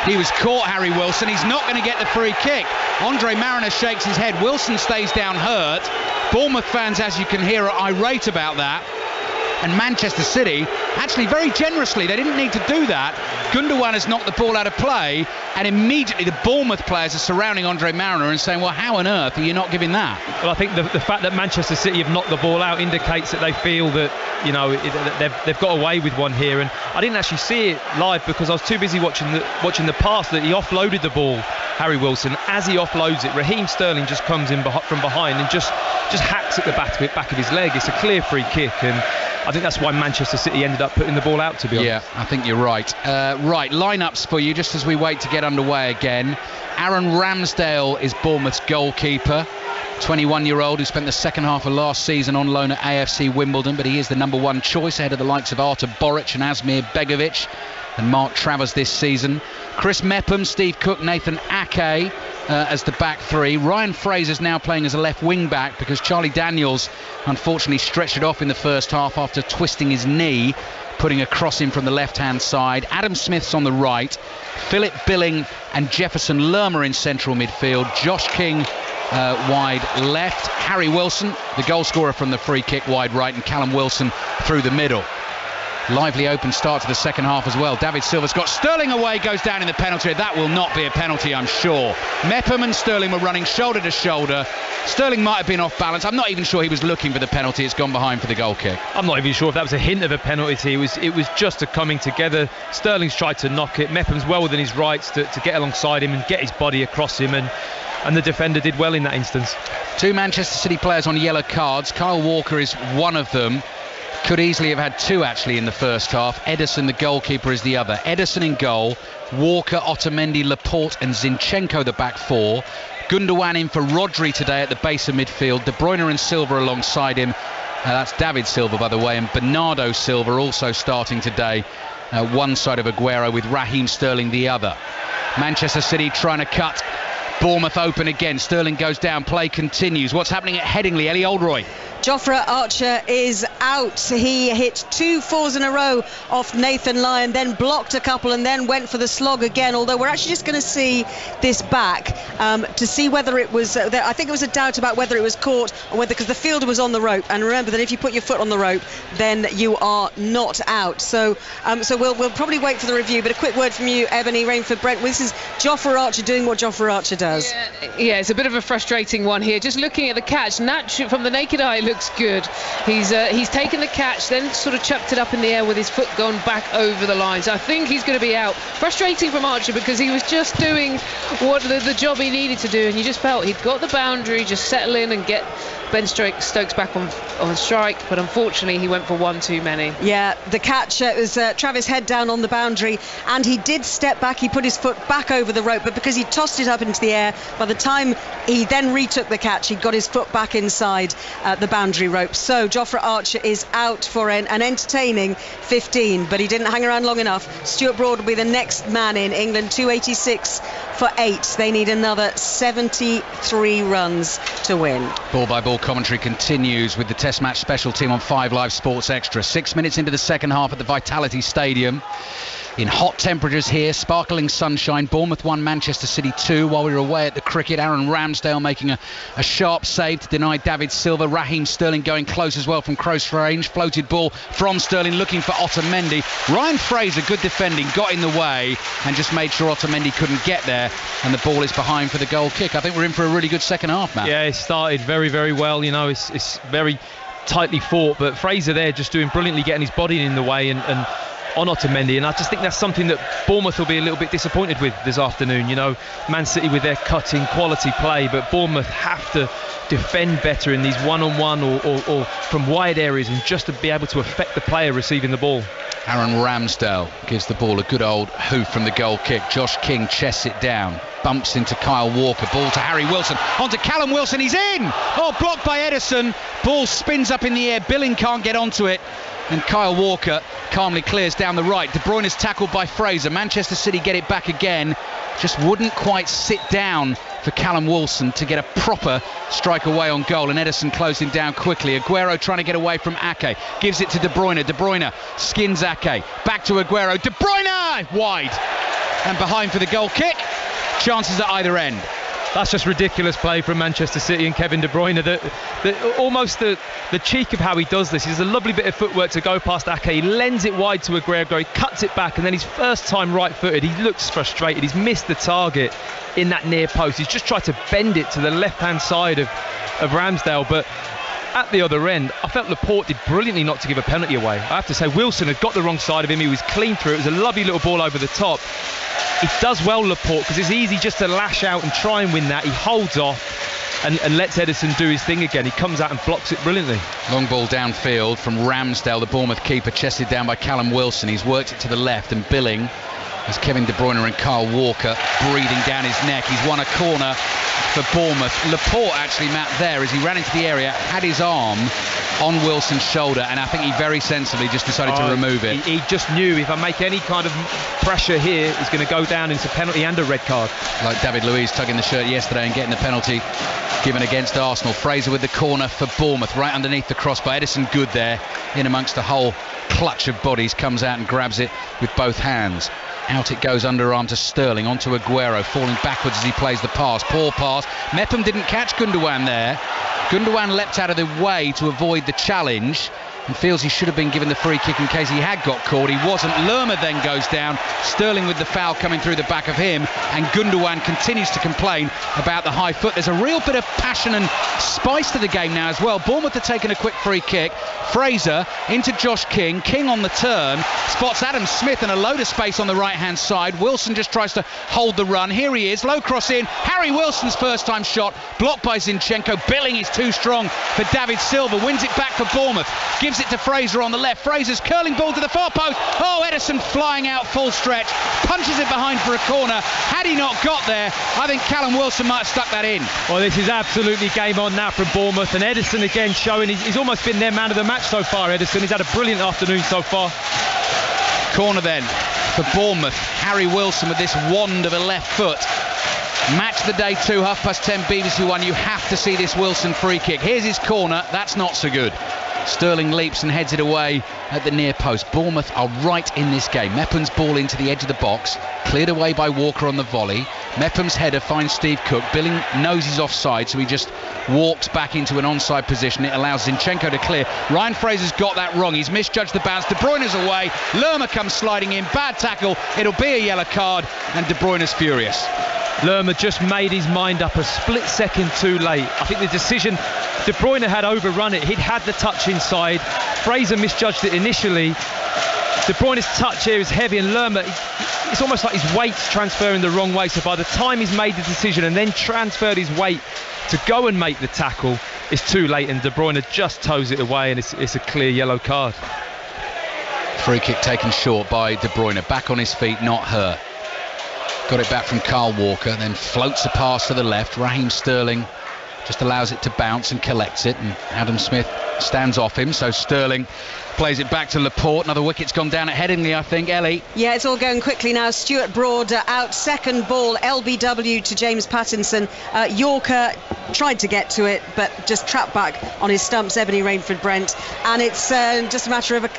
He was caught, Harry Wilson. He's not going to get the free kick. Andre Mariner shakes his head. Wilson stays down hurt. Bournemouth fans, as you can hear, are irate about that. And Manchester City, actually very generously, they didn't need to do that. Gundogan has knocked the ball out of play, and immediately the Bournemouth players are surrounding Andre Mariner and saying, well, how on earth are you not giving that? Well, I think the fact that Manchester City have knocked the ball out indicates that they feel that, they've got away with one here. And I didn't actually see it live because I was too busy watching the pass that he offloaded the ball, Harry Wilson. As he offloads it, Raheem Sterling just comes in from behind and just hacks at the back of his leg. It's a clear free kick, and I think that's why Manchester City ended up putting the ball out, to be honest. Yeah, I think you're right. Right, lineups for you just as we wait to get underway again. Aaron Ramsdale is Bournemouth's goalkeeper. 21-year-old who spent the second half of last season on loan at AFC Wimbledon, but he is the number one choice ahead of the likes of Artur Boric and Asmir Begovic and Mark Travers this season. Chris Mepham, Steve Cook, Nathan Ake as the back three. Ryan Fraser's now playing as a left wing back because Charlie Daniels unfortunately stretched it off in the first half after twisting his knee, putting a cross in from the left hand side. Adam Smith's on the right. Philip Billing and Jefferson Lerma in central midfield. Josh King wide left. Harry Wilson, the goal scorer from the free kick, wide right, and Callum Wilson through the middle. Lively open start to the second half as well. David Silva's got Sterling away, goes down in the penalty area. That will not be a penalty, I'm sure. Mepham and Sterling were running shoulder to shoulder. Sterling might have been off balance. I'm not even sure he was looking for the penalty. It's gone behind for the goal kick. I'm not even sure if that was a hint of a penalty. It was just a coming together. Sterling's tried to knock it. Mepham's well within his rights to get alongside him and get his body across him, and the defender did well in that instance. Two Manchester City players on yellow cards. Kyle Walker is one of them. Could easily have had two actually in the first half. Ederson, the goalkeeper, is the other. Ederson in goal. Walker, Otamendi, Laporte and Zinchenko the back four. Gundogan in for Rodri today at the base of midfield. De Bruyne and Silva alongside him. That's David Silva, by the way, and Bernardo Silva also starting today. One side of Aguero with Raheem Sterling the other. Manchester City trying to cut Bournemouth open again. Sterling goes down, play continues. What's happening at Headingley? Ellie Oldroyd. Jofra Archer is out. He hit 2 fours in a row off Nathan Lyon, then blocked a couple and then went for the slog again, although we're actually just going to see this back to see whether it was I think it was a doubt about whether it was caught or whether, because the fielder was on the rope, and remember that if you put your foot on the rope then you are not out, so we'll probably wait for the review. But a quick word from you, Ebony Rainford-Brent. This is Jofra Archer doing what Jofra Archer does. Yeah, it's a bit of a frustrating one here. Just looking at the catch, from the naked eye looks good. He's taken the catch, then sort of chucked it up in the air with his foot gone back over the line. So I think he's going to be out. Frustrating from Archer because he was just doing what the job he needed to do, and you just felt he'd got the boundary, just settle in and get Ben Stokes back on strike, but unfortunately he went for one too many. Yeah, the catch was Travis head down on the boundary, and he did step back. He put his foot back over the rope, but because he tossed it up into the air, by the time he then retook the catch, he got his foot back inside the boundary rope. So Jofra Archer is out for an entertaining 15, but he didn't hang around long enough. Stuart Broad will be the next man in. England 286 for 8. They need another 73 runs to win. Ball by ball commentary continues with the Test Match special team on 5 Live Sports Extra. 6 minutes into the second half at the Vitality Stadium. in hot temperatures here, sparkling sunshine. Bournemouth 1, Manchester City 2. While we were away at the cricket, Aaron Ramsdale making a sharp save to deny David Silva. Raheem Sterling going close as well from close range. Floated ball from Sterling looking for Otamendi. Ryan Fraser, good defending, got in the way and just made sure Otamendi couldn't get there. And the ball is behind for the goal kick. I think we're in for a really good second half, Matt. Yeah, it started very, very well. It's very tightly fought, but Fraser there just doing brilliantly, getting his body in the way and on Otamendi, and I just think that's something that Bournemouth will be a little bit disappointed with this afternoon. Man City with their cutting quality play, but Bournemouth have to defend better in these one-on-one or from wide areas, and just to be able to affect the player receiving the ball. Aaron Ramsdale gives the ball a good old hoof from the goal kick. Josh King chests it down, bumps into Kyle Walker, ball to Harry Wilson, onto Callum Wilson, he's in! Oh, blocked by Ederson, ball spins up in the air, Billing can't get onto it, and Kyle Walker calmly clears down the right. De Bruyne is tackled by Fraser. Manchester City get it back again, just wouldn't quite sit down for Callum Wilson to get a proper strike away on goal, and Ederson closing down quickly. Aguero trying to get away from Ake, gives it to De Bruyne. De Bruyne skins Ake, back to Aguero. De Bruyne wide and behind for the goal kick. Chances at either end. That's just ridiculous play from Manchester City and Kevin De Bruyne. Almost the cheek of how he does this. He has a lovely bit of footwork to go past Ake. He lends it wide to Aguero. He cuts it back, and then his first time right-footed, he looks frustrated. He's missed the target in that near post. He's just tried to bend it to the left-hand side of Ramsdale, but at the other end, I felt Laporte did brilliantly not to give a penalty away. I have to say, Wilson had got the wrong side of him. He was clean through. It was a lovely little ball over the top. He does well, Laporte, because it's easy just to lash out and try and win that. He holds off and lets Ederson do his thing again. He comes out and blocks it brilliantly. Long ball downfield from Ramsdale, the Bournemouth keeper, chested down by Callum Wilson. He's worked it to the left, and Billing, as Kevin De Bruyne and Kyle Walker breathing down his neck. He's won a corner for Bournemouth. Laporte actually, Matt, there as he ran into the area, had his arm on Wilson's shoulder, and I think he very sensibly just decided to remove it. He just knew, if I make any kind of pressure here, he's going to go down into penalty and a red card. Like David Luiz tugging the shirt yesterday and getting the penalty given against Arsenal. Fraser with the corner for Bournemouth, right underneath the crossbar. Ederson good there, in amongst the whole clutch of bodies, comes out and grabs it with both hands. Out it goes underarm to Sterling, onto Aguero, falling backwards as he plays the pass. Poor pass. Mepham didn't catch Gundogan there. Gundogan leapt out of the way to avoid the challenge and feels he should have been given the free kick in case he had got caught. He wasn't. Lerma then goes down. Sterling with the foul coming through the back of him, and Gundogan continues to complain about the high foot. There's a real bit of passion and spice to the game now as well. Bournemouth are taking a quick free kick. Fraser into Josh King. King on the turn, spots Adam Smith in a load of space on the right hand side. Wilson just tries to hold the run. Here he is, low cross in. Harry Wilson's first time shot, blocked by Zinchenko. Billing is too strong for David Silva, wins it back for Bournemouth, gives it to Fraser on the left. Fraser's curling ball to the far post. Oh, Ederson flying out full stretch, punches it behind for a corner. Had he not got there, I think Callum Wilson might have stuck that in. Well, this is absolutely game on now from Bournemouth, and Ederson again showing he's almost been their man of the match so far. Ederson, he's had a brilliant afternoon so far. Corner then for Bournemouth. Harry Wilson with this wand of a left foot. Match the day 2, 10:30 BBC One. You have to see this Wilson free kick. Here's his corner. That's not so good. Sterling leaps and heads it away at the near post. Bournemouth are right in this game. Mepham's ball into the edge of the box, cleared away by Walker on the volley. Mepham's header finds Steve Cook. Billing knows he's offside, so he just walks back into an onside position. It allows Zinchenko to clear. Ryan Fraser's got that wrong. He's misjudged the bounce. De Bruyne's away. Lerma comes sliding in. Bad tackle. It'll be a yellow card, and De Bruyne's furious. Lerma just made his mind up a split second too late. I think the decision, De Bruyne had overrun it. He'd had the touch inside. Fraser misjudged it initially. De Bruyne's touch here is heavy, and Lerma, it's almost like his weight's transferring the wrong way. So by the time he's made the decision and then transferred his weight to go and make the tackle, it's too late, and De Bruyne just toes it away, and it's a clear yellow card. Free kick taken short by De Bruyne. Back on his feet, not hurt. Got it back from Kyle Walker, then floats a pass to the left. Raheem Sterling just allows it to bounce and collects it, and Adam Smith stands off him, so Sterling plays it back to Laporte. Another wicket's gone down at Headingley, I think. Ellie? Yeah, it's all going quickly now. Stuart Broad out, second ball, LBW to James Pattinson. Yorker tried to get to it, but just trapped back on his stumps, Ebony Rainford Brent. And it's just a matter of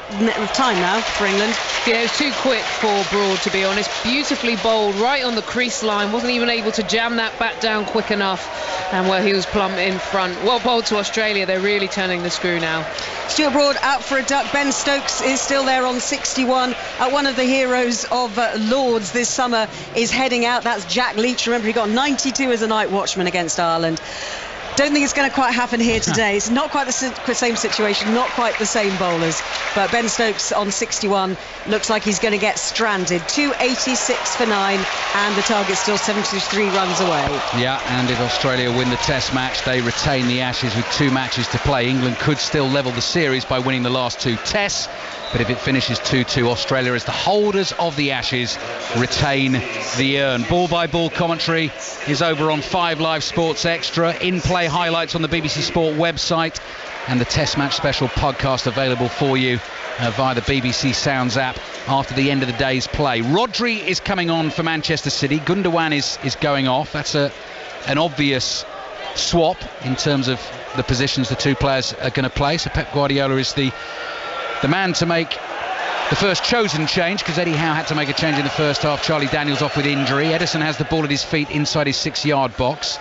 time now for England. Yeah, it was too quick for Broad, to be honest. Beautifully bowled, right on the crease line. Wasn't even able to jam that bat down quick enough. And where he was plumb in front. Well bowled to Australia. They're really turning the screw now. Stuart Broad out for a duck. Ben Stokes is still there on 61. One of the heroes of Lords this summer is heading out. That's Jack Leach. Remember, he got 92 as a night watchman against Ireland. Don't think it's going to quite happen here today. It's not quite the same situation, not quite the same bowlers. But Ben Stokes on 61 looks like he's going to get stranded. 286 for 9, and the target's still 73 runs away. Yeah, and if Australia win the Test match, they retain the Ashes with 2 matches to play. England could still level the series by winning the last 2 Tests. But if it finishes 2-2, Australia, as the holders of the Ashes, retain the urn. Ball-by-ball commentary is over on 5 Live Sports Extra. In-play highlights on the BBC Sport website. And the Test Match Special podcast available for you via the BBC Sounds app after the end of the day's play. Rodri is coming on for Manchester City. Gundogan is going off. That's an obvious swap in terms of the positions the 2 players are going to play. So Pep Guardiola is the man to make the first chosen change, because Eddie Howe had to make a change in the first half. Charlie Daniels off with injury. Edison has the ball at his feet inside his 6-yard box.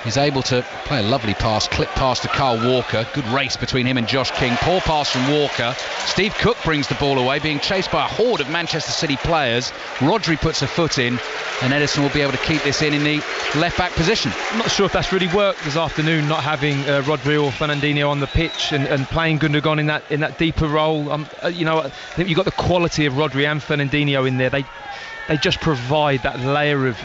He's able to play a lovely pass, clip pass to Kyle Walker. Good race between him and Josh King. Poor pass from Walker. Steve Cook brings the ball away, being chased by a horde of Manchester City players. Rodri puts a foot in, and Edison will be able to keep this in the left-back position. I'm not sure if that's really worked this afternoon, not having Rodri or Fernandinho on the pitch and playing Gundogan in that deeper role. I think you've got the quality of Rodri and Fernandinho in there. They just provide that layer of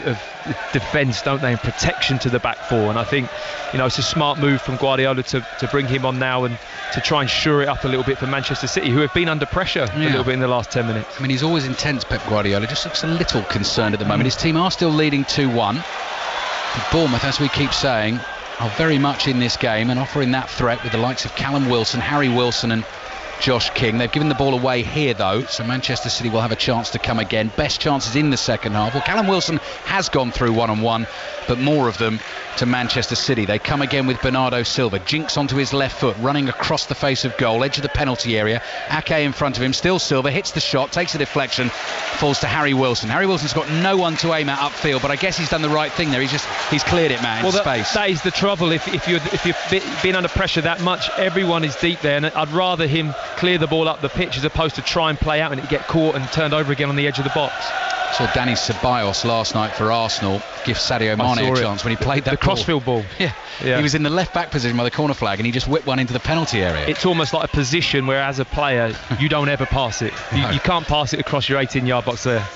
defence, don't they, and protection to the back 4. And I think, it's a smart move from Guardiola to bring him on now and to try and shore it up a little bit for Manchester City, who have been under pressure a little bit in the last 10 minutes. I mean, he's always intense, Pep Guardiola. Just looks a little concerned at the moment. His team are still leading 2-1. Bournemouth, as we keep saying, are very much in this game and offering that threat with the likes of Callum Wilson, Harry Wilson and Josh King. They've given the ball away here, though, so Manchester City will have a chance to come again. Best chances in the second half. Well, Callum Wilson has gone through one-on-one, but more of them to Manchester City. They come again with Bernardo Silva. Jinks onto his left foot, running across the face of goal, edge of the penalty area. Ake in front of him, still Silva, hits the shot, takes a deflection, falls to Harry Wilson. Harry Wilson's got no one to aim at upfield, but I guess he's done the right thing there. He's cleared it, man, in space. That is the trouble. If you're being under pressure that much, everyone is deep there, and I'd rather him clear the ball up the pitch as opposed to try and play out and it get caught and turned over again on the edge of the box. Saw Danny Ceballos last night for Arsenal give Sadio Mane a chance when he played that the crossfield ball. Yeah. He was in the left back position by the corner flag and he just whipped one into the penalty area. It's almost like a position where, as a player, you don't ever pass it. You can't pass it across your 18-yard box there.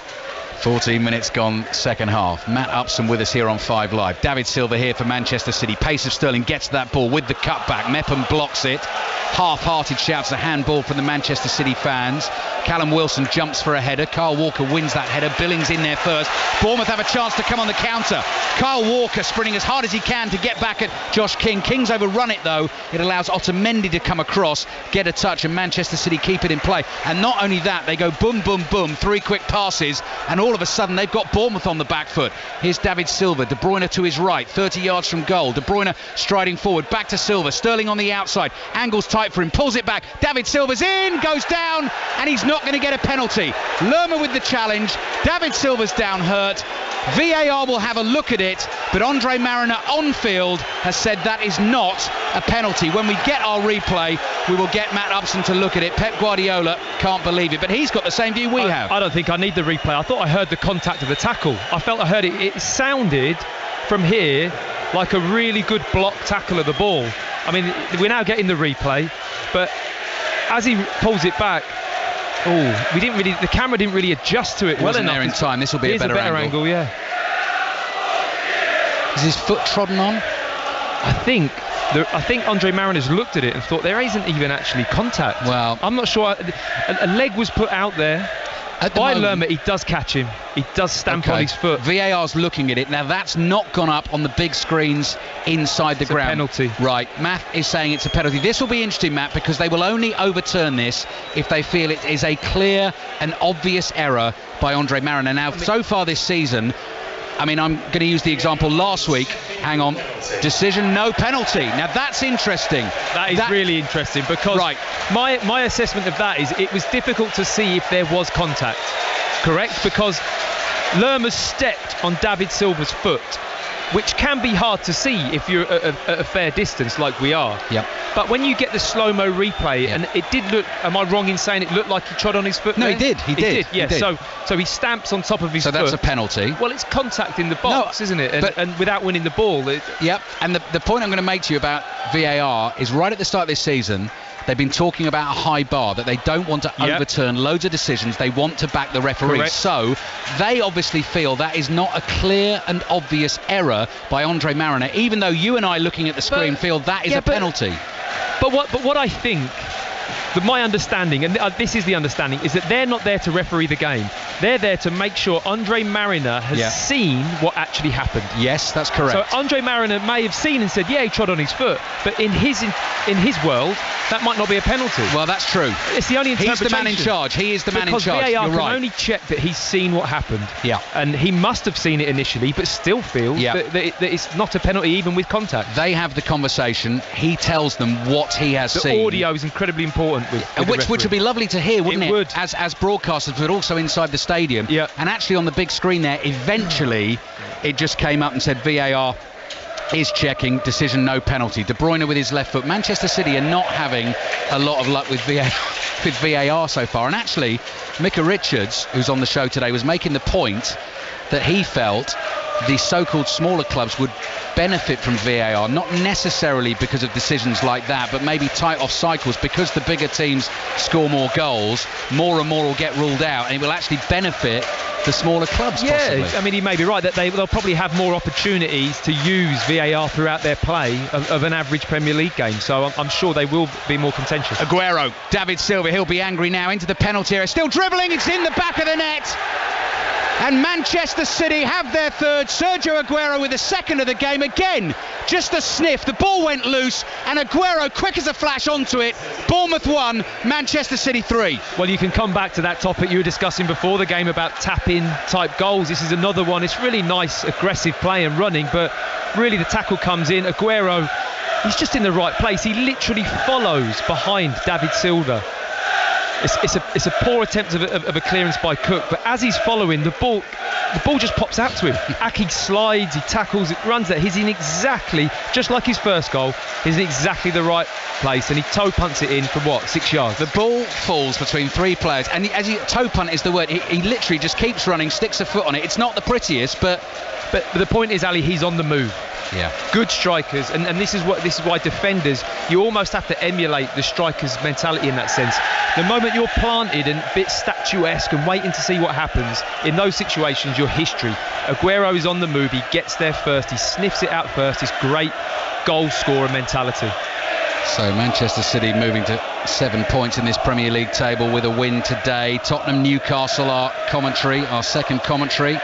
14 minutes gone, second half. Matt Upson with us here on 5 Live. David Silva here for Manchester City. Pace of Sterling gets to that ball with the cutback. Mepham blocks it. Half-hearted shouts a handball from the Manchester City fans. Callum Wilson jumps for a header. Kyle Walker wins that header. Billings in there first. Bournemouth have a chance to come on the counter. Kyle Walker sprinting as hard as he can to get back at Josh King. King's overrun it, though. It allows Otamendi to come across, get a touch, and Manchester City keep it in play. And not only that, they go boom, boom, boom, 3 quick passes, and all of a sudden they've got Bournemouth on the back foot. Here's David Silva. De Bruyne to his right, 30 yards from goal. De Bruyne striding forward, back to Silva. Sterling on the outside. Angle's tight for him, pulls it back. David Silva's in, goes down, and he's not going to get a penalty. Lerma with the challenge. David Silva's down hurt. VAR will have a look at it, but Andre Mariner on field has said that is not a penalty. When we get our replay, we will get Matt Upson to look at it. Pep Guardiola can't believe it, but he's got the same view we have. I don't think I need the replay. I thought I heard the contact of the tackle. I heard it. It sounded from here like a really good block tackle of the ball. I mean, we're now getting the replay, but as he pulls it back, the camera didn't really adjust to it well enough. There in time. This will be a better angle. Yeah. Is his foot trodden on? I think Andre Mariner's looked at it and thought there isn't even actually contact. Well, I'm not sure. A leg was put out there. By Lerma, he does catch him. He does stamp on his foot. VAR's looking at it. Now, that's not gone up on the big screens inside the ground. It's a penalty. Right. Matt is saying it's a penalty. This will be interesting, Matt, because they will only overturn this if they feel it is a clear and obvious error by Andre Mariner. Now, so far this season, I mean, I'm going to use the example last week. Hang on. Decision, no penalty. Now, that's interesting. That is really interesting because my assessment of that is it was difficult to see if there was contact. Correct? Because Lerma stepped on David Silva's foot, which can be hard to see if you're at a fair distance like we are. Yep. But when you get the slow-mo replay, and it did look, am I wrong in saying it looked like he trod on his foot? No, there? he did. He did. Yeah, he did. So he stamps on top of his foot. So that's a penalty. Well, it's contact in the box, isn't it? And without winning the ball. Yep. And the point I'm going to make to you about VAR is right at the start of this season, they've been talking about a high bar, that they don't want to overturn loads of decisions. They want to back the referee. Correct. So they obviously feel that is not a clear and obvious error by Andre Mariner, even though you and I, looking at the screen, feel that is a penalty. But what I think, my understanding, and this is the understanding, is that they're not there to referee the game. They're there to make sure Andre Mariner has seen what actually happened. Yes, that's correct. So Andre Mariner may have seen and said, yeah, he trod on his foot, but in his world, that might not be a penalty. Well, that's true. It's the only interpretation. He's the man in charge. He is the man in charge. Because VAR You're can right. only check that he's seen what happened. Yeah. And he must have seen it initially, but still feels that it's not a penalty even with contact. They have the conversation. He tells them what he has seen. The audio is incredibly important. Which would be lovely to hear, wouldn't it? Would. As broadcasters, but also inside the stadium. Yeah. And actually on the big screen there, eventually it just came up and said VAR is checking, decision, no penalty. De Bruyne with his left foot. Manchester City are not having a lot of luck with VAR so far. And actually, Micah Richards, who's on the show today, was making the point that he felt the so-called smaller clubs would benefit from VAR, not necessarily because of decisions like that, but maybe tight off cycles, because the bigger teams score more goals, more and more will get ruled out, and it will actually benefit the smaller clubs. Possibly. I mean, he may be right that they'll probably have more opportunities to use VAR throughout their play of an average Premier League game, so I'm sure they will be more contentious. Aguero, David Silva, he'll be angry now, into the penalty area, still dribbling, it's in the back of the net. And Manchester City have their third. Sergio Aguero with the second of the game. Again, just a sniff. The ball went loose and Aguero, quick as a flash, onto it. Bournemouth 1, Manchester City 3. Well, you can come back to that topic you were discussing before the game about tap-in type goals. This is another one. It's really nice, aggressive play and running, but really the tackle comes in. Aguero, he's just in the right place. He literally follows behind David Silva. It's a poor attempt of a clearance by Cook, but as he's following, the ball just pops out to him. Aki slides, he tackles, it runs there. He's in exactly, just like his first goal, he's in exactly the right place, and he toe punts it in from 6 yards. The ball falls between three players, and toe punt is the word. He literally just keeps running, sticks a foot on it. It's not the prettiest, but the point is, Ali, he's on the move. Yeah. Good strikers, and this is why defenders, you almost have to emulate the striker's mentality in that sense. The moment you're planted and a bit statuesque and waiting to see what happens, in those situations you're history. Aguero is on the move, he gets there first, he sniffs it out first. It's great goal scorer mentality. So Manchester City moving to 7 points in this Premier League table with a win today. Tottenham Newcastle, our second commentary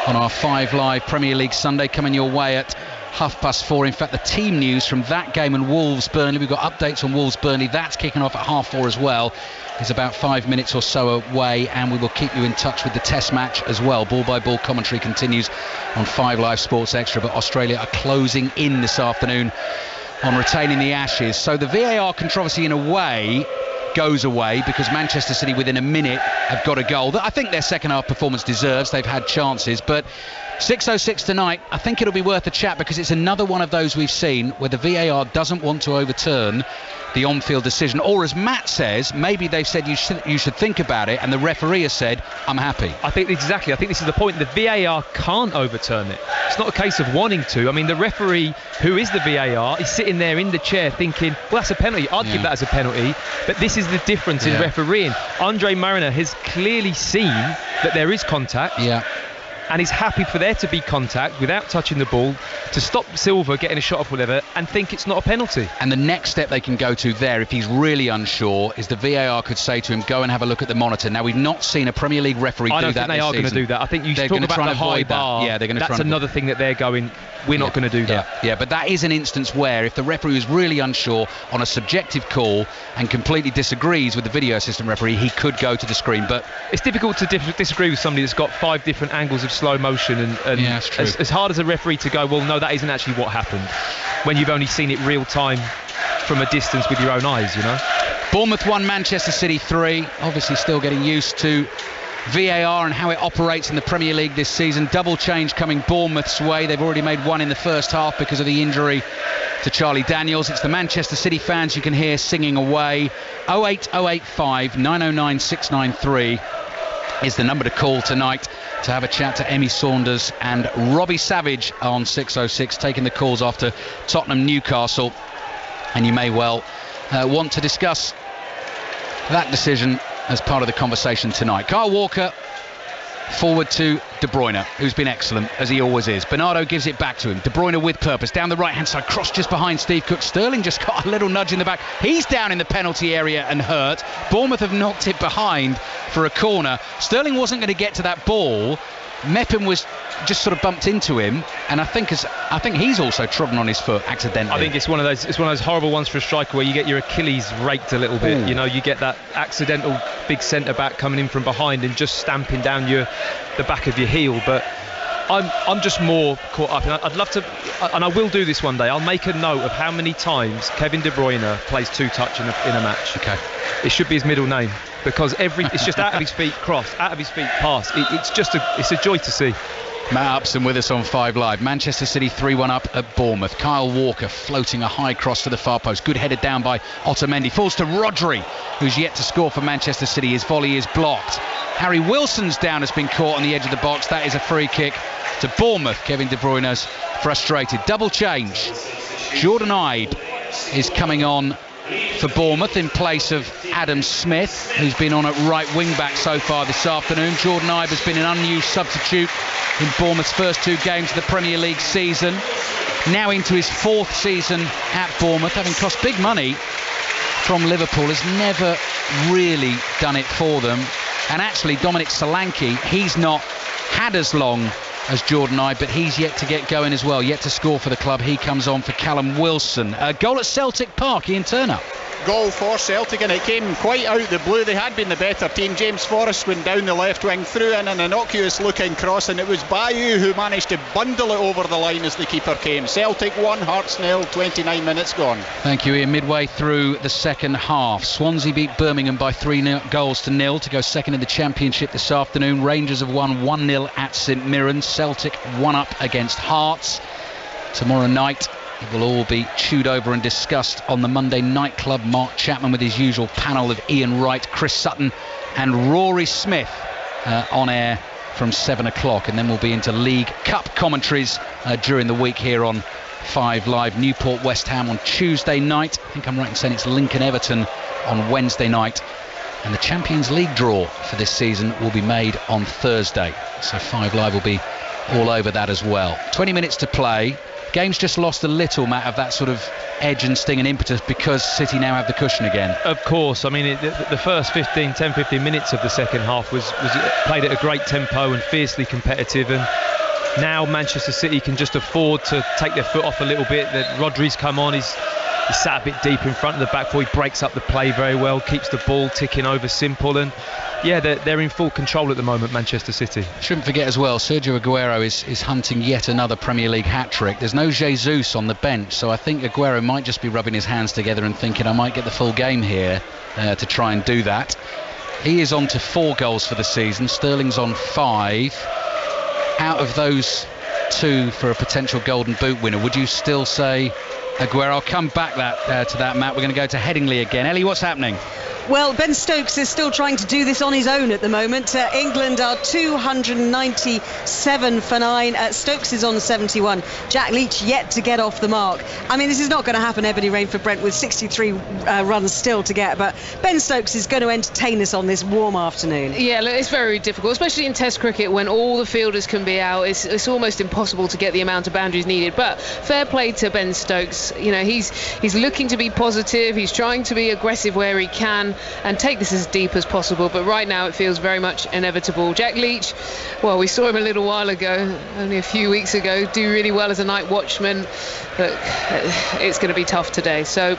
on our 5 Live Premier League Sunday, coming your way at 4:30. In fact, the team news from that game and Wolves Burnley, we've got updates on Wolves Burnley, that's kicking off at 4:30 as well. It's about 5 minutes or so away, and we will keep you in touch with the test match as well. Ball by ball commentary continues on 5 Live Sports Extra, but Australia are closing in this afternoon on retaining the Ashes. So the VAR controversy in a way goes away, because Manchester City within a minute have got a goal that I think their second half performance deserves. They've had chances, but 6:06 tonight, I think it'll be worth a chat, because it's another one of those we've seen where the VAR doesn't want to overturn the on-field decision, or as Matt says, maybe they've said you should think about it, and the referee has said, I'm happy. I think this is the point. The VAR can't overturn it. It's not a case of wanting to. I mean, the referee, who is the VAR, is sitting there in the chair thinking, well, that's a penalty, I'd give that as a penalty, but this is the difference in refereeing. Andre Mariner has clearly seen that there is contact. and he's happy for there to be contact without touching the ball to stop Silva getting a shot off whatever and think it's not a penalty. And the next step they can go to there, if he's really unsure, is the VAR could say to him, go and have a look at the monitor. Now, we've not seen a Premier League referee do that I don't think they are going to do that. I think you talk about the high bar. Yeah, they're going to try. That's another thing that they're going, we're not going to do that. Yeah, but that is an instance where if the referee is really unsure on a subjective call and completely disagrees with the video assistant referee, he could go to the screen. But it's difficult to disagree with somebody that's got 5 different angles of slow motion, and yeah, that's true. As hard as a referee to go, well, no, that isn't actually what happened, when you've only seen it real time from a distance with your own eyes, you know. Bournemouth 1, Manchester City 3. Obviously still getting used to VAR and how it operates in the Premier League this season. Double change coming Bournemouth's way. They've already made one in the first half because of the injury to Charlie Daniels. It's the Manchester City fans you can hear singing away. 08085 909 693 is the number to call tonight to have a chat to Emmy Saunders and Robbie Savage on 606, taking the calls after Tottenham Newcastle. And you may well want to discuss that decision as part of the conversation tonight. Kyle Walker forward to De Bruyne, who's been excellent, as he always is. Bernardo gives it back to him. De Bruyne with purpose, down the right-hand side, cross just behind Steve Cook. Sterling just got a little nudge in the back. He's down in the penalty area and hurt. Bournemouth have knocked it behind for a corner. Sterling wasn't going to get to that ball. Mepham was just sort of bumped into him, and I think he's also trodden on his foot accidentally. I think it's one of those horrible ones for a striker where you get your Achilles raked a little bit. You know, you get that accidental big centre back coming in from behind and just stamping down the back of your heel. But I'm just more caught up, and I'd love to, and I will do this one day. I'll make a note of how many times Kevin De Bruyne plays 2-touch in a match. Okay, it should be his middle name, because it's just out of his feet cross, out of his feet pass. It's a joy to see. Matt Upson with us on 5 Live. Manchester City 3-1 up at Bournemouth. Kyle Walker floating a high cross to the far post. Good headed down by Otamendi. Falls to Rodri, who's yet to score for Manchester City. His volley is blocked. Harry Wilson's down has been caught on the edge of the box. That is a free kick to Bournemouth. Kevin De Bruyne's frustrated. Double change. Jordan Ibe is coming on for Bournemouth in place of Adam Smith, who's been on at right wing back so far this afternoon. Jordan Ibe has been an unused substitute in Bournemouth's first 2 games of the Premier League season. Now into his 4th season at Bournemouth, having cost big money from Liverpool, has never really done it for them. And actually Dominic Solanke, he's not had as long as Jordan Ibe, but he's yet to get going as well, yet to score for the club. He comes on for Callum Wilson. A goal at Celtic Park, Ian Turner. Goal for Celtic, and it came quite out the blue. They had been the better team. James Forrest went down the left wing, threw in an innocuous looking cross, and it was Bayu who managed to bundle it over the line as the keeper came. Celtic 1, Hearts 0, 29 minutes gone. Thank you, Ian. Midway through the second half, Swansea beat Birmingham by 3-0 to go second in the Championship this afternoon. Rangers have won 1-0 at St Mirren. Celtic 1-up against Hearts. Tomorrow night it will all be chewed over and discussed on the Monday Night Club. Mark Chapman with his usual panel of Ian Wright, Chris Sutton and Rory Smith on air from 7 o'clock, and then we'll be into League Cup commentaries during the week here on 5 Live. Newport West Ham on Tuesday night. I think I'm right in saying it's Lincoln Everton on Wednesday night, and the Champions League draw for this season will be made on Thursday, so 5 Live will be all over that as well. 20 minutes to play. Game's just lost a little, Matt, of that sort of edge and sting and impetus because City now have the cushion again. Of course. I mean, the first 10-15 minutes of the second half was played at a great tempo and fiercely competitive, and now Manchester City can just afford to take their foot off a little bit. Rodri's come on, he's sat a bit deep in front of the back four. He breaks up the play very well, keeps the ball ticking over simple, and yeah, they're in full control at the moment, Manchester City. Shouldn't forget as well, Sergio Aguero is hunting yet another Premier League hat-trick. There's no Jesus on the bench, so I think Aguero might just be rubbing his hands together and thinking, I might get the full game here to try and do that. He is on to 4 goals for the season. Sterling's on 5. Out of those 2 for a potential Golden Boot winner, would you still say Aguero? I'll come back to that, Matt. We're going to go to Headingley again. Ellie, what's happening? Well, Ben Stokes is still trying to do this on his own at the moment. England are 297 for 9. Stokes is on 71. Jack Leach yet to get off the mark. I mean, this is not going to happen, Ebony Rainford Brent, with 63 runs still to get, but Ben Stokes is going to entertain us on this warm afternoon. Yeah, look, it's very difficult, especially in Test cricket when all the fielders can be out. It's almost impossible to get the amount of boundaries needed. But fair play to Ben Stokes. You know, he's looking to be positive. He's trying to be aggressive where he can and take this as deep as possible. But right now it feels very much inevitable. Jack Leach, well, we saw him a little while ago, only a few weeks ago, do really well as a night watchman. But it's going to be tough today. So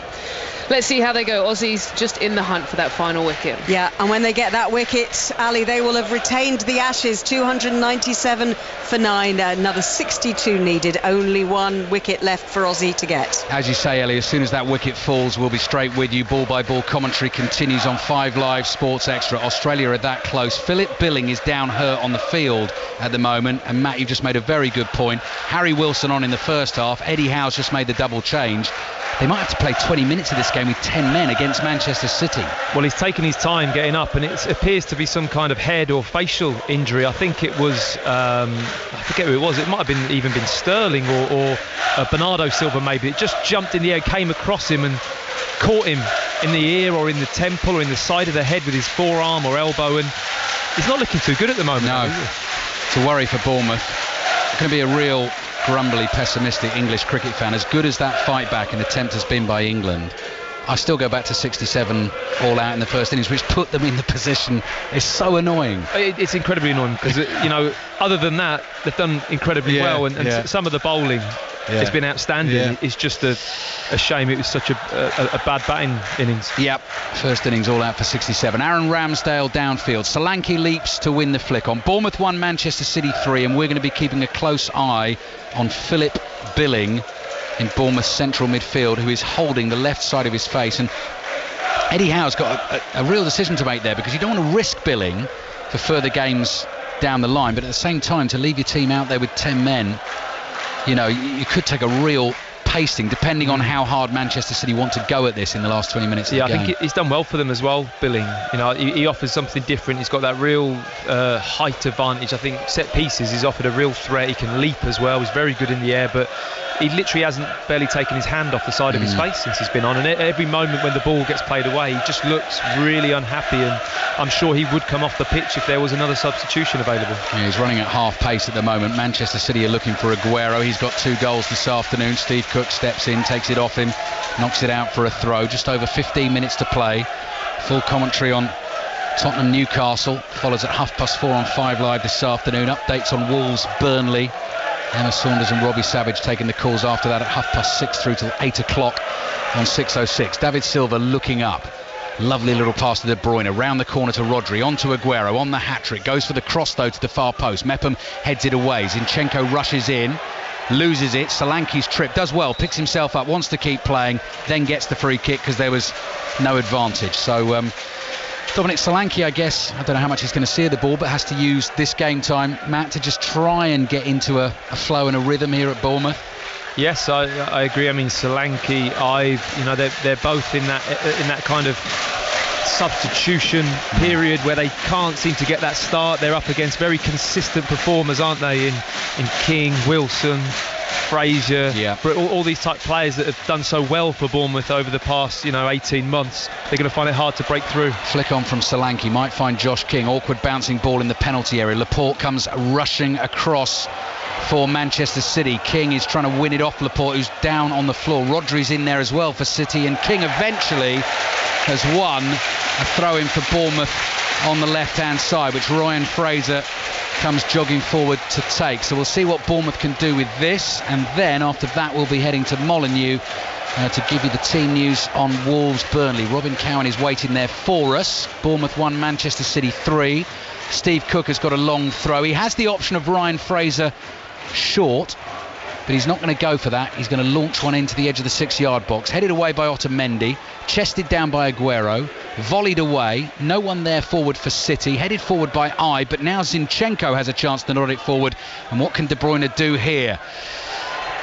let's see how they go. Aussies just in the hunt for that final wicket. Yeah, and when they get that wicket, Ali, they will have retained the Ashes. 297 for 9. Another 62 needed. Only one wicket left for Aussie to get. As you say, Ellie, as soon as that wicket falls, we'll be straight with you. Ball by ball commentary continues on 5 Live Sports Extra. Australia are that close. Philip Billing is down hurt on the field at the moment. And Matt, you've just made a very good point. Harry Wilson on in the first half. Eddie Howe's just made the double change. They might have to play 20 minutes of this game with 10 men against Manchester City. Well, he's taken his time getting up, and it appears to be some kind of head or facial injury. I think it was, I forget who it was. It might have even been Sterling or Bernardo Silva maybe. It just jumped in the air, came across him and caught him in the ear or in the temple or in the side of the head with his forearm or elbow, and he's not looking too good at the moment. No, it's a worry for Bournemouth. It's going to be a real grumbly, pessimistic English cricket fan. As good as that fight back and attempt has been by England, I still go back to 67 all out in the first innings, which put them in the position. It's so annoying. It's incredibly annoying because, you know, other than that, they've done incredibly well, and some of the bowling has been outstanding. It's just a shame it was such a bad batting innings. Yep, first innings all out for 67. Aaron Ramsdale downfield. Solanke leaps to win the flick on. Bournemouth 1, Manchester City 3, and we're going to be keeping a close eye on Philip Billing in Bournemouth's central midfield, who is holding the left side of his face. And Eddie Howe's got a real decision to make there, because you don't want to risk Billing for further games down the line, but at the same time, to leave your team out there with 10 men, you know, you could take a real pasting depending on how hard Manchester City want to go at this in the last 20 minutes of the game. I think he's done well for them as well, Billing. You know, he offers something different. He's got that real height advantage. I think set pieces, he's offered a real threat. He can leap as well. He's very good in the air, but he literally hasn't barely taken his hand off the side of his face since he's been on, and every moment when the ball gets played away, he just looks really unhappy, and I'm sure he would come off the pitch if there was another substitution available. Yeah, he's running at half pace at the moment. Manchester City are looking for Aguero. He's got 2 goals this afternoon. Steve Cook steps in, takes it off him, knocks it out for a throw. Just over 15 minutes to play. Full commentary on Tottenham Newcastle follows at 4:30 on 5 Live this afternoon. Updates on Wolves Burnley. Emma Saunders and Robbie Savage taking the calls after that at 6:30 through till 8 o'clock on 6:06. David Silva looking up. Lovely little pass to De Bruyne, round the corner to Rodri, on to Aguero, on the hat-trick, goes for the cross though to the far post. Mepham heads it away. Zinchenko rushes in, loses it. Solanke's trip, does well, picks himself up, wants to keep playing, then gets the free kick because there was no advantage. So Dominic Solanke, I guess, I don't know how much he's going to see of the ball, but has to use this game time, Matt, to just try and get into a flow and a rhythm here at Bournemouth. Yes, I agree. I mean, Solanke, they're both in that kind of substitution period where they can't seem to get that start. They're up against very consistent performers, aren't they? In King, Wilson, Fraser, all these type players that have done so well for Bournemouth over the past 18 months. They're going to find it hard to break through. Flick on from Solanke, might find Josh King. Awkward bouncing ball in the penalty area. Laporte comes rushing across for Manchester City. King is trying to win it off Laporte, who's down on the floor. Rodri's in there as well for City, and King eventually has won a throw-in for Bournemouth on the left-hand side, which Ryan Fraser comes jogging forward to take. So we'll see what Bournemouth can do with this, and then after that we'll be heading to Molineux to give you the team news on Wolves Burnley. Robin Cowan is waiting there for us. Bournemouth 1, Manchester City 3. Steve Cook has got a long throw. He has the option of Ryan Fraser short, but he's not going to go for that. He's going to launch one into the edge of the 6-yard box, headed away by Otamendi, chested down by Aguero, volleyed away. No one there forward for City, headed forward by I, but now Zinchenko has a chance to nod it forward. And what can De Bruyne do here?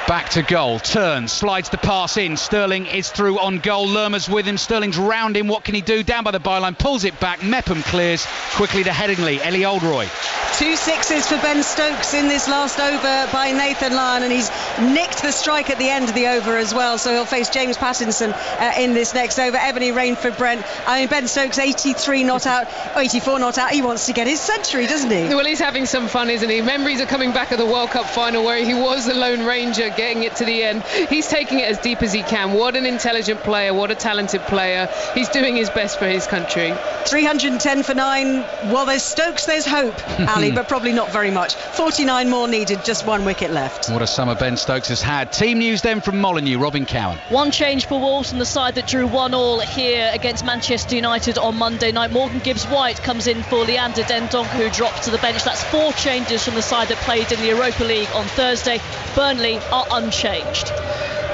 Back to goal, turns, slides the pass in. Sterling is through on goal. Lerma's with him. Sterling's round him. What can he do? Down by the byline, pulls it back. Mepham clears quickly to Headingley. Ellie Oldroyd. 2 sixes for Ben Stokes in this last over by Nathan Lyon, and he's nicked the strike at the end of the over as well. So he'll face James Pattinson in this next over. Ebony Rainford Brent. I mean, Ben Stokes 83 not out, 84 not out. He wants to get his century, doesn't he? Well, he's having some fun, isn't he? Memories are coming back of the World Cup final where he was the Lone Ranger getting it to the end. He's taking it as deep as he can. What an intelligent player, what a talented player. He's doing his best for his country. 310 for 9. Well, there's Stokes, there's hope, Ali, but probably not very much. 49 more needed, just 1 wicket left. What a summer Ben Stokes has had. Team news then from Molineux, Robin Cowan. One change for Wolves from the side that drew 1-1 here against Manchester United on Monday night. Morgan Gibbs-White comes in for Leander Dendonk, who drops to the bench. That's 4 changes from the side that played in the Europa League on Thursday. Burnley are unchanged.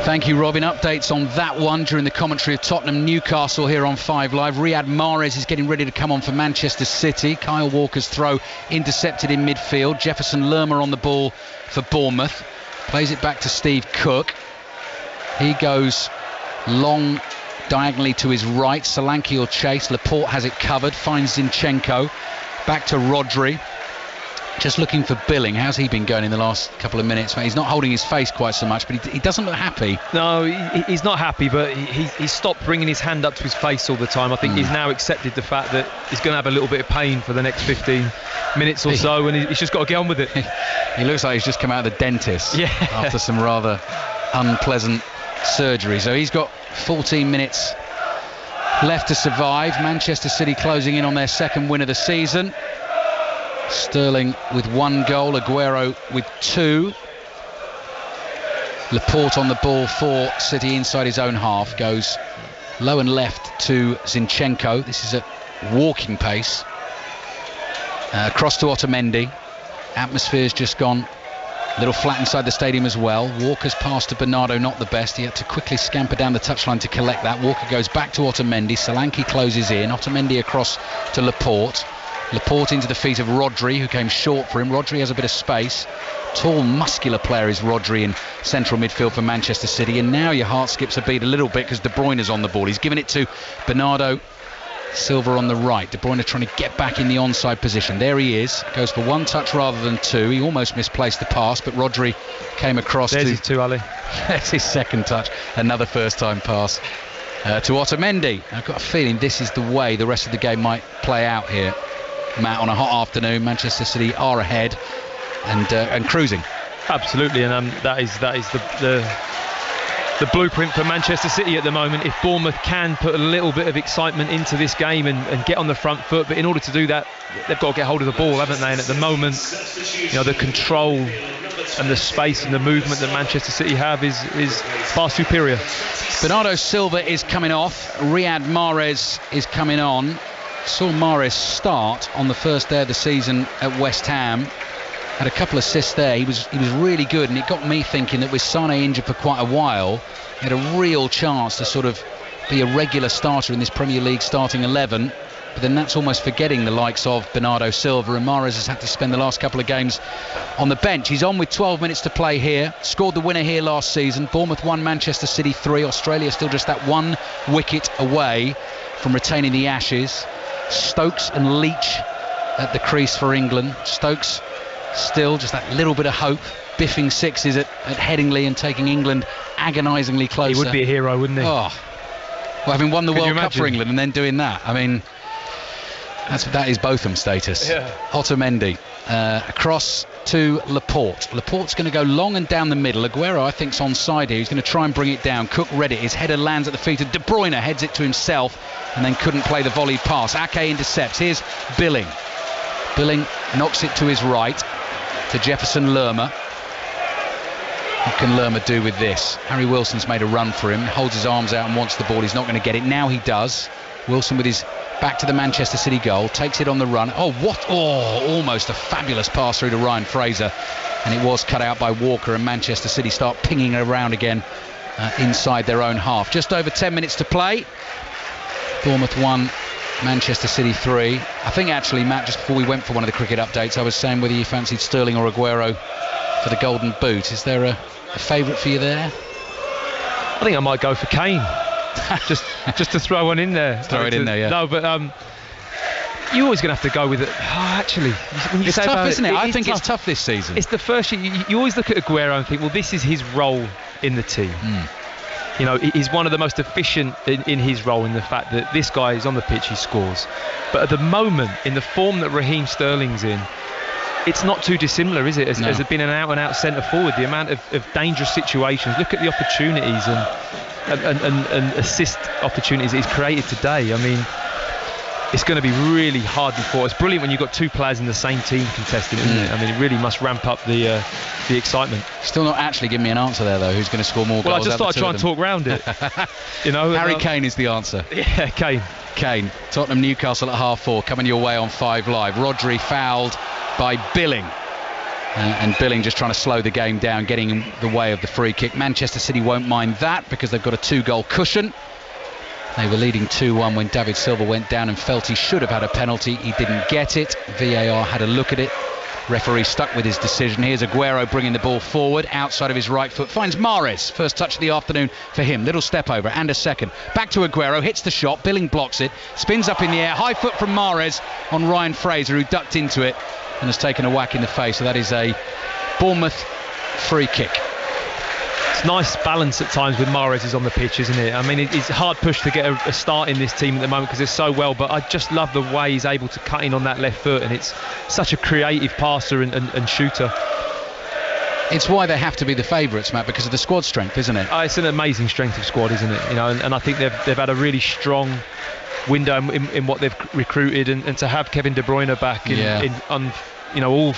Thank you, Robin. Updates on that one during the commentary of Tottenham Newcastle here on 5 Live. Riyad Mahrez is getting ready to come on for Manchester City. Kyle Walker's throw intercepted in midfield. Jefferson Lerma on the ball for Bournemouth. Plays it back to Steve Cook. He goes long diagonally to his right. Solanke will chase. Laporte has it covered. Finds Zinchenko. Back to Rodri. Just looking for Billing. How's he been going in the last couple of minutes? He's not holding his face quite so much, but he doesn't look happy. No, he's not happy, but he's stopped bringing his hand up to his face all the time. I think he's now accepted the fact that he's going to have a little bit of pain for the next 15 minutes or so, and he's just got to get on with it. He looks like he's just come out of the dentist after some rather unpleasant surgery. So he's got 14 minutes left to survive. Manchester City closing in on their second win of the season. Sterling with 1 goal, Aguero with 2. Laporte on the ball for City inside his own half, goes low and left to Zinchenko. This is at walking pace. Cross to Otamendi. Atmosphere's just gone a little flat inside the stadium as well. Walker's pass to Bernardo, not the best. He had to quickly scamper down the touchline to collect that. Walker goes back to Otamendi. Solanke closes in. Otamendi across to Laporte. Laporte into the feet of Rodri, who came short for him. Rodri has a bit of space. Tall, muscular player is Rodri in central midfield for Manchester City. And now your heart skips a beat a little bit because De Bruyne is on the ball. He's given it to Bernardo Silva on the right. De Bruyne trying to get back in the onside position. There he is. Goes for 1 touch rather than 2. He almost misplaced the pass, but Rodri came across. There's his 2, Ali. There's his second touch. Another first-time pass to Otamendi. I've got a feeling this is the way the rest of the game might play out here. Matt, on a hot afternoon, Manchester City are ahead and cruising. Absolutely, and that is the blueprint for Manchester City at the moment. If Bournemouth can put a little bit of excitement into this game and get on the front foot, but in order to do that, they've got to get hold of the ball, haven't they? And at the moment, the control and the space and the movement that Manchester City have is far superior. Bernardo Silva is coming off. Riyad Mahrez is coming on. Saw Mahrez start on the first day of the season at West Ham. Had a couple of assists there. He was really good, and it got me thinking that with Sane injured for quite a while, he had a real chance to sort of be a regular starter in this Premier League starting 11. But then that's almost forgetting the likes of Bernardo Silva, and Mahrez has had to spend the last couple of games on the bench. He's on with 12 minutes to play here. Scored the winner here last season. Bournemouth 1, Manchester City 3. Australia still just that 1 wicket away from retaining the Ashes. Stokes and Leach at the crease for England. Stokes still just that little bit of hope, biffing 6s at Headingley and taking England agonisingly closer. He would be a hero, wouldn't he? Oh, well, having won the World Cup for England and then doing that, I mean, that is Botham status. Yeah. Otamendi across to Laporte. Laporte's going to go long and down the middle. Aguero, I think, is onside here. He's going to try and bring it down. Cook read it. His header lands at the feet of De Bruyne, heads it to himself, and then couldn't play the volleyed pass. Ake intercepts. Here's Billing. Billing knocks it to his right to Jefferson Lerma. What can Lerma do with this? Harry Wilson's made a run for him, holds his arms out and wants the ball. He's not going to get it. Now he does. Wilson with his back to the Manchester City goal, takes it on the run. Almost a fabulous pass through to Ryan Fraser, and it was cut out by Walker, and Manchester City start pinging it around again inside their own half. Just over 10 minutes to play. Bournemouth 1, Manchester City 3. I think actually, Matt, just before we went for one of the cricket updates, I was saying whether you fancied Sterling or Aguero for the Golden Boot. Is there a favourite for you there? I think I might go for Kane. just to throw one in there. Throw it in there, yeah. No, but you're always going to have to go with it. Actually, when you it's say tough, about isn't it? I think tough. it's tough this season. It's the first year. You always look at Aguero and think, well, this is his role in the team. You know, he's one of the most efficient in his role, in the fact that this guy is on the pitch, he scores. But at the moment, in the form that Raheem Sterling's in, it's not too dissimilar, is it? As it been an out-and-out centre forward, the amount of dangerous situations. Look at the opportunities and assist opportunities that he's created today. I mean, it's going to be really hard before. It's brilliant when you've got two players in the same team contesting, isn't it? I mean, it really must ramp up the excitement. Still not actually giving me an answer there, though. Who's going to score more goals? Well, I just thought I'd try and talk round it. You know, Harry Kane is the answer. Yeah, Kane. Tottenham Newcastle at 4:30 coming your way on 5 Live. Rodri fouled by Billing. And Billing just trying to slow the game down, getting in the way of the free kick. Manchester City won't mind that because they've got a 2-goal cushion. They were leading 2-1 when David Silva went down and felt he should have had a penalty. He didn't get it. VAR had a look at it. Referee stuck with his decision. Here's Aguero bringing the ball forward, outside of his right foot. Finds Mahrez. First touch of the afternoon for him. Little step over and a second. Back to Aguero. Hits the shot. Billing blocks it. Spins up in the air. High foot from Mahrez on Ryan Fraser, who ducked into it and has taken a whack in the face. So that is a Bournemouth free kick. It's nice balance at times when Mahrez is on the pitch, isn't it? I mean, it's hard push to get a start in this team at the moment because they're so well, but I just love the way he's able to cut in on that left foot, and it's such a creative passer and shooter. It's why they have to be the favourites, Matt, because of the squad strength, isn't it? It's an amazing strength of squad, isn't it? You know, and I think they've had a really strong window in what they've recruited, and to have Kevin De Bruyne back on, you know, all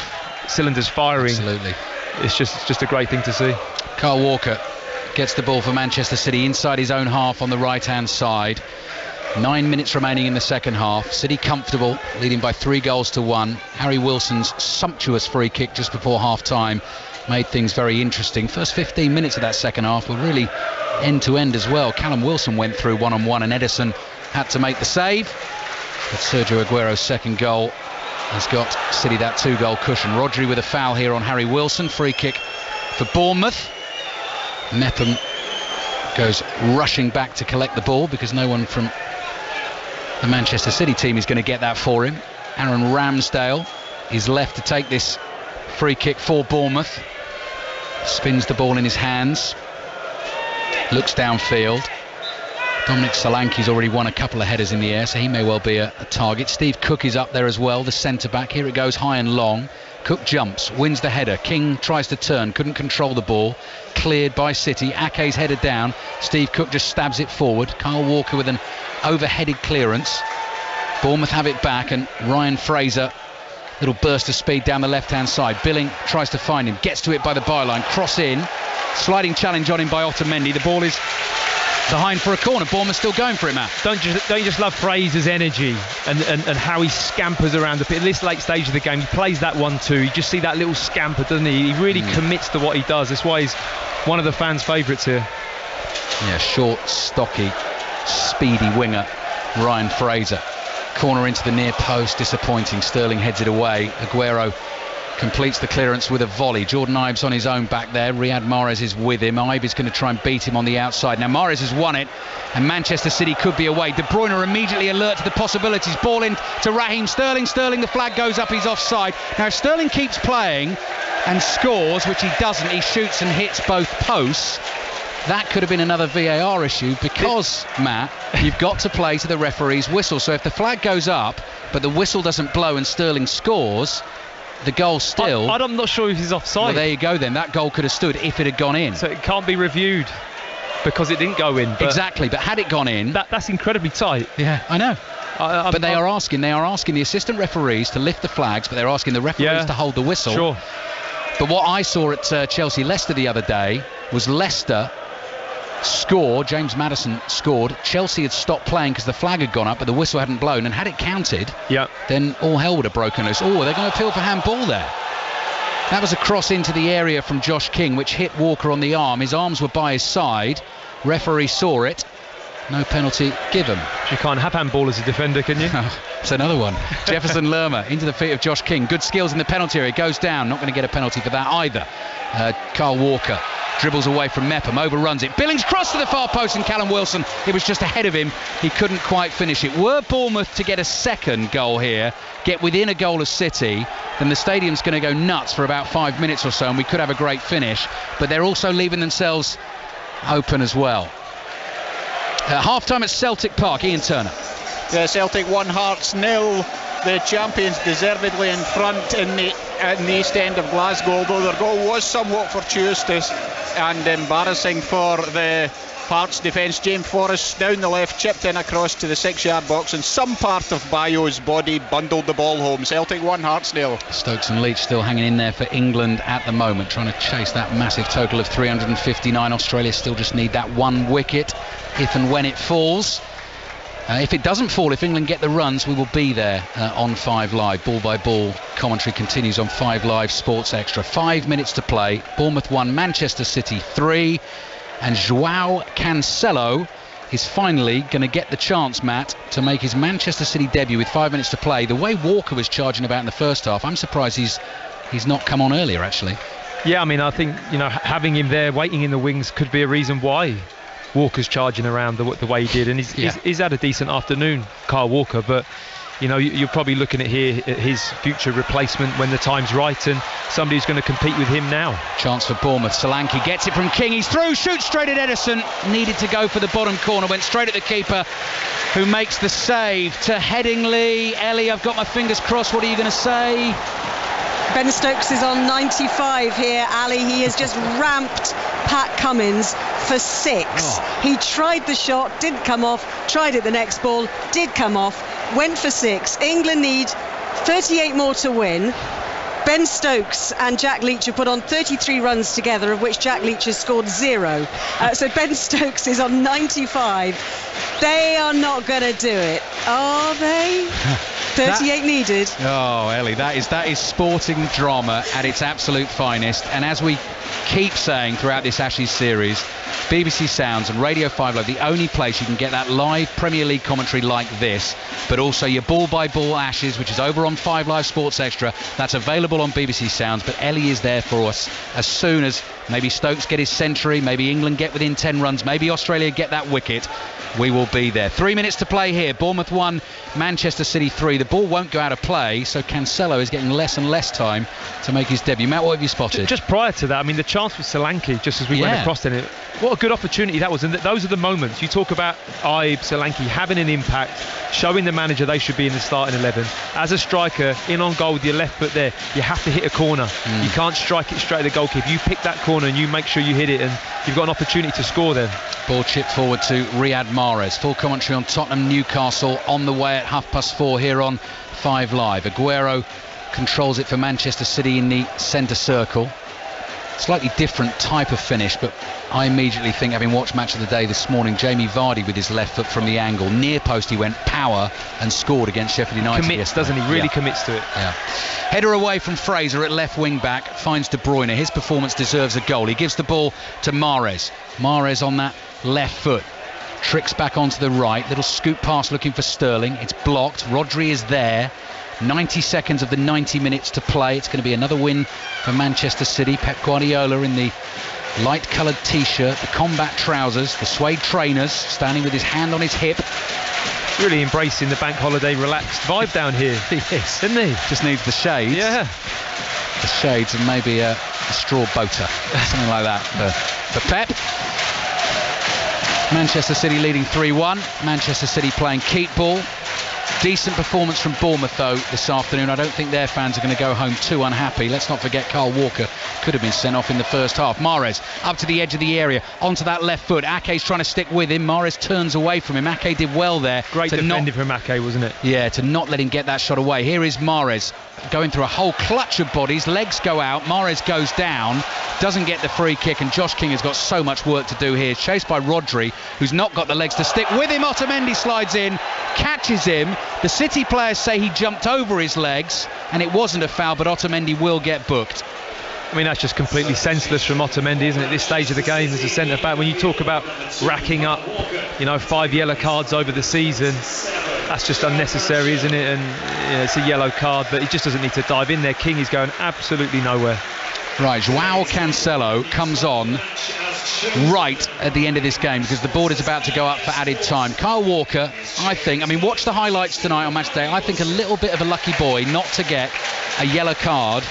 cylinders firing. Absolutely. It's just a great thing to see. Kyle Walker gets the ball for Manchester City inside his own half on the right-hand side. 9 minutes remaining in the second half. City comfortable, leading by 3-1. Harry Wilson's sumptuous free kick just before half-time made things very interesting. First 15 minutes of that second half were really end-to-end as well. Callum Wilson went through one-on-one and Ederson had to make the save. But Sergio Aguero's second goal has got City that 2-goal cushion. Rodri with a foul here on Harry Wilson. Free kick for Bournemouth. Mepham goes rushing back to collect the ball because no one from the Manchester City team is going to get that for him. Aaron Ramsdale is left to take this free kick for Bournemouth. Spins the ball in his hands. Looks downfield. Dominic Solanke's already won a couple of headers in the air, so he may well be a target. Steve Cook is up there as well, the centre-back. Here it goes high and long. Cook jumps, wins the header. King tries to turn, couldn't control the ball. Cleared by City. Ake's headed down. Steve Cook just stabs it forward. Kyle Walker with an overheaded clearance. Bournemouth have it back, and Ryan Fraser, little burst of speed down the left-hand side. Billing tries to find him, gets to it by the byline. Cross in. Sliding challenge on him by Otamendi. The ball is behind for a corner. Bournemouth still going for it, Matt. Don't you just love Fraser's energy and how he scampers around the pitch. At this late stage of the game, he plays that 1-2. You just see that little scamper, doesn't he? He really commits to what he does. That's why he's one of the fans' favourites here. Yeah, short, stocky, speedy winger Ryan Fraser. Corner into the near post, disappointing. Sterling heads it away. Aguero completes the clearance with a volley. Jordan Ibe's on his own back there. Riyad Mahrez is with him. Ibe is going to try and beat him on the outside. Now Mahrez has won it, and Manchester City could be away. De Bruyne are immediately alert to the possibilities. Ball in to Raheem Sterling. Sterling, the flag goes up. He's offside. Now if Sterling keeps playing and scores, which he doesn't, he shoots and hits both posts. That could have been another VAR issue because, Matt, you've got to play to the referee's whistle. So if the flag goes up, but the whistle doesn't blow and Sterling scores, the goal still... I'm not sure if he's offside. Well, there you go then. That goal could have stood if it had gone in. So it can't be reviewed because it didn't go in. But exactly, but had it gone in... That's incredibly tight. Yeah, I know. But they are asking the assistant referees to lift the flags, but they're asking the referees to hold the whistle. Sure. But what I saw at Chelsea-Leicester the other day was Leicester score. James Maddison scored. Chelsea had stopped playing because the flag had gone up, but the whistle hadn't blown, and had it counted, then all hell would have broken loose. Oh, they're going to appeal for handball there. That was a cross into the area from Josh King, which hit Walker on the arm. His arms were by his side. Referee saw it. No penalty given. You can't have handball as a defender, can you? It's another one. Jefferson Lerma into the feet of Josh King. Good skills in the penalty area. Goes down. Not going to get a penalty for that either. Kyle Walker dribbles away from Mepham, overruns it. Billings cross to the far post, and Callum Wilson, it was just ahead of him. He couldn't quite finish it. Were Bournemouth to get a second goal here, get within a goal of City, then the stadium's going to go nuts for about 5 minutes or so, and we could have a great finish. But they're also leaving themselves open as well. Half-time at Celtic Park, Ian Turner. Yeah, Celtic 1, Hearts 0. The champions deservedly in front in the east end of Glasgow, although their goal was somewhat fortuitous and embarrassing for the Hearts defence. James Forrest down the left, chipped in across to the 6-yard box, and some part of Bayo's body bundled the ball home. Celtic 1, Hearts 0. Stokes and Leach still hanging in there for England at the moment, trying to chase that massive total of 359. Australia still just need that one wicket if and when it falls. If it doesn't fall, if England get the runs, we will be there on 5 Live. Ball by ball commentary continues on 5 Live Sports Extra. 5 minutes to play. Bournemouth 1, Manchester City 3. And João Cancelo is finally going to get the chance, Matt, to make his Manchester City debut with 5 minutes to play. The way Walker was charging about in the first half, I'm surprised he's not come on earlier, actually. Yeah, I mean, I think, having him there waiting in the wings could be a reason why Walker's charging around the way he did, and he's had a decent afternoon, Kyle Walker, but you're probably looking at his future replacement when the time's right, and somebody who's going to compete with him now. Chance for Bournemouth. Solanke gets it from King, he's through, shoots straight at Edison, needed to go for the bottom corner, went straight at the keeper, who makes the save. To Headingley. Ellie, I've got my fingers crossed, what are you going to say? Ben Stokes is on 95 here, Ali. He has just ramped Pat Cummins for 6. Oh. He tried the shot, didn't come off, tried it the next ball, did come off, went for 6. England need 38 more to win. Ben Stokes and Jack Leach have put on 33 runs together, of which Jack Leach has scored 0. So Ben Stokes is on 95. They are not going to do it, are they? 38 needed. Oh, Ellie, that is sporting drama at its absolute finest. And as we keep saying throughout this Ashes series, BBC Sounds and Radio 5 Live, the only place you can get that live Premier League commentary like this, but also your ball-by-ball Ashes, which is over on 5 Live Sports Extra. That's available on BBC Sounds, but Ellie is there for us as soon as maybe Stokes get his century, maybe England get within 10 runs, maybe Australia get that wicket. We will be there. 3 minutes to play here. Bournemouth 1, Manchester City 3. The ball won't go out of play, so Cancelo is getting less and less time to make his debut. Matt, what have you spotted? Just prior to that, I mean, the chance with Solanke, just as we went across in it, what a good opportunity that was. And those are the moments. You talk about Ibe, Solanke having an impact, showing the manager they should be in the starting 11. As a striker, in on goal with your left foot there, you have to hit a corner. You can't strike it straight at the goalkeeper. You pick that corner and you make sure you hit it, and you've got an opportunity to score then. Ball chipped forward to Riyad Mahrez. Full commentary on Tottenham Newcastle on the way at 4:30 here on 5 Live. Aguero controls it for Manchester City in the centre circle. Slightly different type of finish, but I immediately think, having watched Match of the Day this morning, Jamie Vardy with his left foot from the angle, near post he went power and scored against Sheffield United. Commits, doesn't he? Really commits to it. Yeah. Header away from Fraser at left wing back, finds De Bruyne. His performance deserves a goal. He gives the ball to Mahrez. Mahrez on that left foot. Tricks back onto the right. Little scoop pass looking for Sterling. It's blocked. Rodri is there. 90 seconds of the 90 minutes to play. It's going to be another win for Manchester City. Pep Guardiola in the light coloured t-shirt, the combat trousers, the suede trainers, standing with his hand on his hip. Really embracing the bank holiday relaxed vibe down here. Yes, isn't he? Just needs the shades. Yeah. The shades and maybe a straw boater, something like that for Pep. Manchester City leading 3-1. Manchester City playing keep ball. Decent performance from Bournemouth though this afternoon. I don't think their fans are going to go home too unhappy. Let's not forget Kyle Walker could have been sent off in the first half. Mahrez up to the edge of the area, onto that left foot. Ake's trying to stick with him. Mahrez turns away from him. Ake did well there. Great defending from Ake, wasn't it? Yeah, to not let him get that shot away. Here is Mahrez going through a whole clutch of bodies. Legs go out. Mahrez goes down, doesn't get the free kick, and Josh King has got so much work to do here. Chased by Rodri, who's not got the legs to stick with him. Otamendi slides in, catches him. The City players say he jumped over his legs and it wasn't a foul, but Otamendi will get booked. I mean, that's just completely senseless from Otamendi, isn't it, this stage of the game as a centre-back? When you talk about racking up, 5 yellow cards over the season, that's just unnecessary, isn't it? And it's a yellow card, but he just doesn't need to dive in there. King is going absolutely nowhere. Right, Joao Cancelo comes on right at the end of this game because the board is about to go up for added time. Kyle Walker, watch the highlights tonight on match day. I think a little bit of a lucky boy not to get a yellow card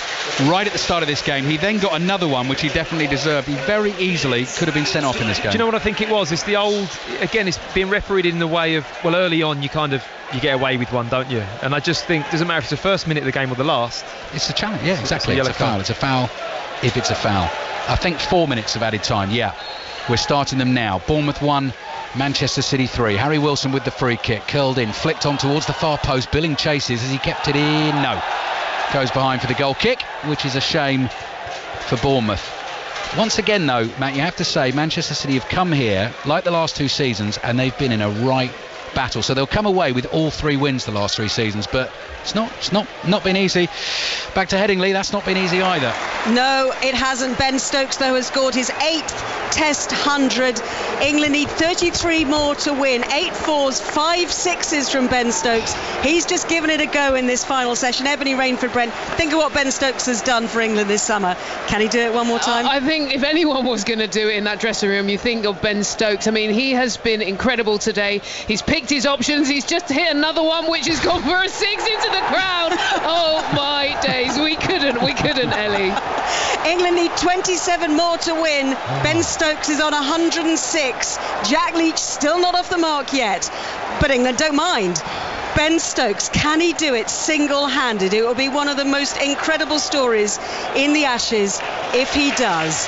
right at the start of this game. He then got another one which he definitely deserved. He very easily could have been sent off in this game. Do you know what I think it was? It's the old, again, it's being refereed in the way of, well, early on you get away with one, don't you? And I just think, doesn't matter if it's the first minute of the game or the last. It's a challenge, yeah, exactly. It's a foul. It's a foul if it's a foul. I think 4 minutes of added time, yeah. We're starting them now. Bournemouth 1, Manchester City 3. Harry Wilson with the free kick, curled in, flicked on towards the far post. Billing chases as he kept it in. No. Goes behind for the goal kick, which is a shame for Bournemouth. Once again, though, Matt, you have to say Manchester City have come here, like the last 2 seasons, and they've been in a right battle. So they'll come away with all 3 wins the last 3 seasons, but it's not been easy. Back to Headingley, that's not been easy either. No, it hasn't. Ben Stokes, though, has scored his 8th Test 100. England need 33 more to win. 8 4s, 5 6s from Ben Stokes. He's just given it a go in this final session. Ebony Rainford-Brent, think of what Ben Stokes has done for England this summer. Can he do it one more time? I think if anyone was going to do it in that dressing room, you think of Ben Stokes. I mean, he has been incredible today. He's picked his options. He's just hit another one which has gone for a 6 into the crowd. Oh my days, we couldn't, Ellie. England need 27 more to win. Ben Stokes is on 106. Jack Leach still not off the mark yet, but England don't mind. Ben Stokes, can he do it single-handed? It will be one of the most incredible stories in the Ashes if he does.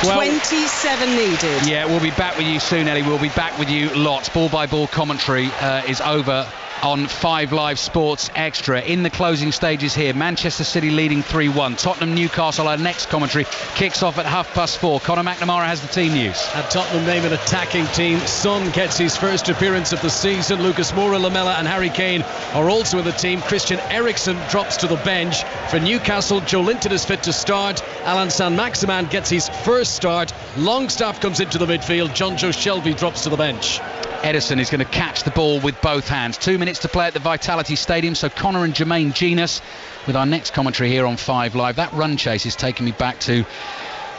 Well, 27 needed. Yeah, we'll be back with you soon, Ellie. We'll be back with you lots. Ball-by-ball commentary is over on 5 Live Sports Extra. In the closing stages here, Manchester City leading 3-1. Tottenham Newcastle, our next commentary, kicks off at 4:30. Conor McNamara has the team news. At Tottenham name an attacking team. Son gets his first appearance of the season. Lucas Moura, Lamela and Harry Kane are also in the team. Christian Eriksen drops to the bench. For Newcastle, Joe Linton is fit to start. Alan Saint-Maximin gets his first start. Longstaff comes into the midfield. John Joe Shelby drops to the bench. Edison is going to catch the ball with both hands. 2 minutes to play at the Vitality Stadium, so Connor and Jermaine Genus with our next commentary here on 5 Live. That run chase is taking me back to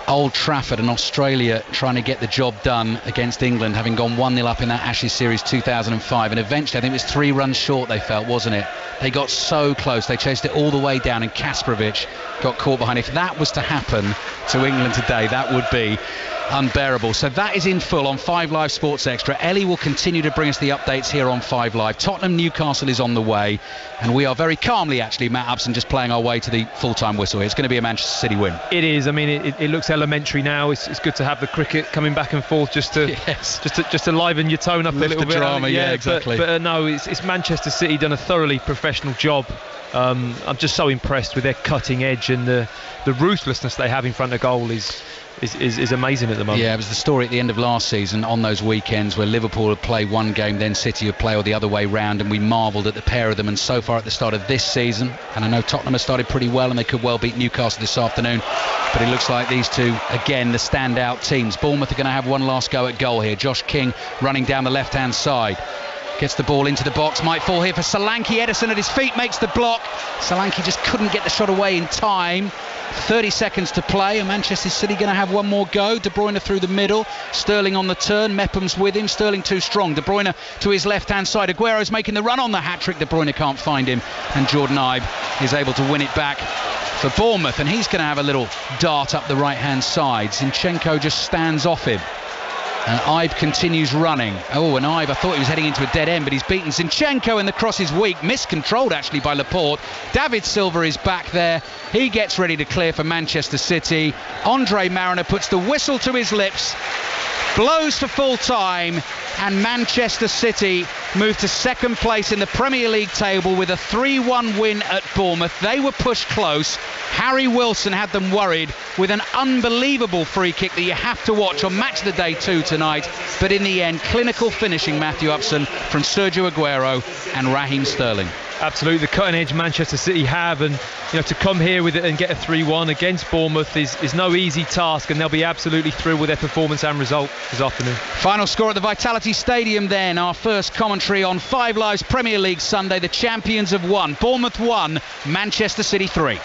Old Trafford and Australia trying to get the job done against England, having gone 1-0 up in that Ashes series 2005, and eventually I think it was 3 runs short they felt, wasn't it? They got so close, they chased it all the way down and Kasparovic got caught behind. If that was to happen to England today, that would be unbearable. So that is in full on 5 Live Sports Extra. Ellie will continue to bring us the updates here on 5 Live. Tottenham Newcastle is on the way, and we are very calmly, actually, Matt Upson, just playing our way to the full-time whistle here. It's going to be a Manchester City win. It is. I mean, it looks elementary now. It's good to have the cricket coming back and forth just to liven your tone up a little bit. Drama, yeah, exactly. But no, it's Manchester City done a thoroughly professional job. I'm just so impressed with their cutting edge, and the ruthlessness they have in front of goal is amazing at the moment. Yeah, it was the story at the end of last season on those weekends where Liverpool would play one game, then City would play, or the other way round, and we marvelled at the pair of them. And so far at the start of this season, and I know Tottenham has started pretty well and they could well beat Newcastle this afternoon, but it looks like these two, again, the standout teams. Bournemouth are going to have one last go at goal here. Josh King running down the left-hand side. Gets the ball into the box, might fall here for Solanke. Edison at his feet makes the block. Solanke just couldn't get the shot away in time. 30 seconds to play, and Manchester City going to have one more go. De Bruyne through the middle, Sterling on the turn, Mepham's with him, Sterling too strong. De Bruyne to his left-hand side, Aguero's making the run on the hat-trick. De Bruyne can't find him, and Jordan Ibe is able to win it back for Bournemouth, and he's going to have a little dart up the right-hand side. Zinchenko just stands off him. Ibe continues running. Oh, and Ibe, I thought he was heading into a dead end, but he's beaten Zinchenko, and the cross is weak. Miscontrolled, actually, by Laporte. David Silva is back there. He gets ready to clear for Manchester City. Andre Mariner puts the whistle to his lips, blows for full time, and Manchester City move to second place in the Premier League table with a 3-1 win at Bournemouth. They were pushed close. Harry Wilson had them worried with an unbelievable free kick that you have to watch on Match of the Day 2 tonight. But in the end, clinical finishing, Matthew Upson, from Sergio Aguero and Raheem Sterling. Absolutely, the cutting edge Manchester City have, and to come here with it and get a 3-1 against Bournemouth is no easy task, and they'll be absolutely thrilled with their performance and result this afternoon. Final score at the Vitality Stadium then. Our first commentary on 5 Live's Premier League Sunday. The champions have won. Bournemouth 1, Manchester City 3.